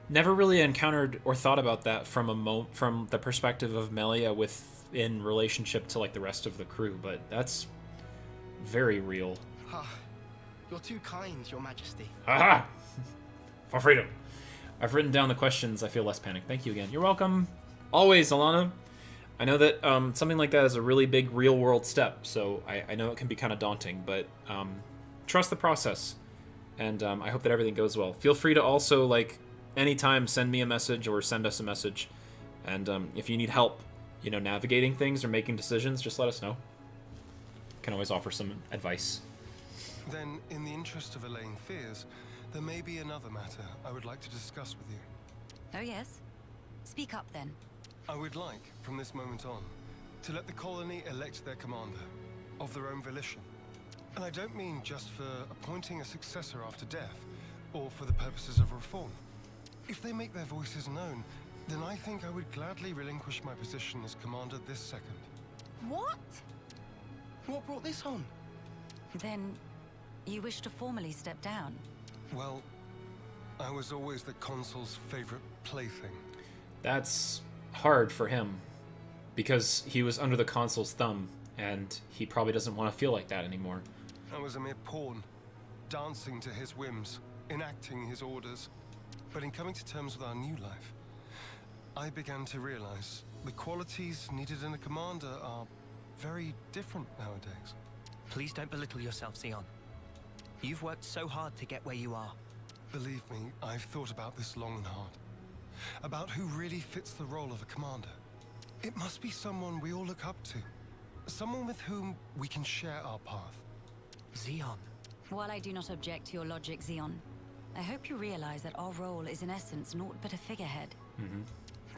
never really encountered or thought about that from from the perspective of Melia in relationship to like the rest of the crew, but that's very real. You're too kind, Your Majesty. Haha! For freedom. I've written down the questions. I feel less panicked. Thank you again. You're welcome. Always, Alana. I know that something like that is a really big real-world step, so I know it can be kind of daunting, but trust the process, and I hope that everything goes well. Feel free to also, like, anytime send me a message or send us a message, and if you need help, you know, navigating things or making decisions, just let us know. Can always offer some advice. Then, in the interest of allaying fears, there may be another matter I would like to discuss with you. Oh yes? Speak up then. I would like, from this moment on, to let the colony elect their commander, of their own volition. And I don't mean just for appointing a successor after death, or for the purposes of reform. If they make their voices known, then I think I would gladly relinquish my position as commander this second. What? What brought this on? Then, you wish to formally step down? Well, I was always the consul's favorite plaything. That's hard for him, because he was under the consul's thumb, and he probably doesn't want to feel like that anymore. I was a mere pawn, dancing to his whims, enacting his orders. But in coming to terms with our new life, I began to realize the qualities needed in a commander are very different nowadays. Please don't belittle yourself, Xeon. You've worked so hard to get where you are. Believe me, I've thought about this long and hard. About who really fits the role of a commander. It must be someone we all look up to. Someone with whom we can share our path. Xeon. While I do not object to your logic, Xeon, I hope you realize that our role is in essence naught but a figurehead.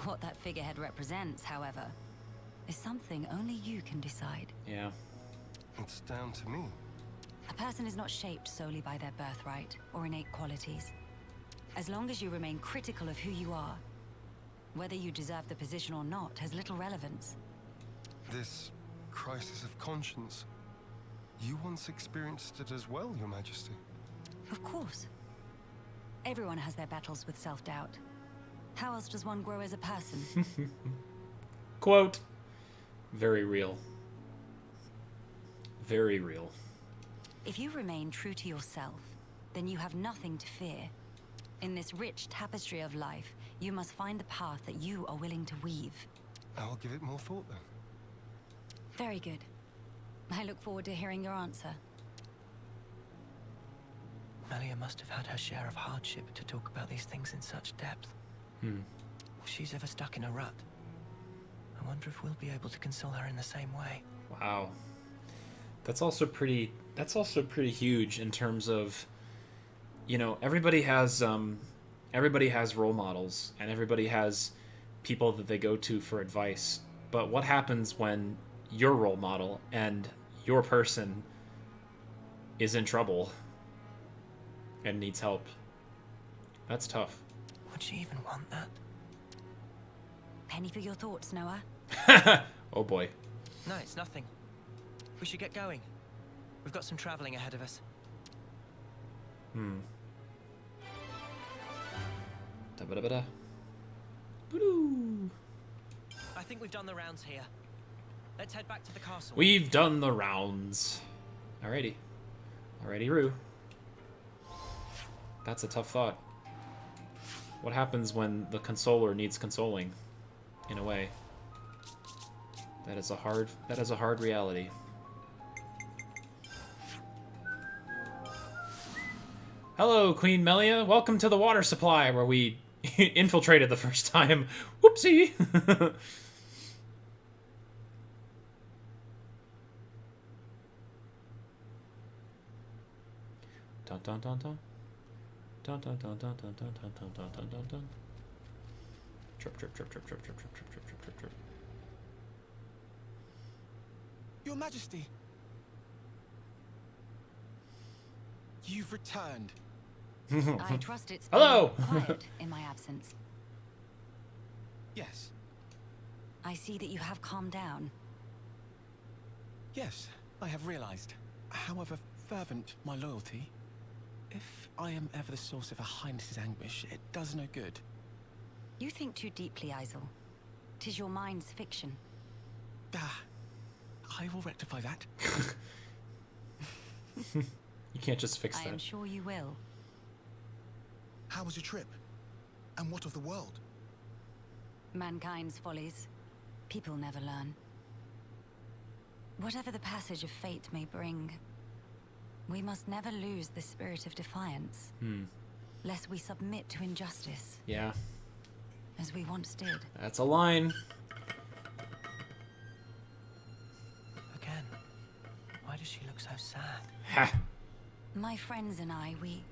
What that figurehead represents, however, is something only you can decide. Yeah. It's down to me. A person is not shaped solely by their birthright or innate qualities. As long as you remain critical of who you are, whether you deserve the position or not has little relevance. This crisis of conscience, you once experienced it as well, Your Majesty. Of course. Everyone has their battles with self-doubt. How else does one grow as a person? Quote. Very real. Very real. If you remain true to yourself, then you have nothing to fear. In this rich tapestry of life, you must find the path that you are willing to weave. I'll give it more thought then. Very good. I look forward to hearing your answer. Melia must have had her share of hardship to talk about these things in such depth. If she's ever stuck in a rut, I wonder if we'll be able to console her in the same way. Wow. That's also pretty huge in terms of, you know, everybody has role models and everybody has people that they go to for advice. But what happens when your role model and your person is in trouble and needs help? That's tough. Would she even want that? Penny for your thoughts, Noah. Oh boy. No, it's nothing. We should get going. We've got some traveling ahead of us. Da-ba-da-ba-da. I think we've done the rounds here. Let's head back to the castle. We've done the rounds. Alrighty. Alrighty, Rue. That's a tough thought. What happens when the consoler needs consoling? In a way. That is a hard reality. Hello, Queen Melia. Welcome to the water supply where we infiltrated the first time. Whoopsie! Dun dun dun dun. Dun dun dun dun dun dun dun dun dun dun dun dun. Trip trip trip trip trip trip trip trip trip trip trip trip. Your Majesty. You've returned. I trust it's Hello. quiet in my absence. Yes. I see that you have calmed down. Yes, I have realized. However fervent my loyalty, if I am ever the source of Her Highness's anguish, it does no good. You think too deeply, Isel. 'Tis your mind's fiction. I will rectify that. You can't just fix that. I am sure you will. How was your trip? And what of the world? Mankind's follies. People never learn. Whatever the passage of fate may bring, we must never lose the spirit of defiance. Lest we submit to injustice. Yeah. As we once did. That's a line. Again. Why does she look so sad? Ha! My friends and I, we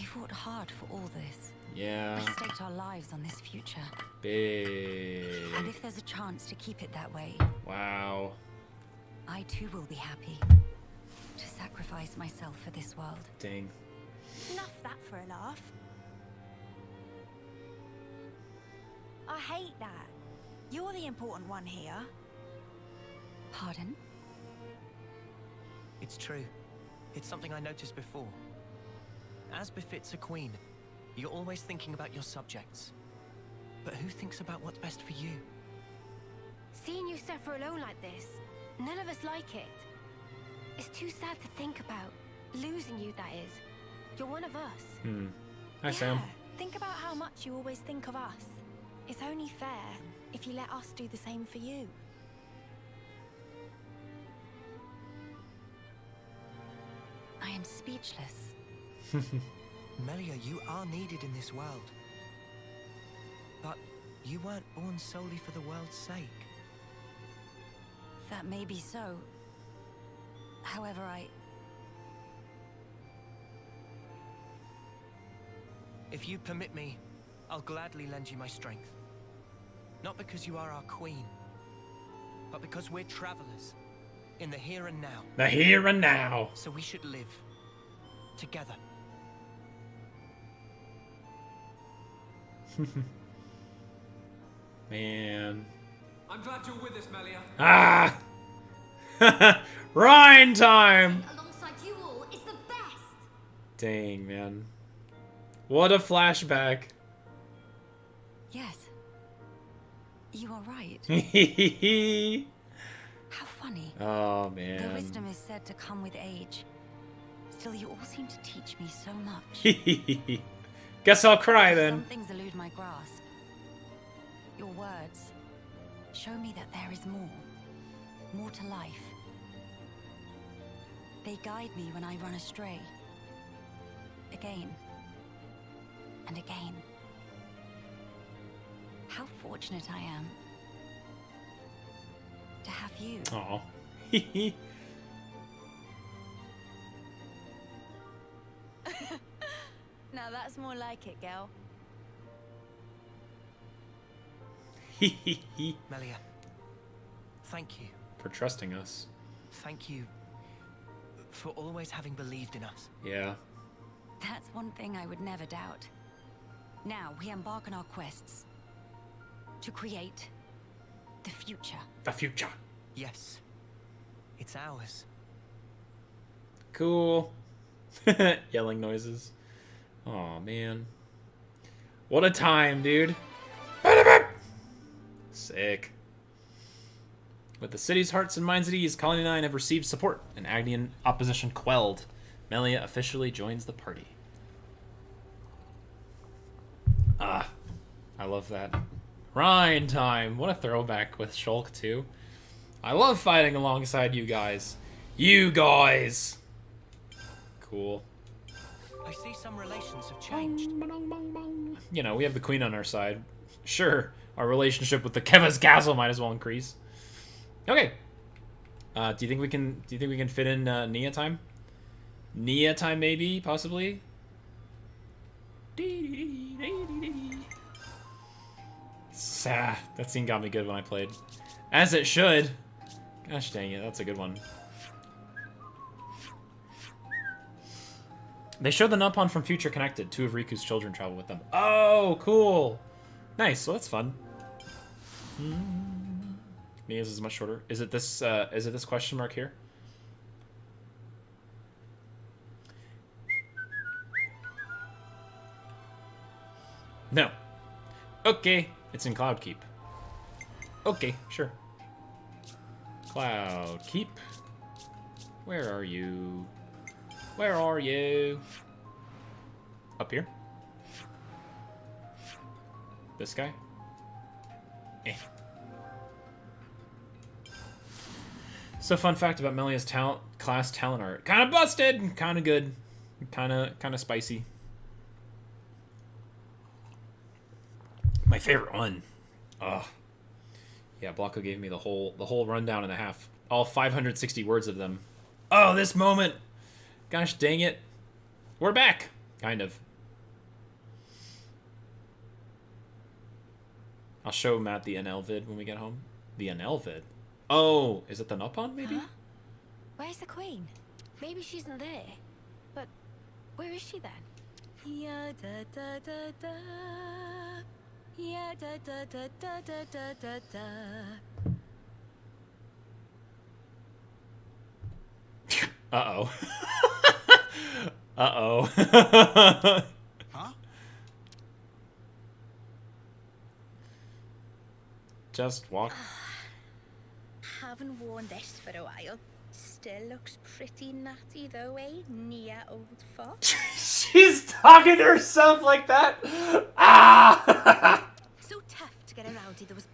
fought hard for all this. Yeah. We staked our lives on this future. Big. And if there's a chance to keep it that way, Wow. I too will be happy to sacrifice myself for this world. Dang. Enough that for a laugh. I hate that. You're the important one here. Pardon? It's true. It's something I noticed before. As befits a queen, you're always thinking about your subjects. But who thinks about what's best for you? Seeing you suffer alone like this, None of us like it. It's too sad to think about. Losing you, that is. You're one of us. Hi, Sam. Think about how much you always think of us. It's only fair if you let us do the same for you. I am speechless. Melia, you are needed in this world. But you weren't born solely for the world's sake. That may be so. However, If you permit me, I'll gladly lend you my strength. Not because you are our queen, but because we're travelers in the here and now. The here and now. So we should live together. Man. I'm glad you're with us, Melia. Ah! Rhine time! Alongside you all is the best. Dang, man. What a flashback. yes. You are right. How funny. Oh, The man. wisdom is said to come with age. Still, you all seem to teach me so much. Guess I'll cry Some then. things elude my grasp. Your words show me that there is more. More to life. They guide me when I run astray. Again. And again. How fortunate I am to have you. Aw. Now that's more like it, girl. Melia, thank you. For trusting us. Thank you for always having believed in us. Yeah. That's one thing I would never doubt. Now we embark on our quests to create the future. The future. Yes, it's ours. Cool. Yelling noises. Oh man. What a time, dude. Sick. With the city's hearts and minds at ease, Colony 9 have received support and Agnian opposition quelled. Melia officially joins the party. Ah, I love that. Rhine time. What a throwback with Shulk too. I love fighting alongside you guys. You guys. Cool. I see some relations have changed. You know, we have the queen on our side. Sure, our relationship with the Keva's castle might as well increase. Okay. Do you think we can fit in Nia time? Nia time, maybe, possibly. That scene got me good when I played. As it should. Gosh dang it, that's a good one. They showed the Nupon from Future Connected. 2 of Riku's children travel with them. Oh, cool. Nice, so that's fun. Nia's is much shorter. Is it this question mark here? No. Okay, it's in Cloud Keep. Okay, sure. Cloud Keep. Where are you? Where are you? Up here? This guy? Eh. So fun fact about Melia's class talent art. Kind of busted, kind of good, kind of spicy. My favorite one. Ugh. Yeah, Blanco gave me the whole rundown and a half. All 560 words of them. Oh, this moment. Gosh dang it. We're back. Kind of. I'll show Matt the NL vid when we get home. The NL vid? Oh, is it the Nupon, maybe? Huh? Where's the queen? Maybe she's not there. But where is she then? Yeah, da da da da. Yeah, da da da da da da da da. Uh-oh. Uh-oh. Huh? Just walk. haven't worn this for a while. Still looks pretty natty though, eh, Nia, old fox? She's talking to herself like that? Ah! So tough to get around to those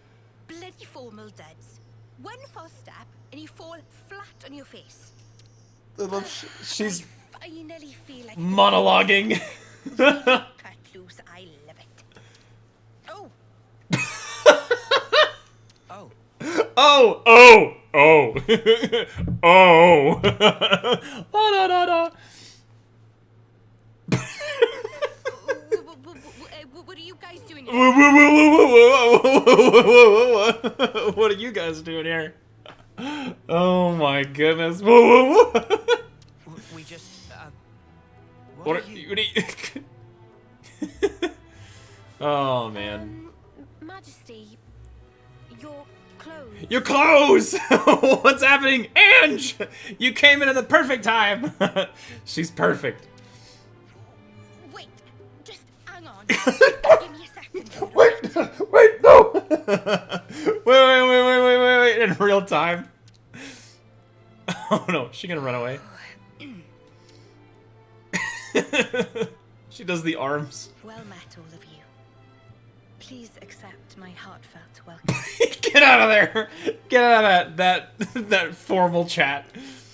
bloody formal duds. One false step and you fall flat on your face. She's I finally feel like monologuing. cut loose. I love it. Oh. Oh. Oh, oh, oh. Oh. La, da, da, da. What are you guys doing here? What are you guys doing here? Oh my goodness. We just, what are you? Oh man. Majesty, your clothes. Your clothes! What's happening? Ange! You came in at the perfect time! She's perfect. Wait, just hang on. Give me a second. Wait, no! Wait, in real time. Oh no, is she gonna run away? She does the arms. Well met, all of you. Please accept my heartfelt welcome. Get out of there! Get out of that formal chat.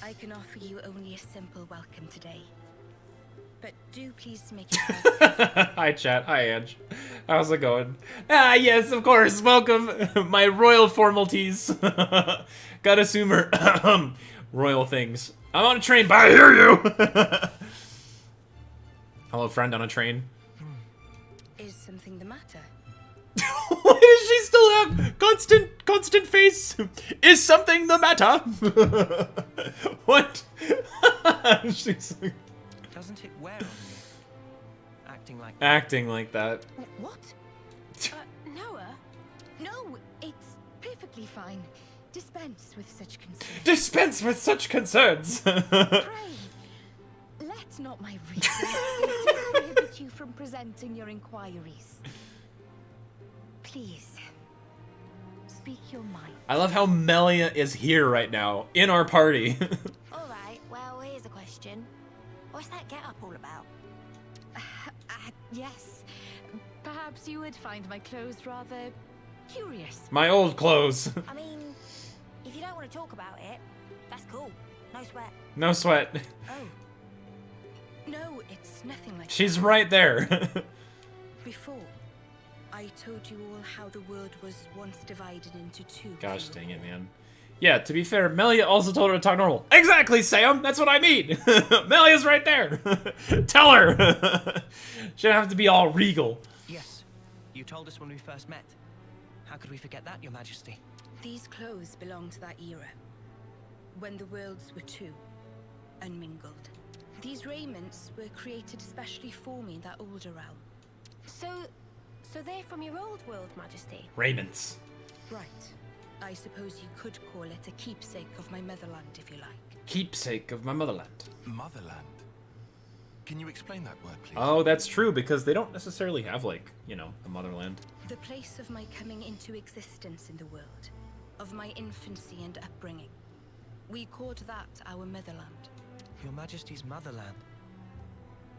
I can offer you only a simple welcome today. But do please make yourself Hi chat, hi Ange. How's it going? Ah yes, of course, welcome. My royal formalities. Gotta assume her royal things. I'm on a train, but I hear you! Hello friend on a train. Is something the matter? Why does she still have constant face? Is something the matter? What? She's like... Doesn't it wear on you? Acting like that. What? Noah? No, it's perfectly fine. Dispense with such concerns. Dispense with such concerns! Pray, let not my reasons prohibit you from presenting your inquiries. Please, speak your mind. I love how Melia is here right now, in our party. Alright, well, here's a question. What's that get-up all about? Yes, perhaps you would find my clothes rather curious. My old clothes. I mean, if you don't want to talk about it, that's cool. No sweat. No sweat. Oh. No, it's nothing like She's that. right there. Before, I told you all how the world was once divided into two. Gosh dang it, man. Yeah, to be fair, Melia also told her to talk normal. Exactly, Sam! That's what I mean! Melia's right there! Tell her! She don't have to be all regal. Yes, you told us when we first met. How could we forget that, Your Majesty? These clothes belong to that era, when the worlds were two, unmingled. These raiments were created especially for me in that older realm. So they're from your old world, Majesty? Raiments. Right. I suppose you could call it a keepsake of my motherland, if you like. Keepsake of my motherland. Motherland? Can you explain that word, please? Oh, that's true, because they don't necessarily have, like, you know, a motherland. The place of my coming into existence in the world, of my infancy and upbringing. We called that our motherland. Your Majesty's motherland?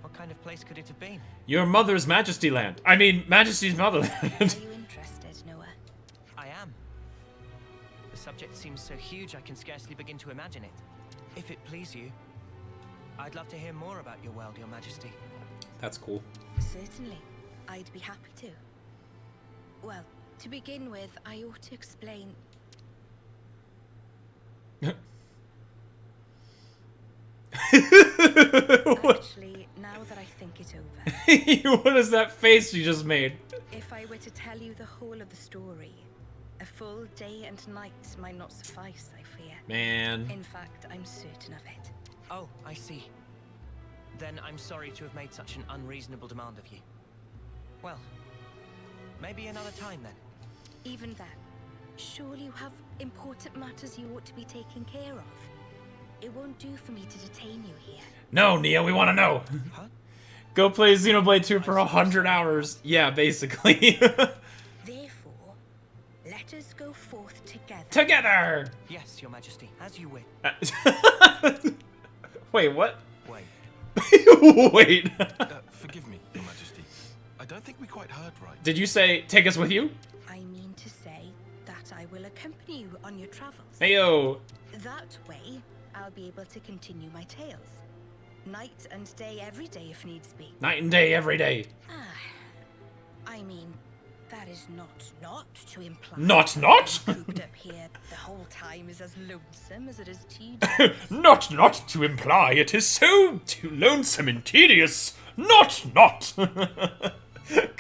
What kind of place could it have been? Your mother's Majesty land. I mean, Majesty's motherland. Are you interested, Noah? I am. The subject seems so huge I can scarcely begin to imagine it. If it please you, I'd love to hear more about your world, Your Majesty. That's cool. Certainly. I'd be happy to. Well, to begin with, I ought to explain... Actually, now that I think it over... What is that face you just made? If I were to tell you the whole of the story, a full day and night might not suffice, I fear. Man. In fact, I'm certain of it. Oh, I see. Then I'm sorry to have made such an unreasonable demand of you. Well, maybe another time then. Even then, surely you have important matters you ought to be taking care of. It won't do for me to detain you here. No, Nia, we want to know. Huh? Go play Xenoblade 2 for 100 hours. Yeah, basically. Therefore, let let us go forth together. Together! Yes, Your Majesty, as you wish. Wait, what? Wait. Wait. Forgive me, Your Majesty. I don't think we quite heard right. Did you say, take us with you? I mean to say that I will accompany you on your travels. Heyo. That way, I'll be able to continue my tales. Night and day, every day if needs be. Night and day, every day. I mean, that is not to imply. Not? Cooped up here the whole time is as lonesome as it is tedious. Not to imply it is so lonesome and tedious. Not.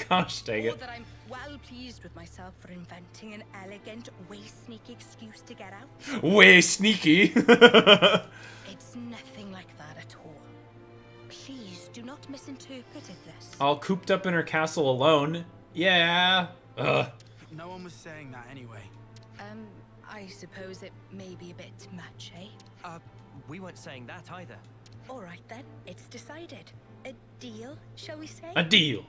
Gosh dang Or it. that I'm well pleased with myself for inventing an elegant, way-sneaky excuse to get out. Way sneaky. It's nothing like that at all. Please do not misinterpret this. All cooped up in her castle alone. Yeah. Ugh. No one was saying that anyway. I suppose it may be a bit much, eh? We weren't saying that either. All right then, it's decided. A deal, shall we say? A deal.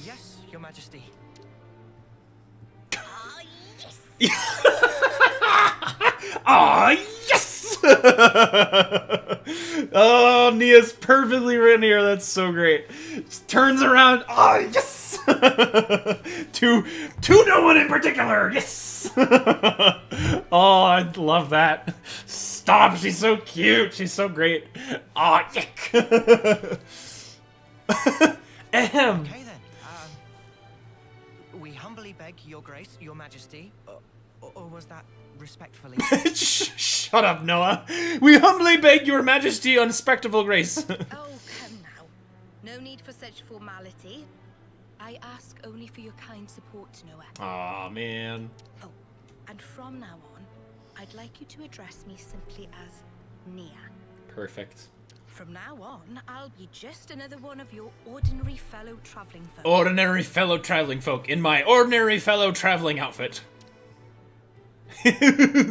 Yes, Your Majesty. Ah, yes! Ah, yes! Oh, Nia's perfectly written here. That's so great. Just turns around. Ah, yes! to no one in particular. Yes! Oh, I love that. Stop. She's so cute. She's so great. Ah, yuck. Ahem. Okay then. We humbly beg Your Grace, Your Majesty, or was that respectfully? Shut up, Noah. We humbly beg Your Majesty on spectacle grace. Oh, come now. No need for such formality. I ask only for your kind support, Noah. Aw, man. Oh, and from now on, I'd like you to address me simply as Nia. Perfect. From now on, I'll be just another one of your ordinary fellow traveling folk. Ordinary fellow traveling folk in my ordinary fellow traveling outfit.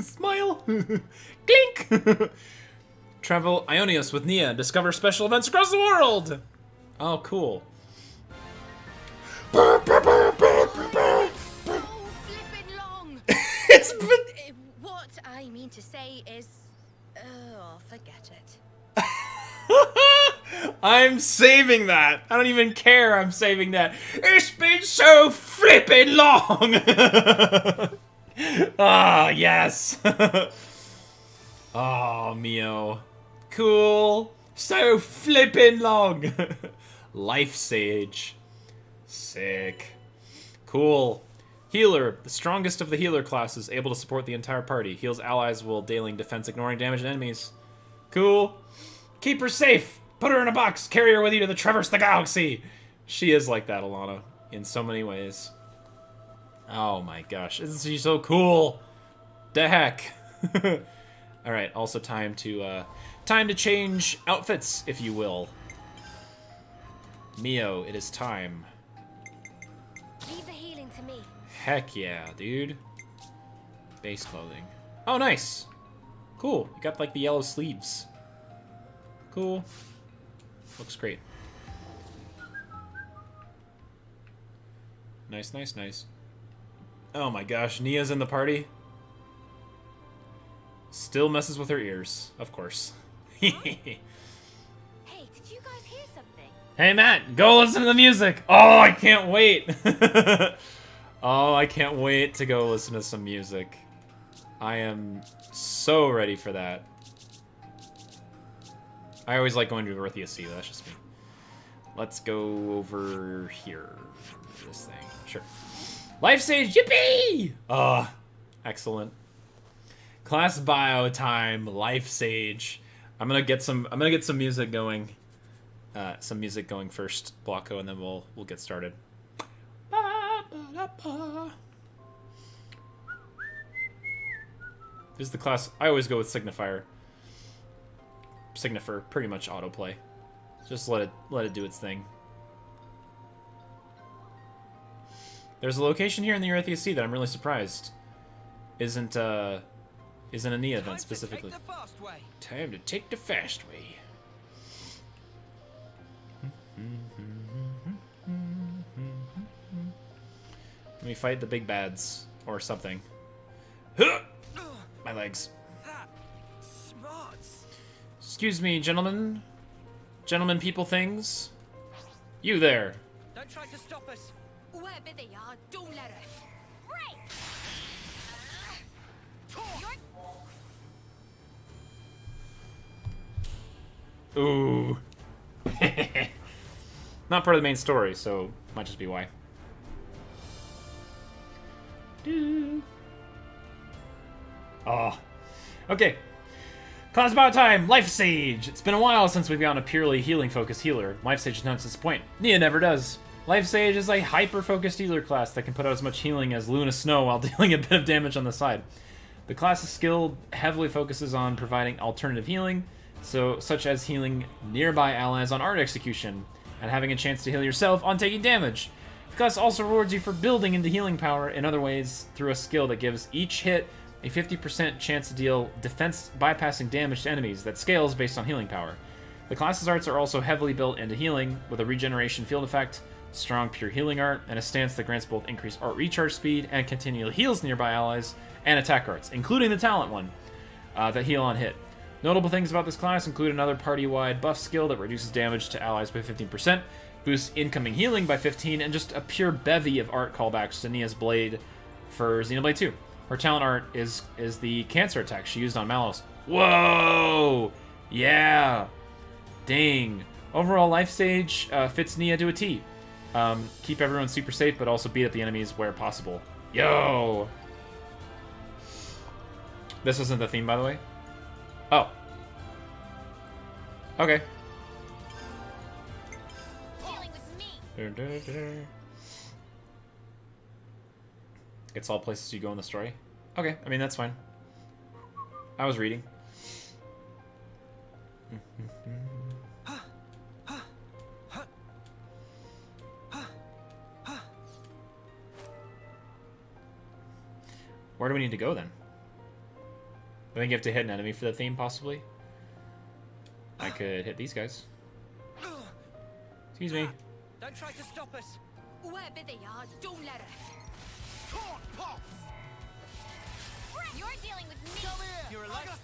Smile. Clink. Travel Ionios with Nia and discover special events across the world. Oh, cool. Oh, flippin' long. It's What I mean to say is, forget it. I'm saving that. I don't even care. I'm saving that. It's been so flippin' long. Ah, yes. Oh, Mio. Cool. So flippin' long. Life Sage. Sick. Cool. Healer. The strongest of the healer classes, able to support the entire party. Heals allies while dealing defense, ignoring damage to enemies. Cool. Keep her safe. Put her in a box. Carry her with you to traverse the galaxy. She is like that, Alana, in so many ways. Oh my gosh. Isn't she so cool? The heck. Alright, also time to change outfits, if you will. Mio, it is time. Leave the healing to me. Heck yeah, dude. Base clothing. Oh, nice. Cool. You got like the yellow sleeves. Cool. Looks great. Nice, nice, nice. Oh my gosh, Nia's in the party. Still messes with her ears, of course. Hey, did you guys hear something? Hey Matt, go listen to the music. Oh, I can't wait. Oh, I can't wait to go listen to some music. I am so ready for that. I always like going to Dorothea Sea, that's just me. Let's go over here. This thing, sure. Life Sage, yippee! Oh, excellent. Class bio time, Life Sage. I'm gonna get some music going. Some music going first, Blocko, and then we'll get started. This is the class I always go with Signifier. Signifer, pretty much autoplay. Just let it do its thing. There's a location here in the Dorothea Sea that I'm really surprised isn't a Nia event specifically. Time to take the fast way. Let me fight the big bads. or something. My legs. Excuse me, gentlemen. Gentlemen, people, things. You there. Don't try to stop us. Wherever they are, don't let us. Ooh. Not part of the main story, so might just be why. Oh. Okay. Class about time! Life Sage! It's been a while since we've gotten a purely healing-focused healer. Life Sage doesn't disappoint. Nia never does. Life Sage is a hyper-focused healer class that can put out as much healing as Luna Snow while dealing a bit of damage on the side. The class's skill heavily focuses on providing alternative healing, such as healing nearby allies on art execution, and having a chance to heal yourself on taking damage. The class also rewards you for building into healing power in other ways through a skill that gives each hit a 50% chance to deal defense bypassing damage to enemies that scales based on healing power. The class's arts are also heavily built into healing, with a regeneration field effect, strong pure healing art, and a stance that grants both increased art recharge speed and continual heals nearby allies, and attack arts, including the talent one, that heal on hit. Notable things about this class include another party-wide buff skill that reduces damage to allies by 15%, boosts incoming healing by 15%, and just a pure bevy of art callbacks to Nia's blade for Xenoblade 2. Her talent art is the cancer attack she used on Malos. Whoa! Yeah! Dang. Overall, Life Sage fits Nia to a T. Keep everyone super safe, but also beat up the enemies where possible. Yo! This isn't the theme, by the way. Oh. Okay. It's all places you go in the story. Okay, I mean, that's fine. I was reading. Where do we need to go then? I think you have to hit an enemy for the theme, possibly. I could hit these guys. Excuse me. Don't try to stop us. Wherever they are, don't let us. You're dealing with me. Come here. You're alive.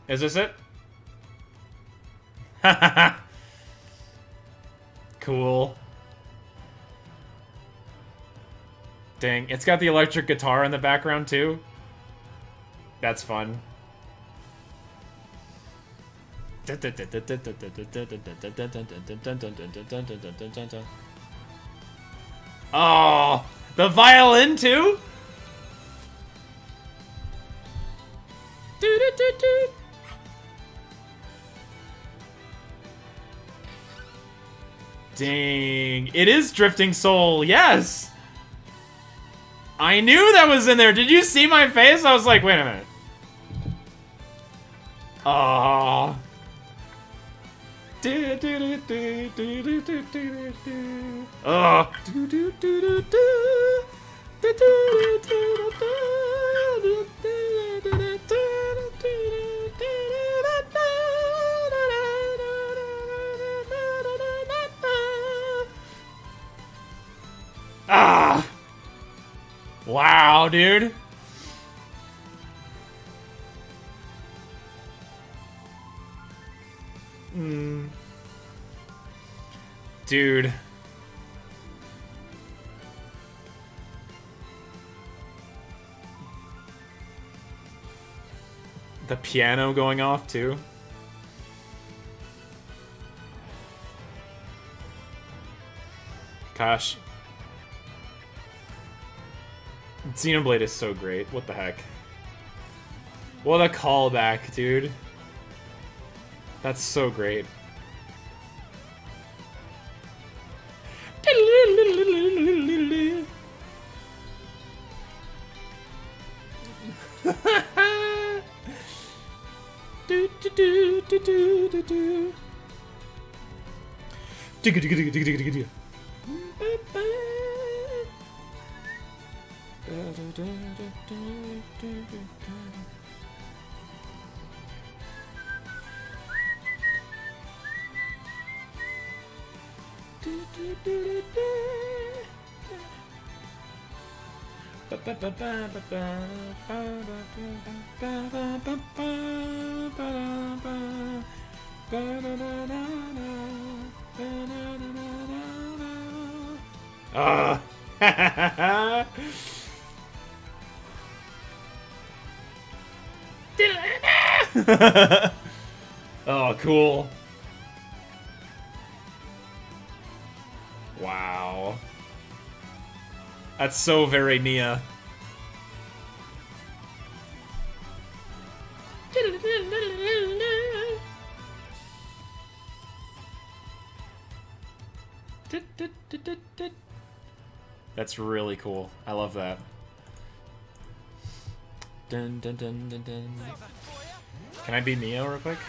Is this it? Cool. Dang, it's got the electric guitar in the background too. That's fun. Oh, the violin too? Dang, it is Drifting Soul, yes! I knew that was in there. Did you see my face? I was like, wait a minute. Aww. Ah! Wow, dude. Dude. The piano going off, too. Gosh. Xenoblade is so great. What the heck? What a callback, dude. That's so great. Ah. Oh, cool. Wow. That's so very Nia. That's really cool. I love that. Dun, dun, dun, dun, dun. Can I be Neo real quick?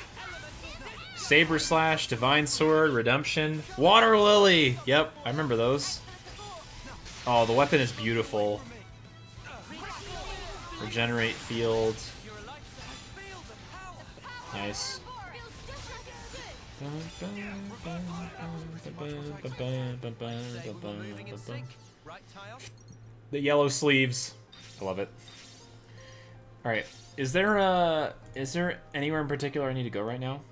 Saber Slash, Divine Sword, Redemption, Water Lily! Yep, I remember those. Oh, the weapon is beautiful. Regenerate Field. Nice. The yellow sleeves. I love it. Alright. Is there anywhere in particular I need to go right now?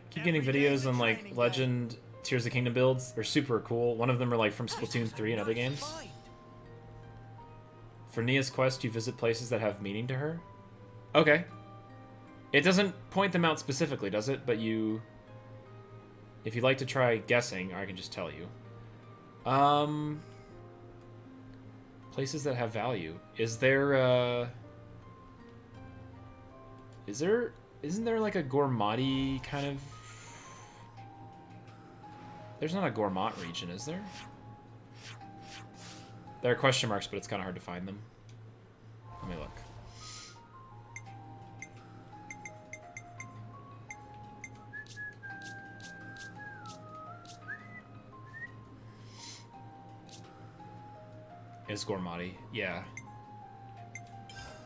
Keep getting videos on like Legend, Tears of the Kingdom builds. They're super cool. One of them are like from Splatoon 3 and other games. For Nia's quest, you visit places that have meaning to her. Okay. It doesn't point them out specifically, does it? But you... If you'd like to try guessing, I can just tell you. Places that have value. Isn't there like a Gormati kind of... There's not a Gormat region, is there? There are question marks, but it's kind of hard to find them. Let me look. Is Gormati. Yeah.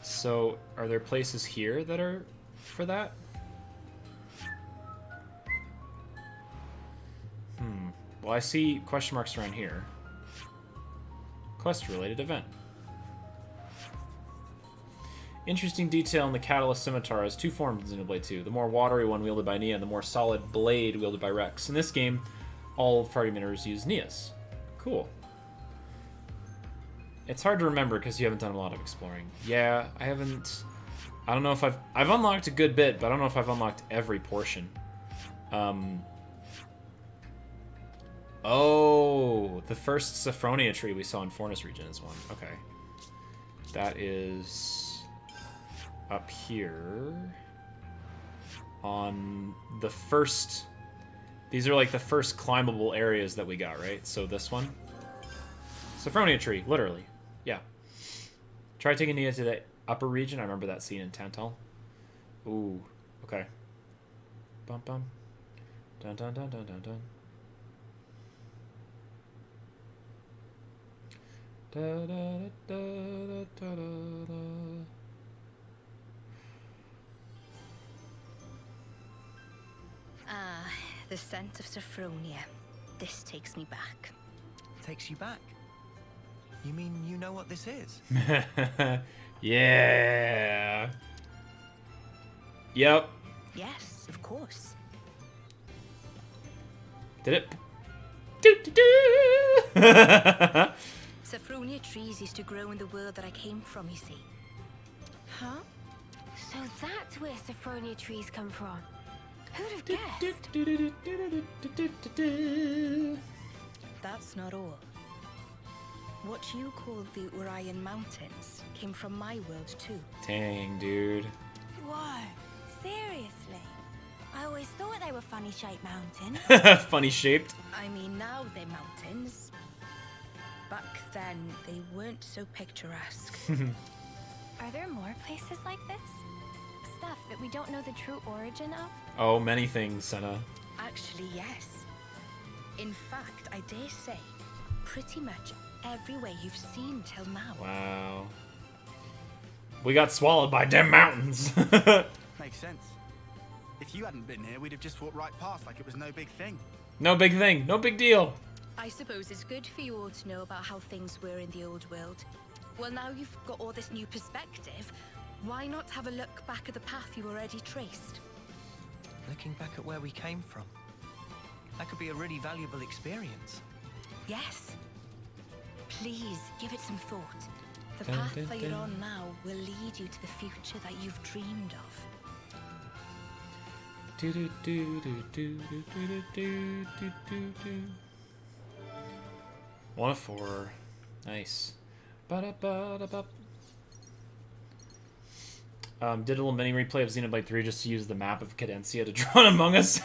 So, are there places here that are for that? Well, I see question marks around here. Quest-related event. Interesting detail in the Catalyst Scimitar has two forms in Xenoblade 2. The more watery one wielded by Nia, and the more solid blade wielded by Rex. In this game, all party members use Nia's. Cool. It's hard to remember because you haven't done a lot of exploring. Yeah, I haven't... I don't know if I've unlocked a good bit, but I don't know if I've unlocked every portion. Oh, the first Sophronia tree we saw in Fornus region is one. Okay. That is up here on the first... These are like the first climbable areas that we got, right? So this one. Sophronia tree, literally. Yeah. Try taking Nia to the upper region. I remember that scene in Tantal. Ooh, okay. Bum bum. Dun dun dun dun dun dun. Da, da, da, da, da, da. Ah, the scent of Sophronia. This takes me back. Takes you back? You mean you know what this is? Yeah. Yep. Yes, of course. Did it? Do, do, do. Sophronia trees used to grow in the world that I came from, you see. Huh? So that's where Sophronia trees come from. Who'd have guessed? That's not all. What you call the Orion Mountains came from my world too. Dang, dude. Whoa, seriously? I always thought they were funny-shaped mountains. Funny shaped? I mean, now they're mountains. Back then, they weren't so picturesque. Are there more places like this? Stuff that we don't know the true origin of? Oh, many things, Senna. Actually, yes. In fact, I dare say, pretty much everywhere you've seen till now. Wow. We got swallowed by them mountains. Makes sense. If you hadn't been here, we'd have just walked right past like it was no big thing. No big thing. No big deal. I suppose it's good for you all to know about how things were in the old world. Well, now you've got all this new perspective, why not have a look back at the path you already traced? Looking back at where we came from. That could be a really valuable experience. Yes. Please, give it some thought. The path that you're on now will lead you to the future that you've dreamed of. One of 4. Nice. Ba-da-ba-da-ba. Did a little mini replay of Xenoblade 3 just to use the map of Cadencia to draw an Among Us.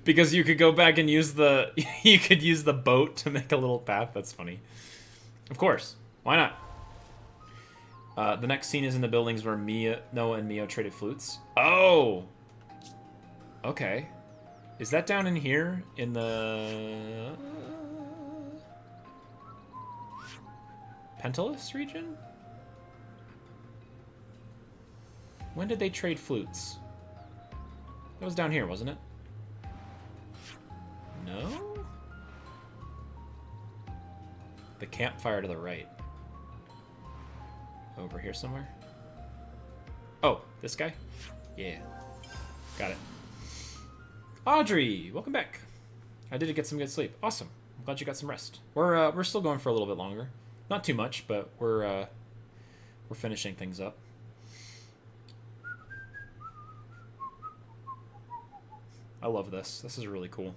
Because you could go back and use the you could use the boat to make a little path. That's funny. Of course. Why not? The next scene is in the buildings where Noah and Mio traded flutes. Oh! Okay. Is that down in here? In the... Pentelis region? When did they trade flutes? That was down here, wasn't it? No? The campfire to the right. Over here somewhere? Oh, this guy? Yeah. Got it. Audrey, welcome back. I did get some good sleep. Awesome. I'm glad you got some rest. We're still going for a little bit longer. Not too much, but we're finishing things up. I love this. This is really cool.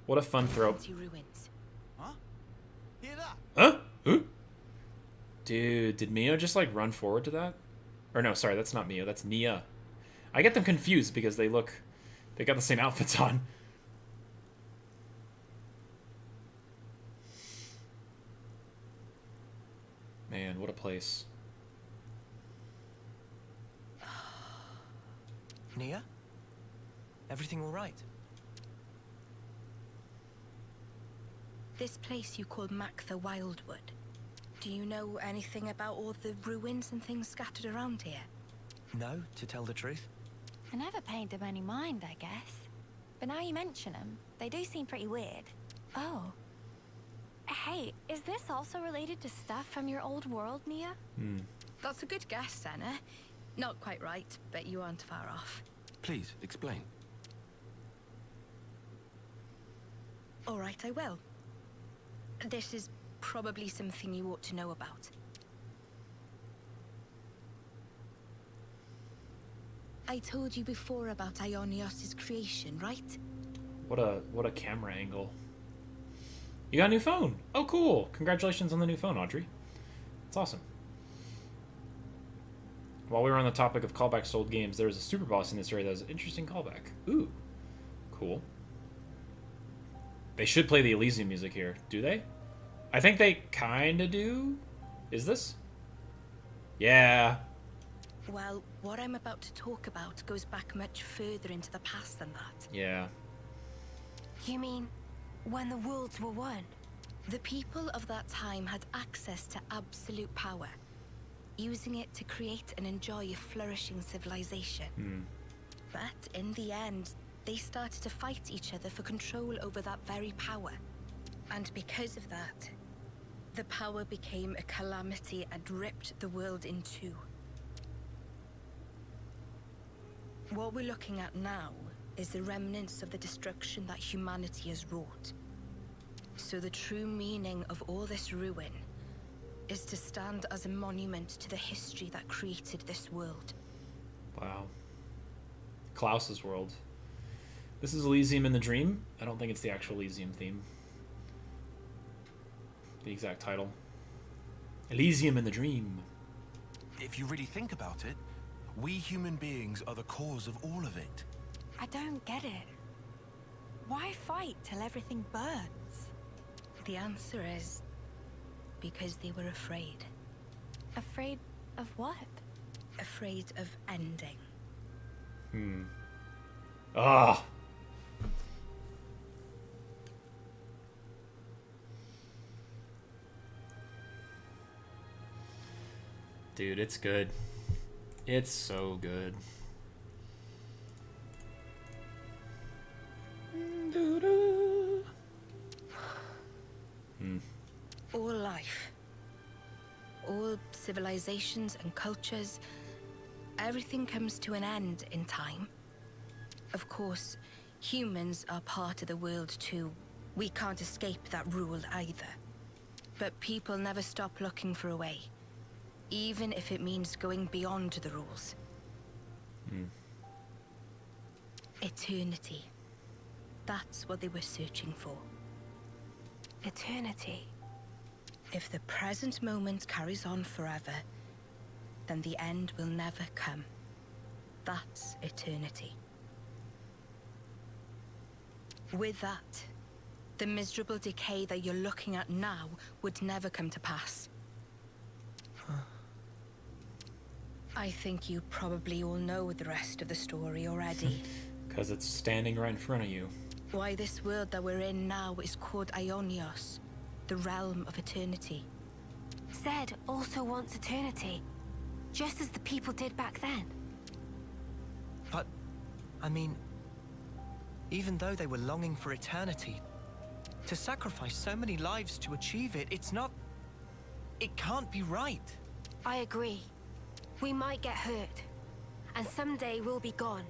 What a fun throw. Huh? Hear that? Huh? Huh? Dude, did Mio just like run forward to that? Or no, sorry, that's not Mio. That's Nia. I get them confused because they got the same outfits on. Man, what a place. Nia? Everything all right? This place you call Maktha Wildwood. Do you know anything about all the ruins and things scattered around here? No, to tell the truth. I never paid them any mind, I guess. But now you mention them, they do seem pretty weird. Oh. Hey, is this also related to stuff from your old world, Nia? That's a good guess, Senna. Not quite right, but you aren't far off. Please, explain. All right, I will. This is probably something you ought to know about. I told you before about Ionios' creation, right? What a camera angle. You got a new phone. Oh, cool. Congratulations on the new phone, Audrey. That's awesome. While we were on the topic of callbacks to old games, there was a super boss in this area that was an interesting callback. Ooh. Cool. They should play the Elysium music here. Do they? I think they kind of do. Is this? Yeah. Well, what I'm about to talk about goes back much further into the past than that. Yeah. You mean when the worlds were one? The people of that time had access to absolute power, using it to create and enjoy a flourishing civilization. But in the end, they started to fight each other for control over that very power. And because of that, the power became a calamity and ripped the world in two. What we're looking at now is the remnants of the destruction that humanity has wrought. So the true meaning of all this ruin is to stand as a monument to the history that created this world. Wow. Klaus's world. This is Elysium in the Dream. I don't think it's the actual Elysium theme. The exact title. Elysium in the Dream. If you really think about it, we human beings are the cause of all of it. I don't get it. Why fight till everything burns? The answer is because they were afraid. Afraid of what? Afraid of ending. Ah. Dude, it's good. It's so good. civilizations and cultures, everything comes to an end in time. Of course, humans are part of the world too. We can't escape that rule either. But people never stop looking for a way, even if it means going beyond the rules. Eternity. That's what they were searching for. Eternity. If the present moment carries on forever, then the end will never come. That's eternity. With that, the miserable decay that you're looking at now would never come to pass. I think you probably all know the rest of the story already. Because it's standing right in front of you. Why this world that we're in now is called Ionios, the realm of eternity. Zed also wants eternity, just as the people did back then. But, I mean, even though they were longing for eternity, to sacrifice so many lives to achieve it, it's not... It can't be right. I agree. We might get hurt, and someday we'll be gone.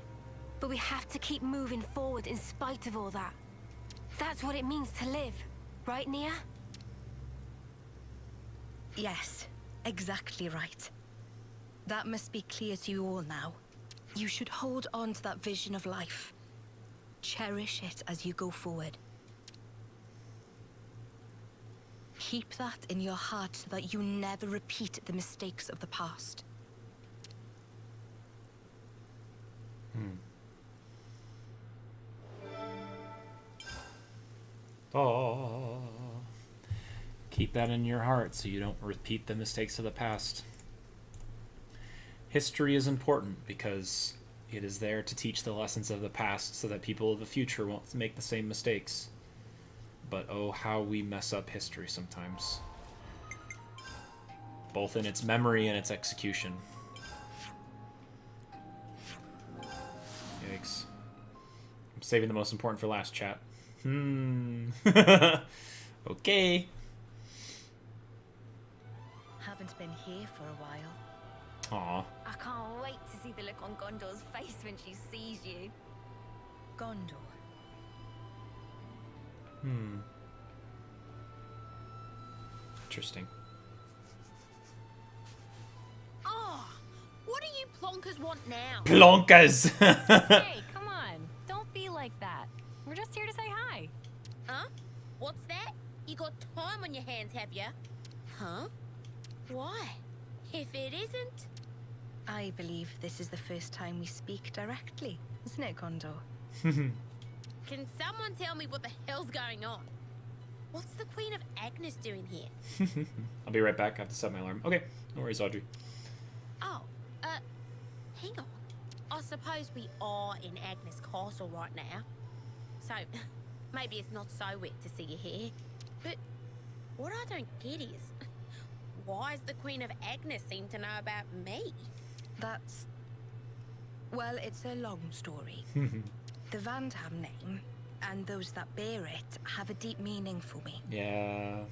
But we have to keep moving forward in spite of all that. That's what it means to live, right, Nia? Yes, exactly right. That must be clear to you all now. You should hold on to that vision of life. Cherish it as you go forward. Keep that in your heart so that you never repeat the mistakes of the past. Oh, keep that in your heart so you don't repeat the mistakes of the past. History is important because it is there to teach the lessons of the past so that people of the future won't make the same mistakes. But oh, how we mess up history sometimes. Both in its memory and its execution. Yikes. I'm saving the most important for last, chat. Okay. Haven't been here for a while. Aw. I can't wait to see the look on Gondor's face when she sees you. Gondor. Interesting. Oh, what do you plonkers want now? Plonkers! Hey, come on. Don't be like that. We're just here to say hi. Huh? What's that? You got time on your hands, have ya? Huh? Why? If it isn't... I believe this is the first time we speak directly, isn't it, Gondor? Can someone tell me what the hell's going on? What's the Queen of Agnes doing here? I'll be right back. I have to set my alarm. Okay, no worries, Audrey. Oh, hang on. I suppose we are in Agnes Castle right now. So, maybe it's not so weird to see you here. But what I don't get is, why does the Queen of Agnes seem to know about me? That's... well, it's a long story. The Vandham name, and those that bear it, have a deep meaning for me. Yeah.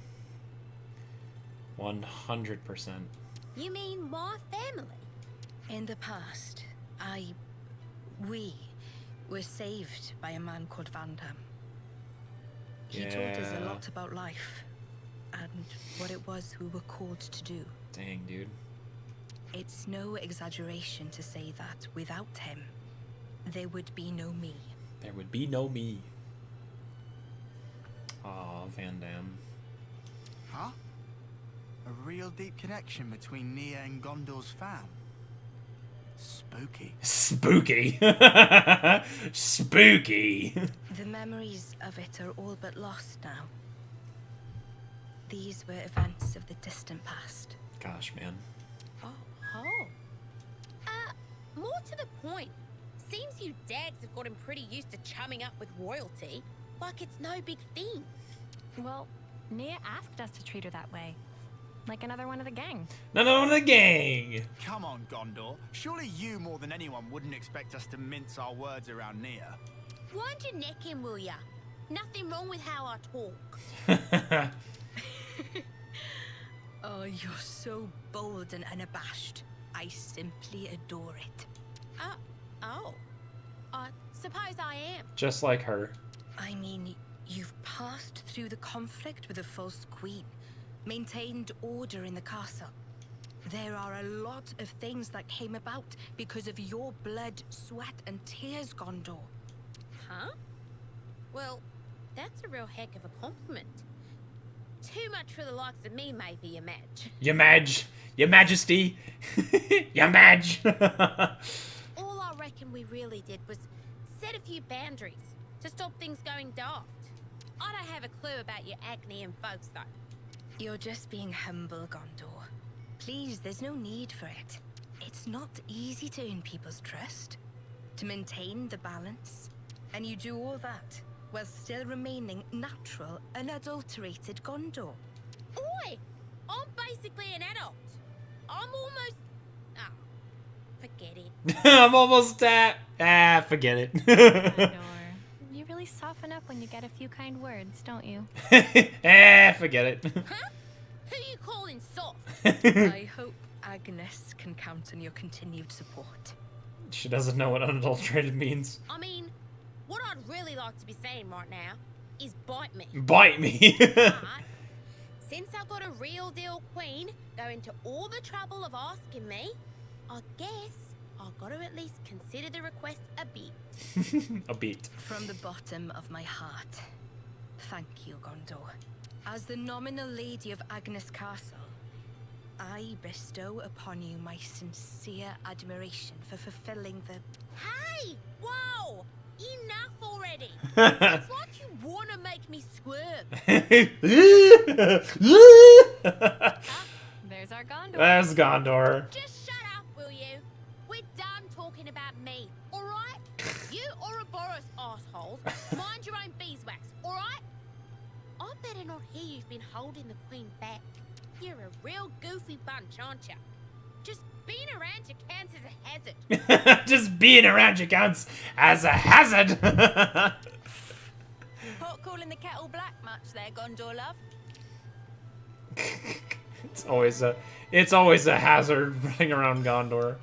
100%. You mean my family? In the past, we were saved by a man called Vandham. He taught us a lot about life, and what it was we were called to do. Dang, dude. It's no exaggeration to say that without him, there would be no me. There would be no me. Aw, Van Damme. Huh? A real deep connection between Nia and Gondor's fam. Spooky. Spooky. Spooky. The memories of it are all but lost now. These were events of the distant past. Gosh, man. Oh. More to the point. Seems you dags have gotten pretty used to chumming up with royalty, like it's no big thing. Well, Nia asked us to treat her that way. Like another one of the gang. Another one of the gang! Come on, Gondor. Surely you more than anyone wouldn't expect us to mince our words around Nia. Wind your neck in, will ya? Nothing wrong with how I talk. Oh, you're so bold and unabashed. I simply adore it. Suppose I am. Just like her. I mean, you've passed through the conflict with the false queen, maintained order in the castle. There are a lot of things that came about because of your blood, sweat, and tears, Gondor. Huh? Well, that's a real heck of a compliment. Too much for the likes of me, maybe, your Madge. Your Madge. Your Majesty. Your Madge. All I reckon we really did was set a few boundaries to stop things going daft. I don't have a clue about your Agnian folks, though. You're just being humble, Gondor. Please, there's no need for it. It's not easy to earn people's trust, to maintain the balance, and you do all that while still remaining natural, unadulterated Gondor. Oi! I'm basically an adult. I'm almost... Ah, forget it. I'm almost forget it. You really soften up when you get a few kind words, don't you? Forget it. Huh? Who you calling soft? I hope Agnes can count on your continued support. She doesn't know what unadulterated means. I mean, what I'd really like to be saying right now is bite me. Bite me. But since I've got a real deal queen going to all the trouble of asking me, I guess I've got to at least consider the request a bit. A bit. From the bottom of my heart, thank you, Gondor. As the nominal lady of Agnes Castle, I bestow upon you my sincere admiration for fulfilling the... Hey! Whoa! Enough already! It's like you want to make me squirm. There's our Gondor. There's Gondor. Just shut up, will you? We're done talking about me, alright? You Ouroboros assholes, mind your own beeswax, alright? I better not hear you've been holding the queen back. You're a real goofy bunch, aren't you? Just being around you counts as a hazard. Just being around you counts as a hazard. Pot calling the kettle black much there, Gondor love? It's always a hazard running around Gondor.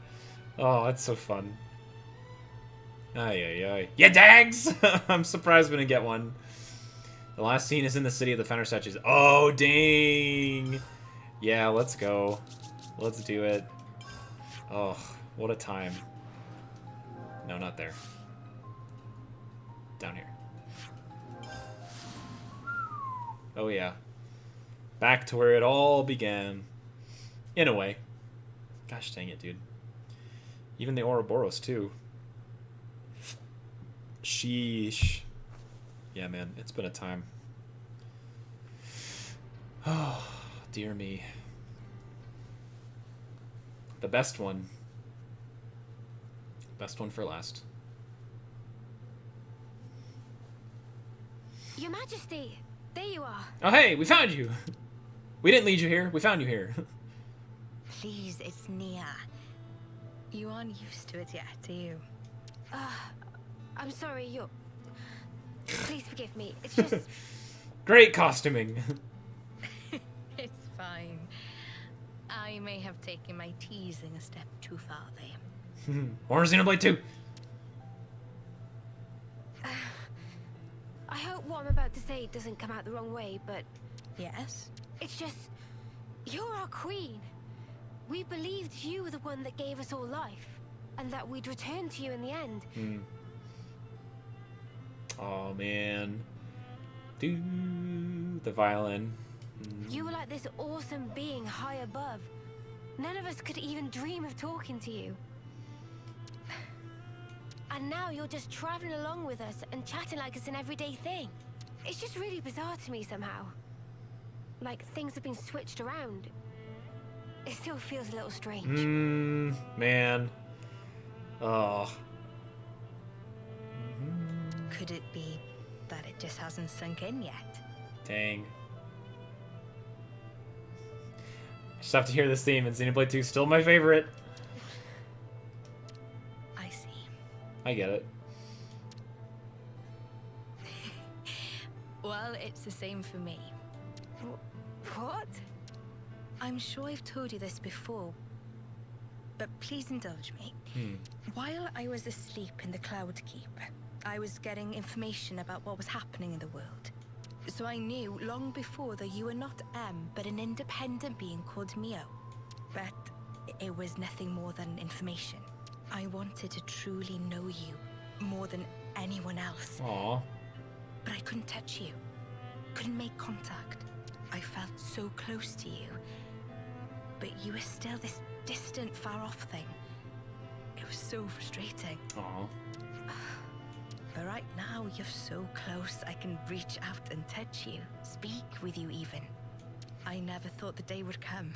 Oh, that's so fun. Ay. Yeah, dags! I'm surprised we didn't get one. The last scene is in the city of the Founder Statues. Oh, dang! Yeah, let's go. Let's do it. Oh, what a time. No, not there. Down here. Oh, yeah. Back to where it all began. In a way. Gosh dang it, dude. Even the Ouroboros, too. Sheesh. Yeah, man, it's been a time. Oh, dear me. The best one. Best one for last. Your Majesty, there you are. Oh, hey, we found you. We didn't lead you here. We found you here. Please, it's Nia. You aren't used to it yet, are you? I'm sorry, you're... Please forgive me. It's just... Great costuming. It's fine. I may have taken my teasing a step too far there. Or Xenoblade 2. I hope what I'm about to say doesn't come out the wrong way, but... Yes? It's just... You're our queen. We believed you were the one that gave us all life, and that we'd return to you in the end. Oh, man. Do the violin. You were like this awesome being high above. None of us could even dream of talking to you. And now you're just traveling along with us and chatting like it's an everyday thing. It's just really bizarre to me somehow. Like things have been switched around. It still feels a little strange. Man. Oh. Could it be that it just hasn't sunk in yet? Dang. Just have to hear this theme, and Xenoblade 2 is still my favorite. I see. I get it. Well, it's the same for me. What? I'm sure I've told you this before, but please indulge me. While I was asleep in the Cloud Keep, I was getting information about what was happening in the world. So I knew long before that you were not M, but an independent being called Mio. But it was nothing more than information. I wanted to truly know you more than anyone else. Aww. But I couldn't touch you. Couldn't make contact. I felt so close to you. But you were still this distant, far-off thing. It was so frustrating. Aww. But right now, you're so close, I can reach out and touch you. Speak with you, even. I never thought the day would come.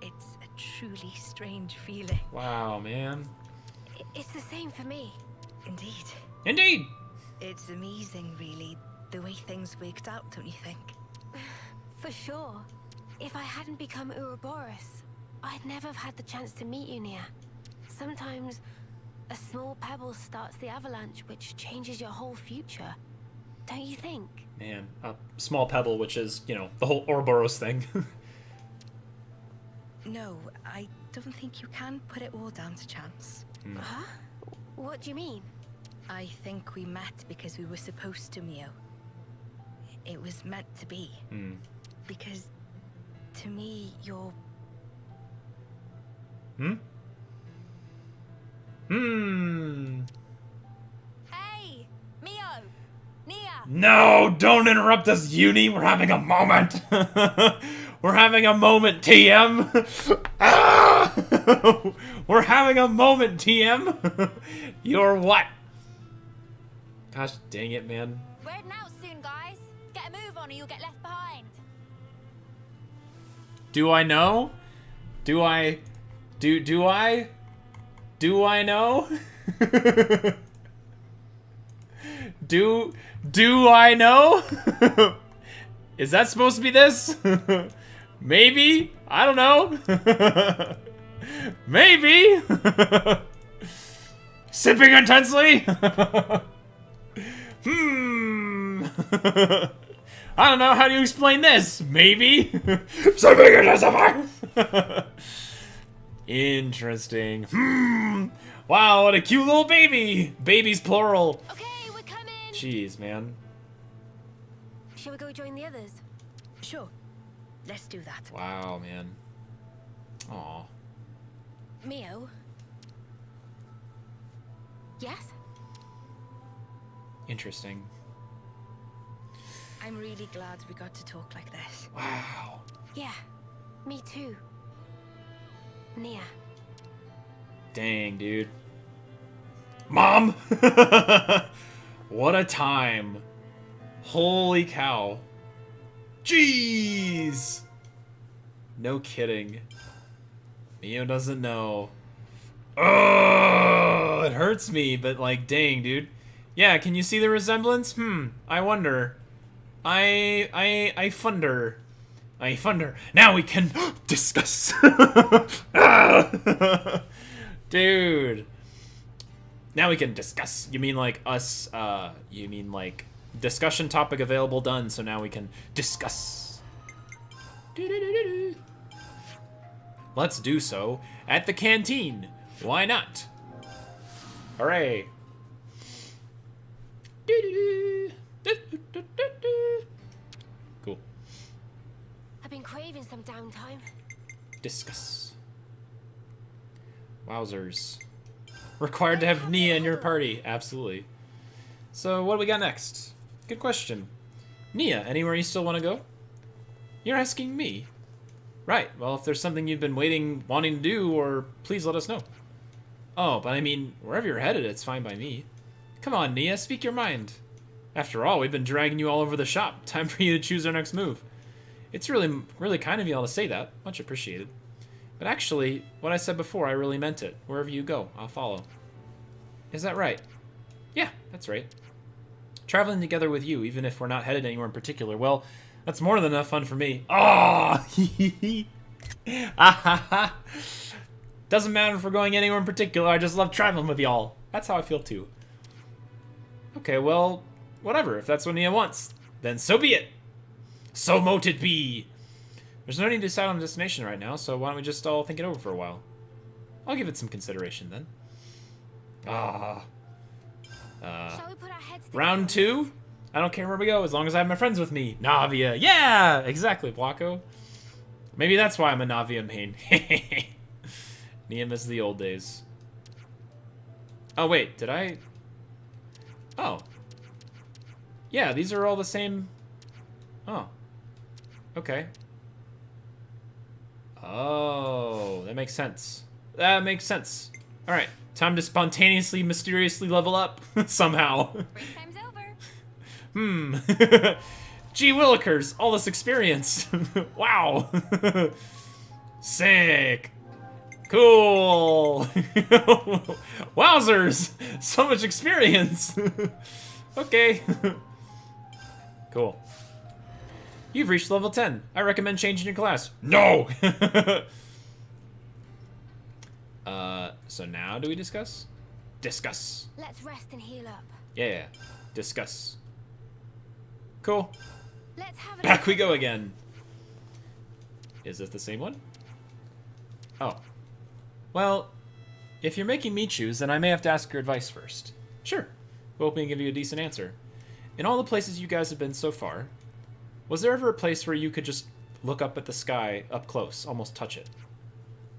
It's a truly strange feeling. Wow, man. It's the same for me. Indeed. Indeed! It's amazing, really, the way things worked out, don't you think? For sure. If I hadn't become Ouroboros, I'd never have had the chance to meet you, Nia. Sometimes a small pebble starts the avalanche, which changes your whole future. Don't you think? Man, a small pebble, which is, you know, the whole Ouroboros thing. No, I don't think you can put it all down to chance. Huh? What do you mean? I think we met because we were supposed to, Mio. It was meant to be. Because, to me, you're... Hey! Mio! Nia! No! Don't interrupt us, Uni! We're having a moment! We're having a moment, TM! Ah! We're having a moment, TM! You're what? Gosh dang it, man. We're heading out soon, guys. Get a move on or you'll get left behind. Do I know? Do I know? Do I know? Is that supposed to be this? Maybe? I don't know. Maybe? Sipping intensely? I don't know, how do you explain this? Maybe? Sipping intensely? Interesting. Wow, what a cute little baby. Babies plural. Okay, we're coming. Jeez, man. Shall we go join the others? Sure. Let's do that. Wow, man. Aw. Mio? Yes? Interesting. I'm really glad we got to talk like this. Wow. Yeah, me too. Nia. Dang, dude. Mom! What a time. Holy cow. Jeez! No kidding. Mio doesn't know. Oh, it hurts me, but like, dang, dude. Yeah, can you see the resemblance? I wonder. I funder. Now we can discuss. Dude. Now we can discuss. You mean like us, you mean like discussion topic available done, so now we can discuss. Let's do so at the canteen. Why not? Hooray. Cool. I've been craving some downtime. Discuss. Wowzers. Required to have Nia in your party. Absolutely. So what do we got next? Good question. Nia, anywhere you still want to go? You're asking me. Right, well, if there's something you've been wanting to do, or please let us know. Oh, but I mean, wherever you're headed, it's fine by me. Come on, Nia, speak your mind. After all, we've been dragging you all over the shop. Time for you to choose our next move. It's really kind of you all to say that. Much appreciated. But actually, what I said before, I really meant it. Wherever you go, I'll follow. Is that right? Yeah, that's right. Traveling together with you, even if we're not headed anywhere in particular, well, that's more than enough fun for me. Oh! Doesn't matter if we're going anywhere in particular, I just love traveling with y'all. That's how I feel too. Okay, well, whatever. If that's what Nia wants, then so be it. So mote it be. There's no need to decide on a destination right now, so why don't we just all think it over for a while? I'll give it some consideration then. Round 2? I don't care where we go as long as I have my friends with me. Navia. Yeah, exactly, Blanco. Maybe that's why I'm a Navia main. Nia misses the old days. Oh, wait, did I? Oh. Yeah, these are all the same. Oh. Okay. Oh, that makes sense. That makes sense. All right, time to spontaneously, mysteriously level up somehow. Break time's over. Gee willikers, all this experience. Wow. Sick. Cool. Wowzers, so much experience. Okay. Cool. You've reached level 10. I recommend changing your class. No! So now do we discuss? Discuss. Let's rest and heal up. Yeah. Discuss. Cool. Let's have Back we go again. Is this the same one? Oh. Well, if you're making me choose, then I may have to ask your advice first. Sure. Hoping to give you a decent answer. In all the places you guys have been so far, was there ever a place where you could just look up at the sky up close, almost touch it?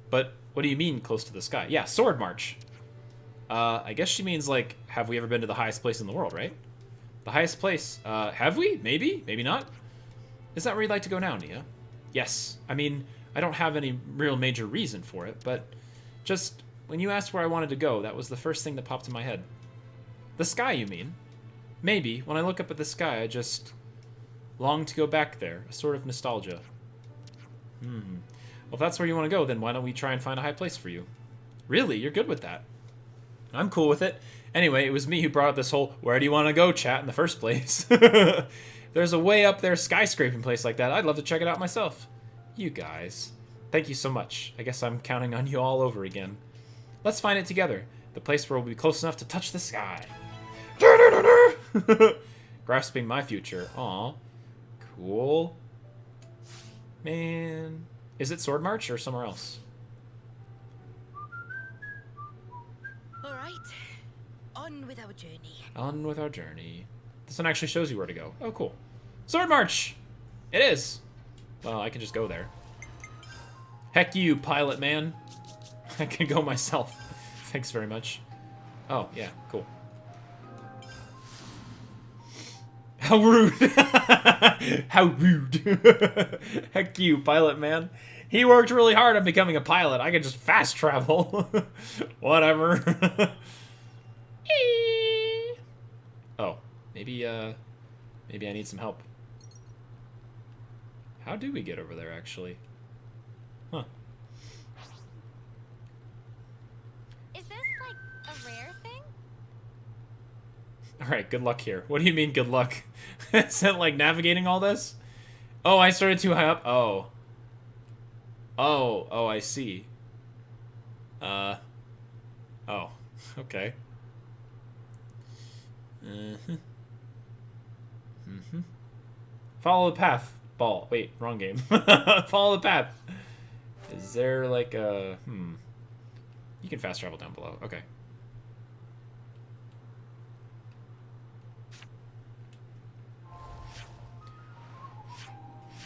But what do you mean close to the sky? Yeah, Sword March. I guess she means, like, have we ever been to the highest place in the world, right? The highest place. Have we? Maybe? Maybe not? Is that where you'd like to go now, Nia? Yes. I mean, I don't have any real major reason for it, but just when you asked where I wanted to go, that was the first thing that popped in my head. The sky, you mean? Maybe. When I look up at the sky, I just long to go back there. A sort of nostalgia. Well, if that's where you want to go, then why don't we try and find a high place for you? Really? You're good with that? I'm cool with it. Anyway, it was me who brought up this whole where do you want to go chat in the first place. There's a way up there skyscraping place like that. I'd love to check it out myself. You guys. Thank you so much. I guess I'm counting on you all over again. Let's find it together. The place where we'll be close enough to touch the sky. Grasping my future. Aw. Cool. Man. Is it Sword March or somewhere else? All right. On with our journey. On with our journey. This one actually shows you where to go. Oh, cool. Sword March! It is! Well, I can just go there. Heck you, pilot man. I can go myself. Thanks very much. Oh, yeah, cool. How rude! How rude! Heck you, pilot man. He worked really hard on becoming a pilot. I could just fast travel. Whatever. Oh, maybe I need some help. How do we get over there, actually? Huh. Is this, like, a rare thing? Alright, good luck here. What do you mean, good luck? Is it, like, navigating all this? Oh, I started too high up? Oh. Oh, I see. Oh, okay. Follow the path. Ball. Wait, wrong game. Follow the path. Is there like a... You can fast travel down below. Okay.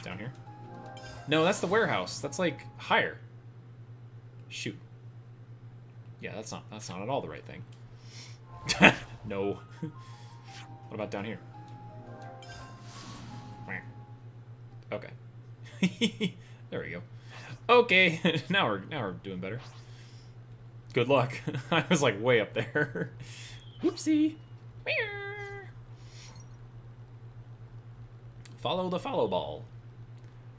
Down here? No, that's the warehouse. That's like higher. Shoot. Yeah, that's not at all the right thing. No. What about down here? Okay. There we go. Okay, now we're doing better. Good luck. I was like way up there. Whoopsie. Follow the follow ball.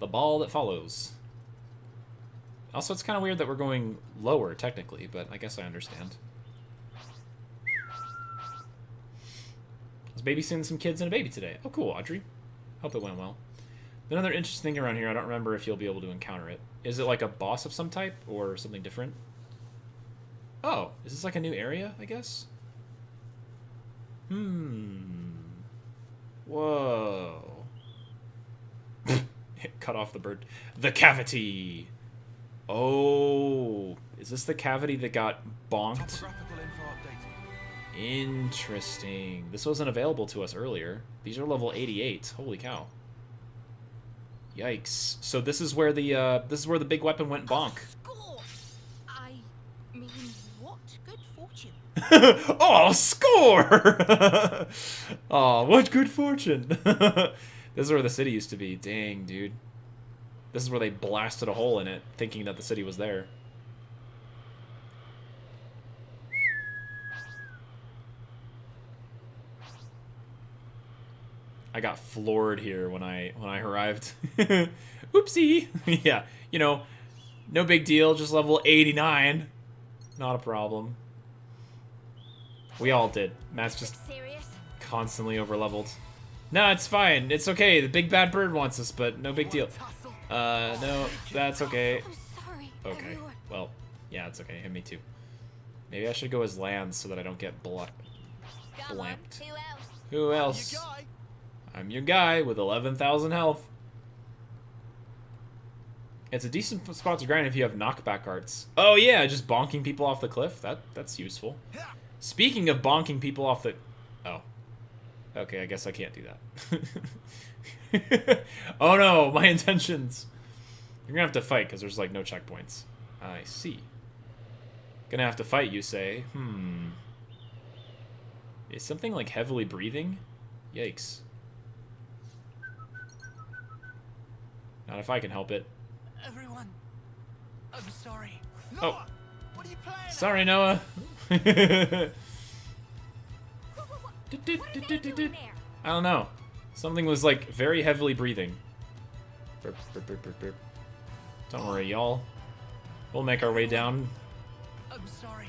The ball that follows. Also, it's kind of weird that we're going lower, technically, but I guess I understand. I was babysitting some kids and a baby today. Oh, cool, Audrey. Hope it went well. Another interesting thing around here, I don't remember if you'll be able to encounter it. Is it like a boss of some type, or something different? Oh, is this like a new area, I guess? Whoa. cut off the bird. The cavity. Oh, is this the cavity that got bonked? Interesting. This wasn't available to us earlier. These are level 88. Holy cow. Yikes. So this is where the big weapon went bonk. I mean, what good fortune. Oh, score! Oh, what good fortune. This is where the city used to be. Dang, dude. This is where they blasted a hole in it, thinking that the city was there. I got floored here when I arrived. Oopsie. Yeah, you know, no big deal. Just level 89. Not a problem. We all did. Matt's just constantly overleveled. No, it's fine. It's okay. The big bad bird wants us, but no big deal. No, that's okay. Okay. Well, yeah, it's okay. Me too. Maybe I should go as Lance so that I don't get blamped. Who else? I'm your guy with 11,000 health. It's a decent spot to grind if you have knockback arts. Oh yeah, just bonking people off the cliff. That's useful. Speaking of bonking people off the... Oh. Okay, I guess I can't do that. Oh no, my intentions. You're gonna have to fight because there's like no checkpoints. I see. Gonna have to fight, you say? Is something like heavily breathing? Yikes. Not if I can help it. Everyone, I'm sorry. Oh. Sorry, Noah. I don't know. Something was like very heavily breathing. Burp, burp, burp, burp, burp. Don't worry, y'all. We'll make our way down. I'm sorry.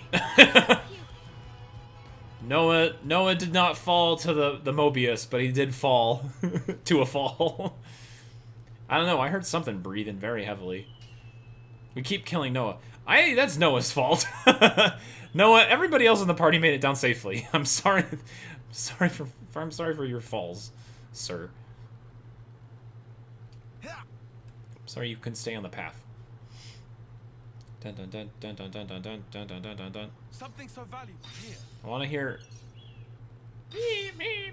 Noah did not fall to the Mobius, but he did fall to a fall. I don't know, I heard something breathing very heavily. We keep killing Noah. That's Noah's fault. Noah, everybody else in the party made it down safely. I'm sorry. I'm sorry for your falls, sir. Sorry you couldn't stay on the path. Dun dun dun dun dun dun dun dun dun dun dun dun dun. Something so valuable here. I want to hear. Me.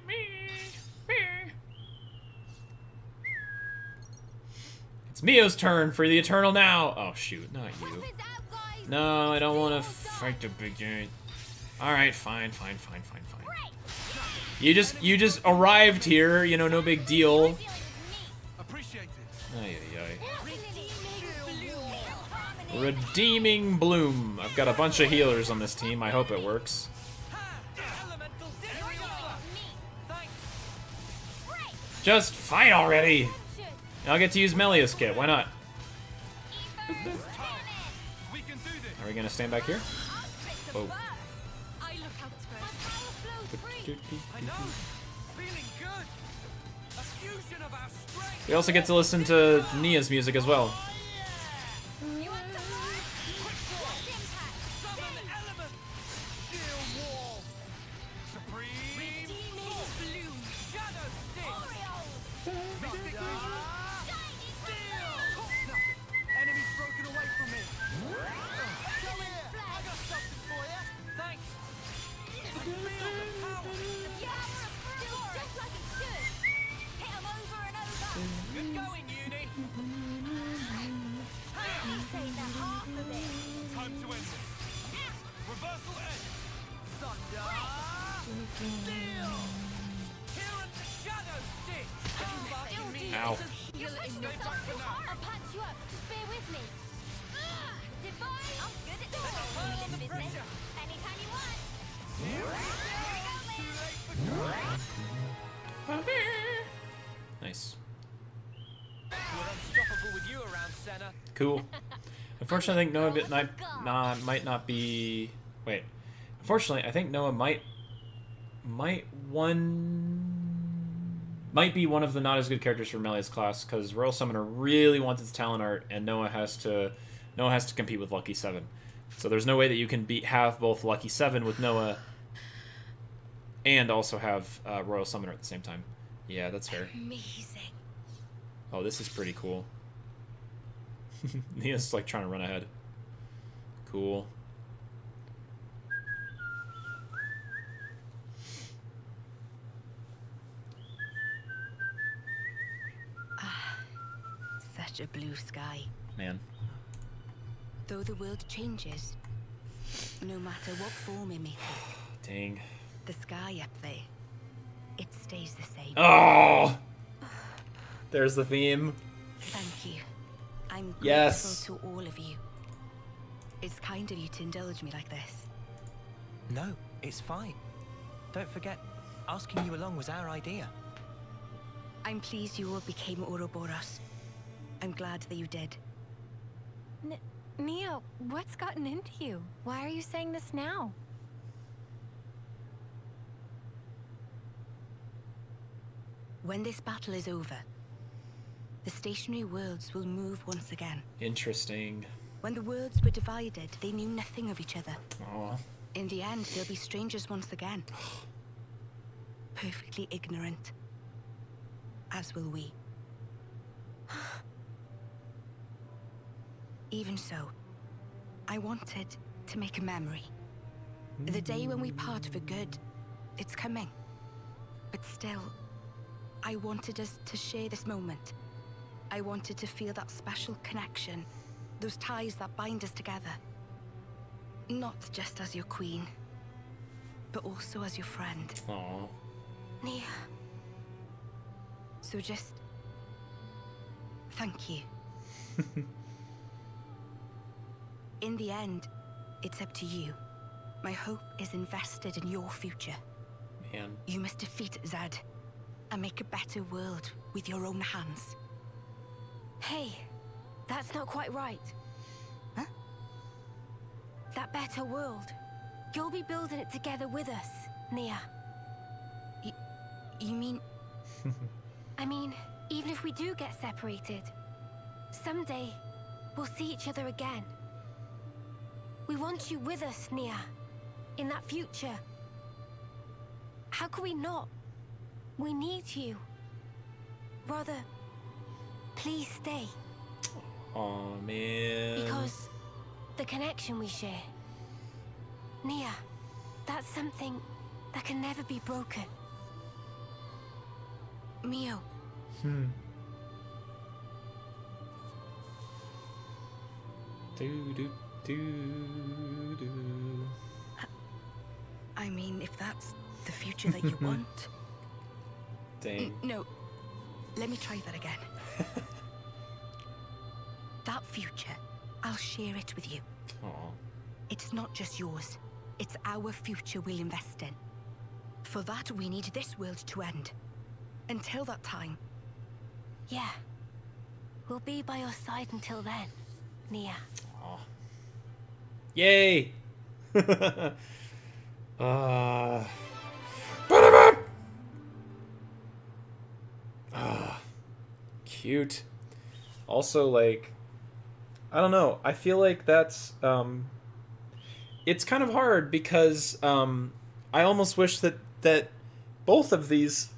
It's Mio's turn for the Eternal now. Oh shoot, not you. No, I don't want to fight the big guy. All right, fine. You just arrived here, you know, no big deal. Ay. Redeeming Bloom. I've got a bunch of healers on this team. I hope it works. Just fight already. I'll get to use Melia's kit. Why not? Are we gonna stand back here? Oh. We also get to listen to Nia's music as well. Ow. Nice. We're unstoppable with you around, Senna. Cool. Unfortunately, I think Noah might not be... Wait. Unfortunately, I think Noah might be one of the not as good characters for Melia's class, because Royal Summoner really wants its talent art, and Noah has to compete with Lucky 7. So there's no way that you can have both Lucky 7 with Noah and also have Royal Summoner at the same time. Yeah, that's fair. Amazing. Oh, this is pretty cool. Nia's like trying to run ahead. Cool. Such a blue sky. Man. Though the world changes, no matter what form it may take. Dang. The sky up there, it stays the same. Oh! There's the theme. Thank you. I'm grateful Yes. to all of you. It's kind of you to indulge me like this. No, it's fine. Don't forget, asking you along was our idea. I'm pleased you all became Ouroboros. I'm glad that you did. Neo, what's gotten into you? Why are you saying this now? When this battle is over, the stationary worlds will move once again. Interesting. When the worlds were divided, they knew nothing of each other. Aw. In the end, they'll be strangers once again. Perfectly ignorant. As will we. Even so, I wanted to make a memory. The day when we part for good, it's coming. But still, I wanted us to share this moment. I wanted to feel that special connection, those ties that bind us together. Not just as your queen, but also as your friend. Aww. Nia. So just... thank you. In the end, it's up to you. My hope is invested in your future. Man. You must defeat Zed and make a better world with your own hands. Hey, that's not quite right. Huh? That better world. You'll be building it together with us, Nia. You mean... I mean, even if we do get separated, someday we'll see each other again. We want you with us, Nia, in that future. How could we not? We need you. Rather, please stay. Aw, man. Because the connection we share, Nia, that's something that can never be broken. Mio. I mean, if that's the future that you want. Dang. No, let me try that again. That future, I'll share it with you. Aw. It's not just yours. It's our future we'll invest in. For that, we need this world to end. Until that time. Yeah. We'll be by your side until then, Nia. Aw. Yay! Cute. Also, like, I don't know. I feel like that's it's kind of hard because I almost wish that both of these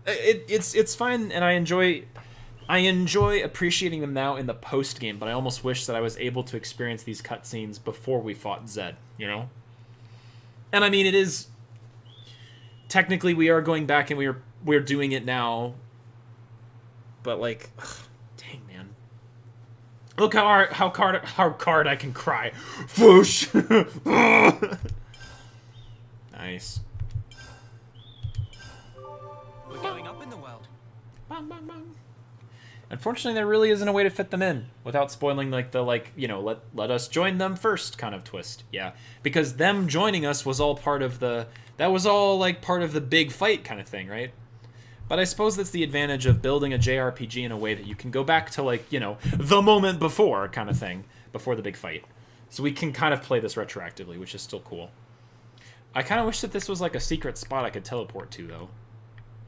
it's fine, and I enjoy appreciating them now in the post game, but I almost wish that I was able to experience these cutscenes before we fought Zed, you know? And I mean, it is technically we are going back and we're doing it now, but like, ugh, dang, man. Look how hard I can cry. Whoosh. Nice. We're going up in the world. Bang, bang, bang. Unfortunately, there really isn't a way to fit them in without spoiling like the let us join them first kind of twist. Yeah, because them joining us was all part of the part of the big fight kind of thing, right? But I suppose that's the advantage of building a JRPG in a way that you can go back to the moment before kind of thing, before the big fight. So we can kind of play this retroactively, which is still cool. I kind of wish that this was like a secret spot I could teleport to, though.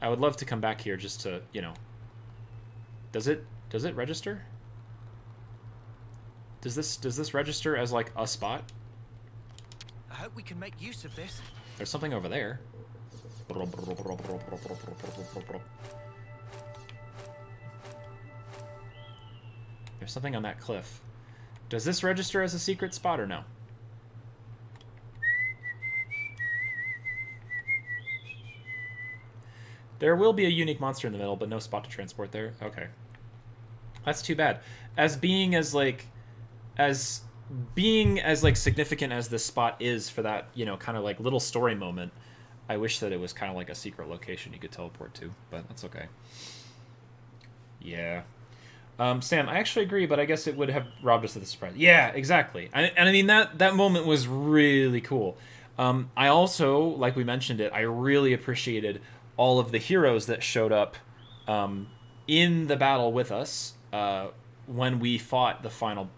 I would love to come back here just to, Does it register? Does this register as like a spot? I hope we can make use of this. There's something over there. There's something on that cliff. Does this register as a secret spot or no? There will be a unique monster in the middle, but no spot to transport there. Okay. That's too bad. As being as significant as this spot is for that, you know, kind of like little story moment, I wish that it was kind of like a secret location you could teleport to, but that's okay. Yeah. Sam, I actually agree, but I guess it would have robbed us of the surprise. Yeah, exactly. And I mean, that moment was really cool. I also, like we mentioned it, I really appreciated all of the heroes that showed up in the battle with us when we fought the final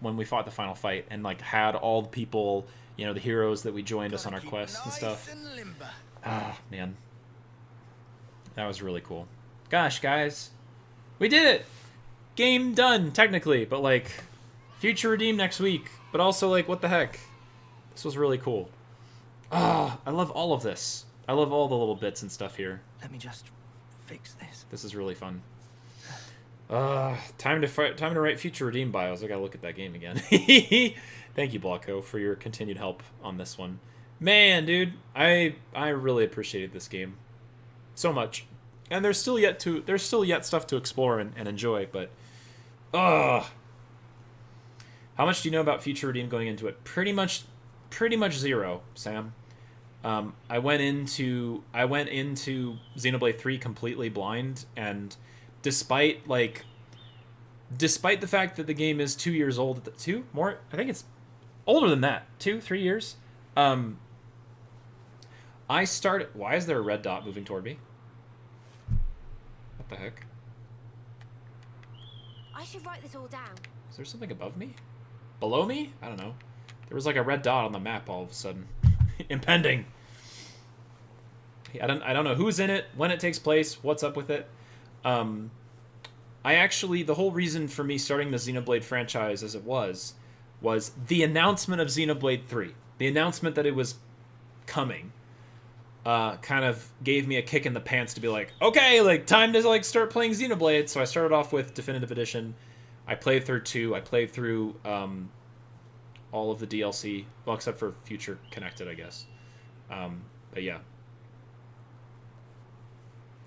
fight, and like had all the people, you know, the heroes that we joined us on our quests and stuff. Ah, man. That was really cool. Gosh, guys. We did it! Game done, technically, but like, future redeem next week. But also, like, what the heck? This was really cool. Ah, I love all of this. I love all the little bits and stuff here. Let me just fix this. This is really fun. Time to write future redeem bios. I gotta look at that game again. Thank you, Blocko, for your continued help on this one. Man, dude, I really appreciated this game so much. And there's still yet stuff to explore and enjoy, but how much do you know about future redeem going into it? Pretty much zero, Sam. I went into Xenoblade 3 completely blind, and despite the fact that the game is 2 years old, I think it's older than that, 2-3 years. I started. Why is there a red dot moving toward me? What the heck? I should write this all down. Is there something above me? Below me? I don't know. There was like a red dot on the map all of a sudden. Impending. I don't know who's in it, when it takes place, what's up with it. The whole reason for me starting the Xenoblade franchise as it was the announcement of Xenoblade 3. The announcement that it was coming kind of gave me a kick in the pants to be like, okay, like, time to like start playing Xenoblade. So I started off with Definitive Edition. I played through 2. I played through all of the DLC, well, except for Future Connected, I guess. But yeah.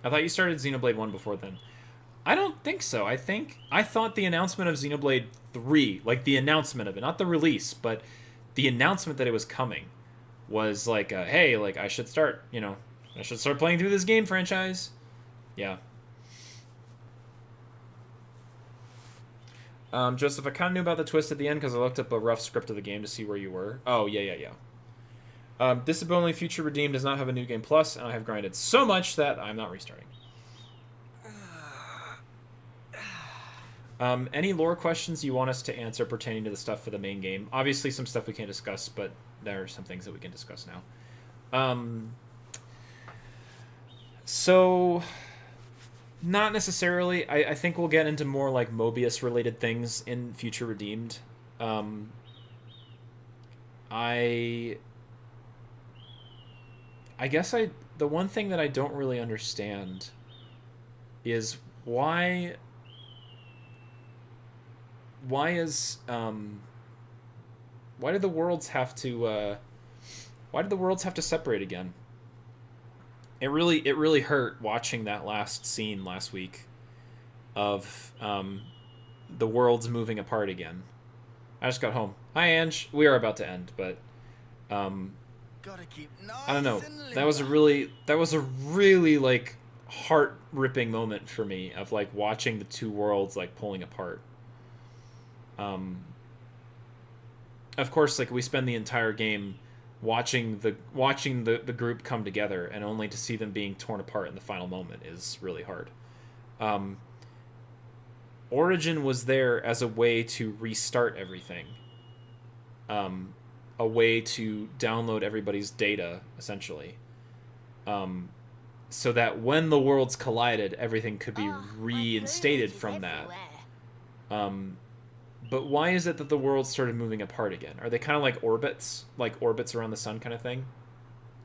I thought you started Xenoblade 1 before then. I don't think so. I thought the announcement of Xenoblade 3, like the announcement of it, not the release, but the announcement that it was coming was like, hey, like I should start playing through this game franchise. Yeah. Joseph, I kind of knew about the twist at the end because I looked up a rough script of the game to see where you were. Oh, yeah. Disability Future Redeemed does not have a New Game Plus, and I have grinded so much that I'm not restarting. Any lore questions you want us to answer pertaining to the stuff for the main game? Obviously, some stuff we can't discuss, but there are some things that we can discuss now. So, not necessarily. I think we'll get into more like Mobius-related things in Future Redeemed. I guess the one thing that I don't really understand is why did the worlds have to separate again? It really hurt watching that last scene last week of the worlds moving apart again. I just got home. Hi, Ange. We are about to end, but I don't know. That was a really like heart-ripping moment for me of like watching the two worlds like pulling apart. Of course, like we spend the entire game watching the group come together, and only to see them being torn apart in the final moment is really hard. Origin was there as a way to restart everything. A way to download everybody's data, essentially. So that when the worlds collided, everything could be reinstated from that. But why is it that the worlds started moving apart again? Are they kind of like orbits around the sun kind of thing?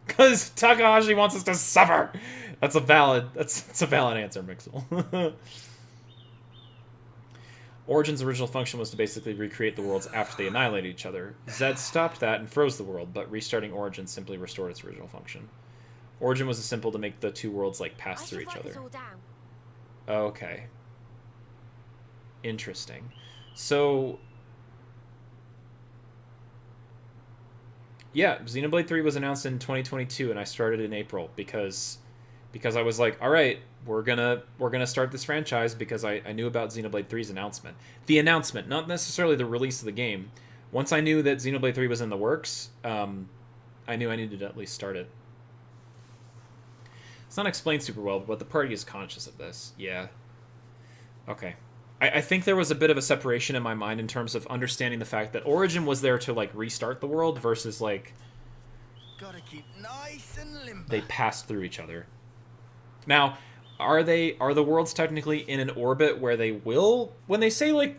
Because Takahashi wants us to suffer. That's a valid answer, Mixel. Origin's original function was to basically recreate the worlds after they annihilated each other. Zed stopped that and froze the world, but restarting Origin simply restored its original function. Origin was simple to make the two worlds like pass through each other. Okay. Interesting. So yeah, Xenoblade 3 was announced in 2022 and I started in April because I was like, all right, we're gonna start this franchise because I knew about Xenoblade 3's announcement. The announcement, not necessarily the release of the game. Once I knew that Xenoblade 3 was in the works, I knew I needed to at least start it. It's not explained super well, but the party is conscious of this. Yeah. Okay. I think there was a bit of a separation in my mind in terms of understanding the fact that Origin was there to, like, restart the world versus, like, gotta keep nice and limber. They pass through each other. Now, are the worlds technically in an orbit where they will, when they say, like,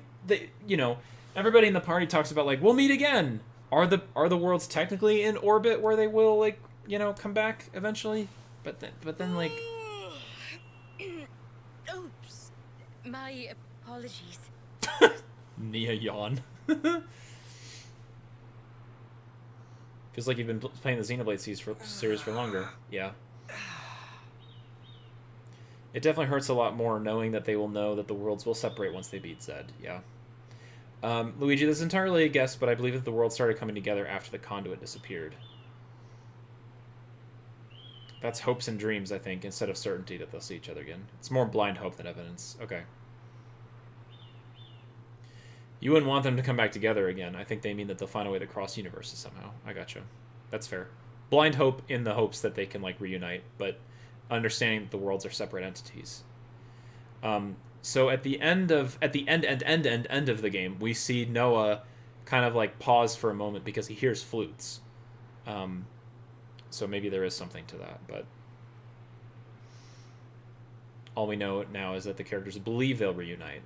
everybody in the party talks about, like, we'll meet again. Are the worlds technically in orbit where they will, like, come back eventually? But then like, oops, my apologies. Nia yawn. Feels like you've been playing the Xenoblade series for longer. Yeah. It definitely hurts a lot more knowing that they will know that the worlds will separate once they beat Zed. Yeah. Luigi, this is entirely a guess, but I believe that the world started coming together after the conduit disappeared. That's hopes and dreams, I think, instead of certainty that they'll see each other again. It's more blind hope than evidence. Okay. You wouldn't want them to come back together again. I think they mean that they'll find a way to cross universes somehow. I gotcha. That's fair. Blind hope in the hopes that they can, like, reunite, but understanding that the worlds are separate entities. So at the end of the game, we see Noah kind of, like, pause for a moment because he hears flutes. So maybe there is something to that, but all we know now is that the characters believe they'll reunite.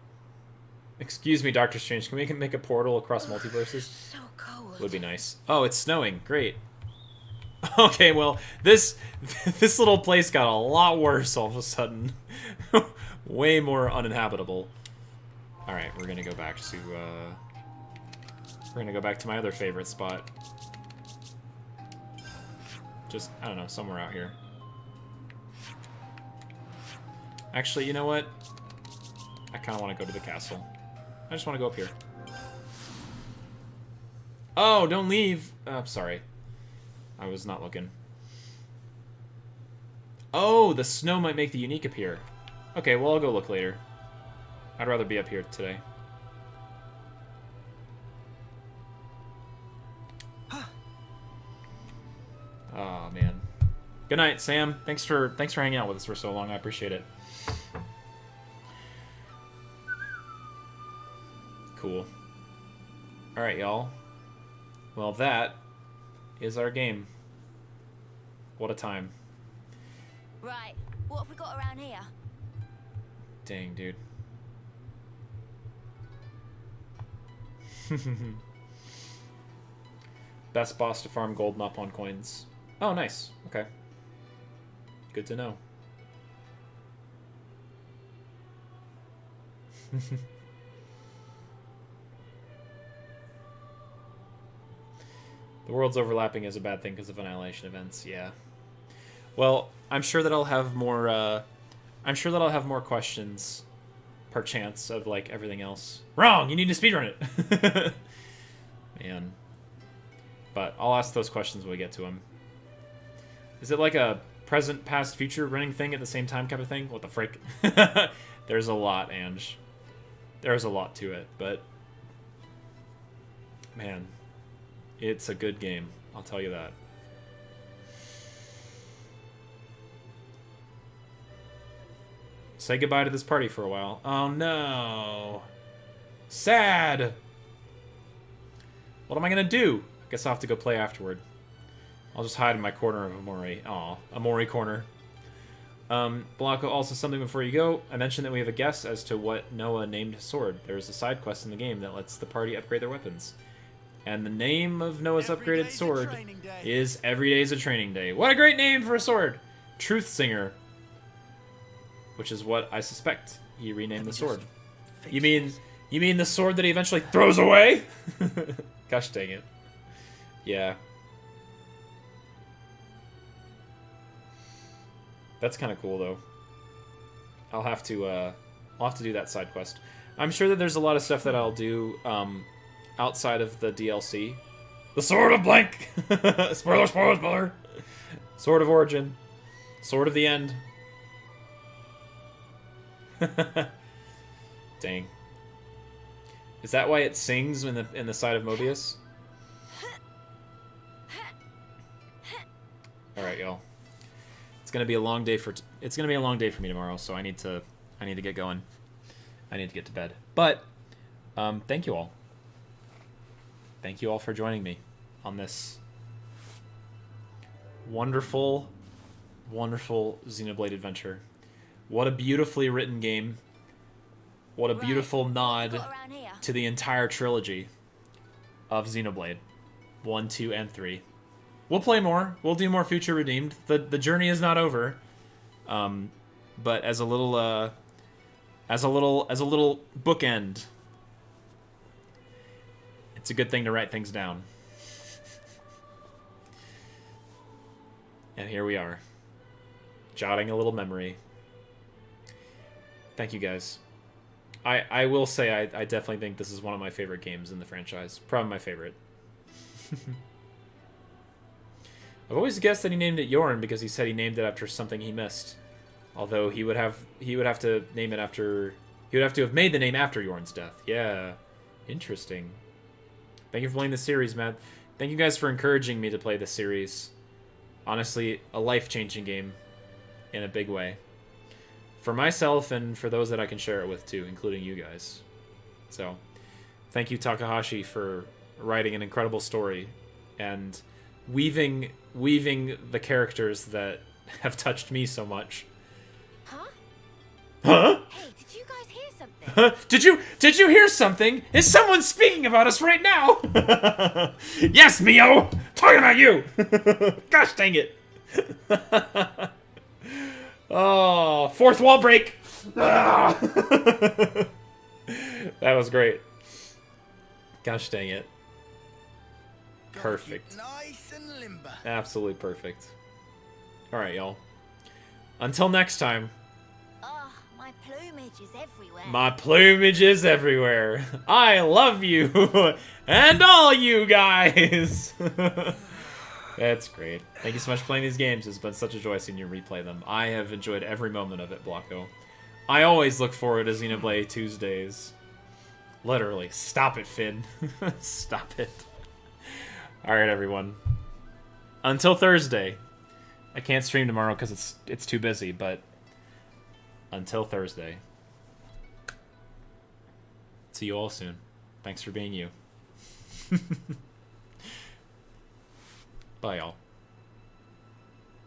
Excuse me, Doctor Strange, can we make a portal across multiverses? So cold. Would be nice. Oh, it's snowing. Great. Okay, well, this little place got a lot worse all of a sudden. Way more uninhabitable. All right, we're gonna go back to my other favorite spot. Just, I don't know, somewhere out here. Actually, you know what? I kind of want to go to the castle. I just want to go up here. Oh, don't leave! I'm sorry. I was not looking. Oh, the snow might make the unique appear. Okay, well, I'll go look later. I'd rather be up here today. Oh, man. Good night, Sam. Thanks for hanging out with us for so long. I appreciate it. Cool. Alright, y'all. Well, that is our game. What a time. Right, what have we got around here? Dang, dude. Best boss to farm gold, not pawn coins. Oh, nice. Okay. Good to know. The world's overlapping is a bad thing because of annihilation events. Yeah. Well, I'm sure that I'll have more. I'm sure that I'll have more questions, perchance, of like everything else. Wrong. You need to speedrun it. Man. But I'll ask those questions when we get to them. Is it like a present, past, future running thing at the same time kind of thing? What the frick? There's a lot, Ange. There's a lot to it, but man, it's a good game. I'll tell you that. Say goodbye to this party for a while. Oh no. Sad. What am I gonna do? I guess I'll have to go play afterward. I'll just hide in my corner of Amori. Aw, Amori corner. Blanco, also something before you go. I mentioned that we have a guess as to what Noah named his sword. There's a side quest in the game that lets the party upgrade their weapons. And the name of Noah's upgraded sword is Every Day's a Training Day. What a great name for a sword! Truth Singer. Which is what I suspect he renamed the sword. You mean You mean the sword that he eventually throws away? Gosh dang it. Yeah. That's kind of cool, though. I'll have to do that side quest. I'm sure that there's a lot of stuff that I'll do outside of the DLC. The Sword of Blank! Spoiler, spoiler, spoiler! Sword of Origin. Sword of the End. Dang. Is that why it sings in the side of Mobius? All right, y'all. It's gonna be a long day for me tomorrow, so I need to get going. I need to get to bed. But thank you all. Thank you all for joining me on this wonderful, wonderful Xenoblade adventure. What a beautifully written game. What a beautiful nod to the entire trilogy of Xenoblade. 1, 2, and 3. We'll play more. We'll do more Future Redeemed. The journey is not over. But as a little bookend, it's a good thing to write things down. And here we are, jotting a little memory. Thank you guys. I will say I definitely think this is one of my favorite games in the franchise. Probably my favorite. I've always guessed that he named it Yorn because he said he named it after something he missed. Although he would have to name it after, he would have to have made the name after Yorn's death. Yeah, interesting. Thank you for playing the series, Matt. Thank you guys for encouraging me to play this series. Honestly, a life-changing game in a big way. For myself and for those that I can share it with too, including you guys. So, thank you, Takahashi, for writing an incredible story and weaving the characters that have touched me so much. Huh? Hey, did you guys hear something? Huh? Did you hear something? Is someone speaking about us right now? Yes, Mio! Talking about you! Gosh dang it. Oh, fourth wall break! That was great. Gosh dang it. Perfect. Nice and limber. Absolutely perfect. Alright, y'all. Until next time. Oh, my plumage is everywhere. My plumage is everywhere. I love you. And all you guys. That's great. Thank you so much for playing these games. It's been such a joy seeing you replay them. I have enjoyed every moment of it, Blocko. I always look forward to Xenoblade Tuesdays. Literally. Stop it, Finn. Stop it. Alright, everyone. Until Thursday. I can't stream tomorrow because it's too busy, but until Thursday. See you all soon. Thanks for being you. Bye, y'all.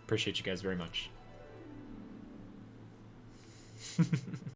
Appreciate you guys very much.